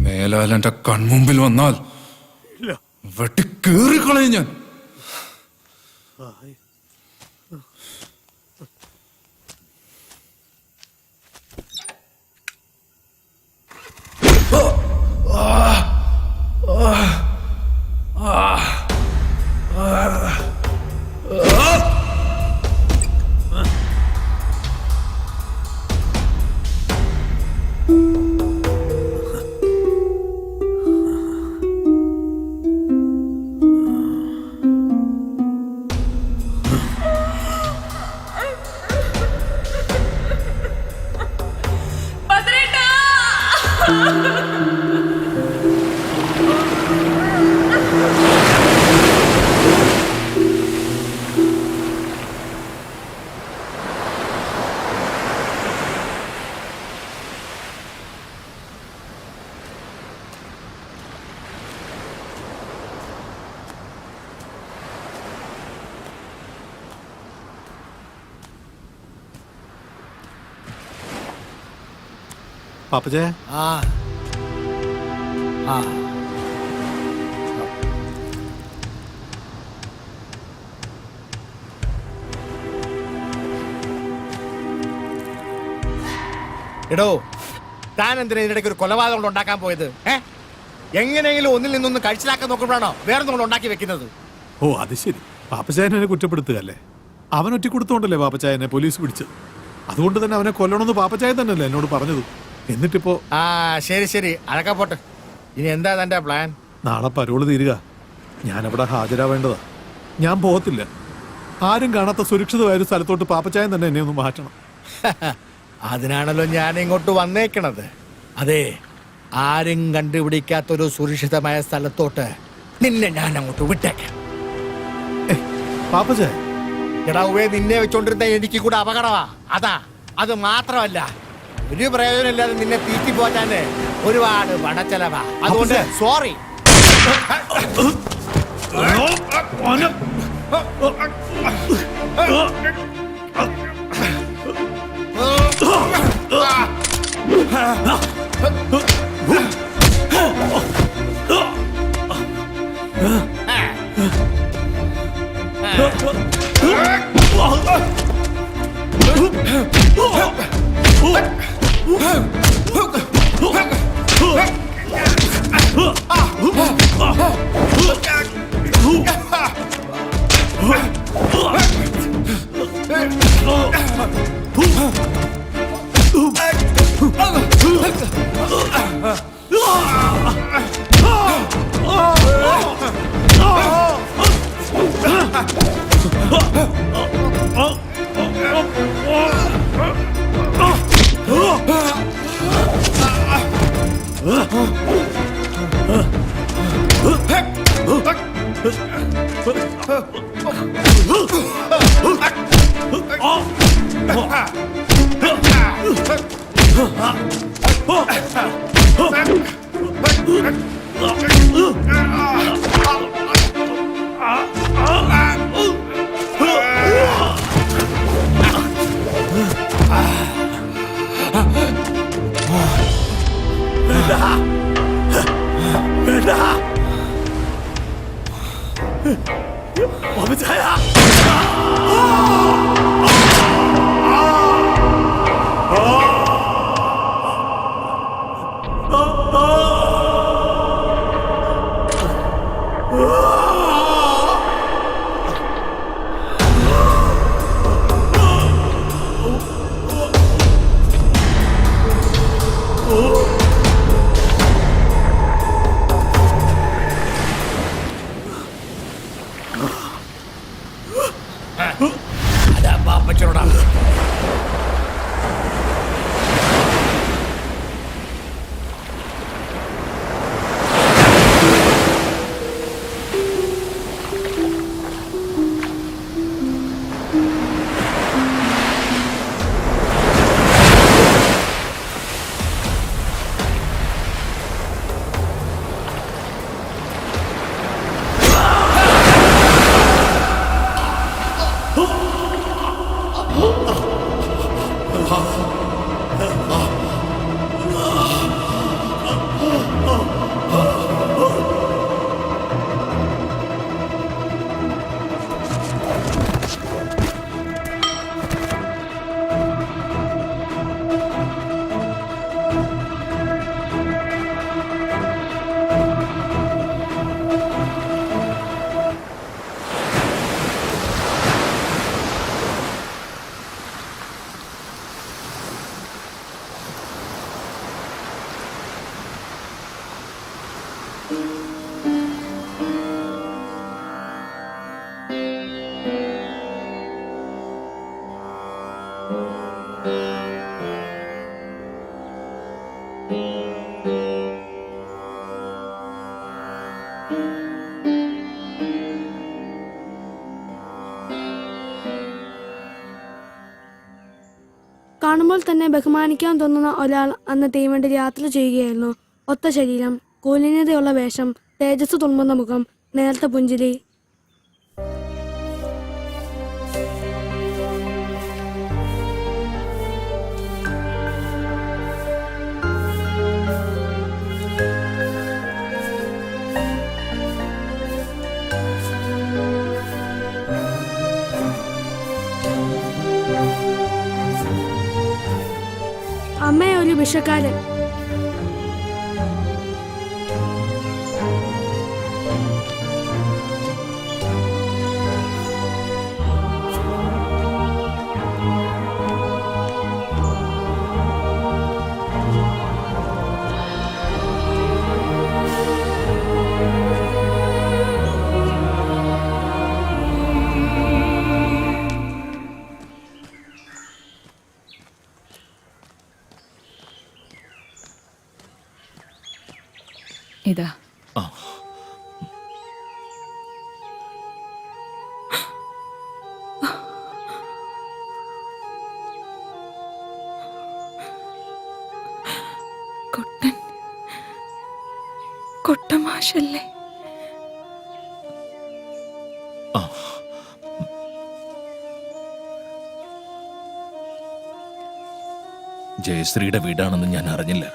മേലാൽ എന്റെ കൺമുമ്പിൽ വന്നാൽ വെട്ടിക്കേറിക്കളയും ഞാൻ. പാപ്പച്ചേ, ആ ആ എടോ, താൻ എന്തിനാ ഇതിനിടയ്ക്ക് ഒരു കൊലപാതകം കൊണ്ട് ഉണ്ടാക്കാൻ പോയത്? എങ്ങനെയെങ്കിലും ഒന്നിൽ നിന്നൊന്ന് കഴിച്ചിലാക്കാൻ നോക്കുമ്പോഴാണോ വേറെ നമ്മൾ ഉണ്ടാക്കി വെക്കുന്നത്? ഓ അത് ശരി, പാപ്പച്ചായനെ കുറ്റപ്പെടുത്തുകയല്ലേ? അവൻ ഒറ്റ കൊടുത്തോണ്ടല്ലേ പാപ്പച്ചായനെ പോലീസ് പിടിച്ചത്. അതുകൊണ്ട് തന്നെ അവനെ കൊല്ലണമെന്ന് പാപ്പച്ചായ തന്നെയല്ലേ എന്നോട് പറഞ്ഞത്. എന്നിട്ടിപ്പോ ആ ശരി ശരി, അതൊക്കെ പോട്ടെ. ഇനി എന്താ തന്റെ പ്ലാൻ? നാളെ പരോള് തീരുക, ഞാനവിടെ ഹാജരാവേണ്ടതാ. ഞാൻ പോകത്തില്ല. ആരും കാണാത്ത സുരക്ഷിതമായ ഒരു സ്ഥലത്തോട്ട് പാപ്പച്ചായൻ തന്നെ എന്നെ ഒന്ന് മാറ്റണം. അതിനാണല്ലോ ഞാൻ ഇങ്ങോട്ട് വന്നേക്കണത്. അതെ, ആരും കണ്ടുപിടിക്കാത്തൊരു സുരക്ഷിതമായ സ്ഥലത്തോട്ട് നിന്നെ ഞാൻ അങ്ങോട്ട് വിട്ടേക്കാം. പാപ്പച്ചായ, എടാവേ, നിന്നെ വെച്ചോണ്ടിരുന്ന എനിക്ക് കൂടെ അപകടമാ. അതാ, അത് മാത്രമല്ല, ഒരു പ്രയോജനമില്ലാതെ നിന്നെ തീറ്റി പോറ്റാന് ഒരുപാട് പണച്ചെലവാ. അതുകൊണ്ട് സോറി. കാണുമ്പോൾ തന്നെ ബഹുമാനിക്കാൻ തോന്നുന്ന ഒരാൾ അന്ന് തീവണ്ടിയിൽ യാത്ര ചെയ്യുകയായിരുന്നു. ഒത്ത ശരീരം, കൂലിന്യതയുള്ള വേഷം, തേജസ് തുളുമ്പുന്ന മുഖം, നേർത്ത പുഞ്ചിരി. അമ്മ ഒരു വിഷക്കാരൻ. ഇതാ കൊട്ടമാഷല്ലേ? ജയശ്രീയുടെ വീടാണെന്ന് ഞാൻ അറിഞ്ഞില്ല.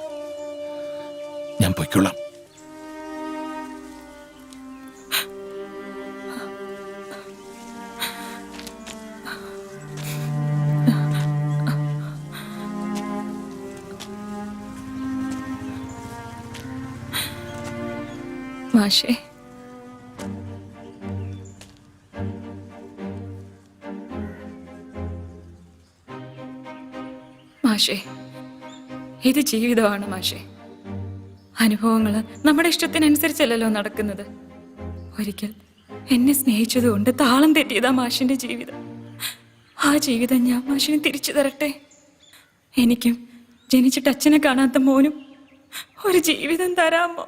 ഞാൻ പൊയ്ക്കൊള്ളാം. മാഷേ, മാഷേ, ഇത് ജീവിതമാണ് മാഷേ. അനുഭവങ്ങൾ നമ്മുടെ ഇഷ്ടത്തിനനുസരിച്ചല്ലല്ലോ നടക്കുന്നത്. ഒരിക്കൽ എന്നെ സ്നേഹിച്ചതുകൊണ്ട് താളം തെറ്റിയതാ മാഷിന്റെ ജീവിതം. ആ ജീവിതം ഞാൻ മാഷിന് തിരിച്ചു തരട്ടെ. എനിക്കും ജനിച്ചിട്ട് അച്ഛനെ കാണാത്ത മോനും ഒരു ജീവിതം തരാമോ?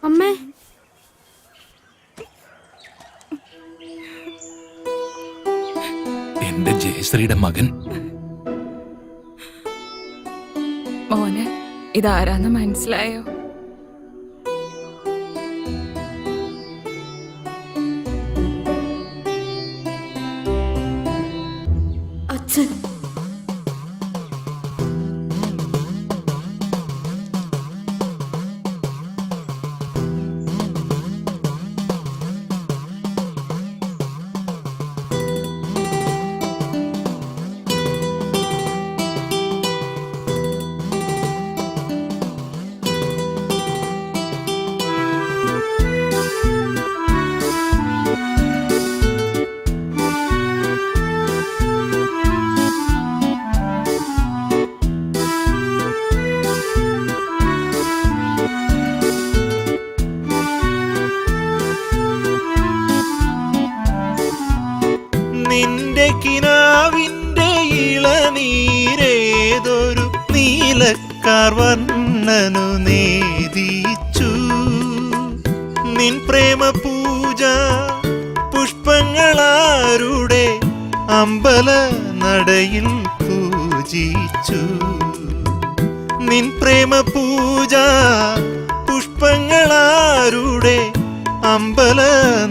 അമ്മേ, എന്റെ ജയശ്രീയുടെ മകൻ. മോന് ഇതാരാന്ന് മനസ്സിലായോ? എന്റെ കിനാവിന്റെ ഇളനീരേതൊരു നീലക്കാർ വർണ്ണനു നേദിച്ചു. നിൻ പ്രേമ പൂജ പുഷ്പങ്ങളാരുടെ അമ്പല നടയിൽ പൂജിച്ചു. നിൻ പ്രേമ പൂജ പുഷ്പങ്ങളാരുടെ അമ്പല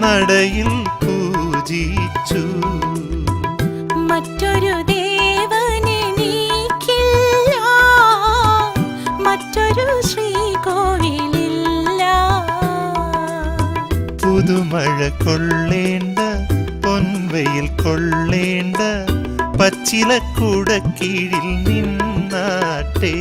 നടയിൽ പൂജിച്ചു. മറ്റൊരു ദേവനെനിക്കില്ല, മറ്റൊരു ശ്രീകോവിലില്ല. പുതുമഴ കൊള്ളേണ്ട പൊൻവയിൽ കൊള്ളേണ്ട പച്ചിലക്കൂട കീഴിൽ നിന്നാട്ടേ.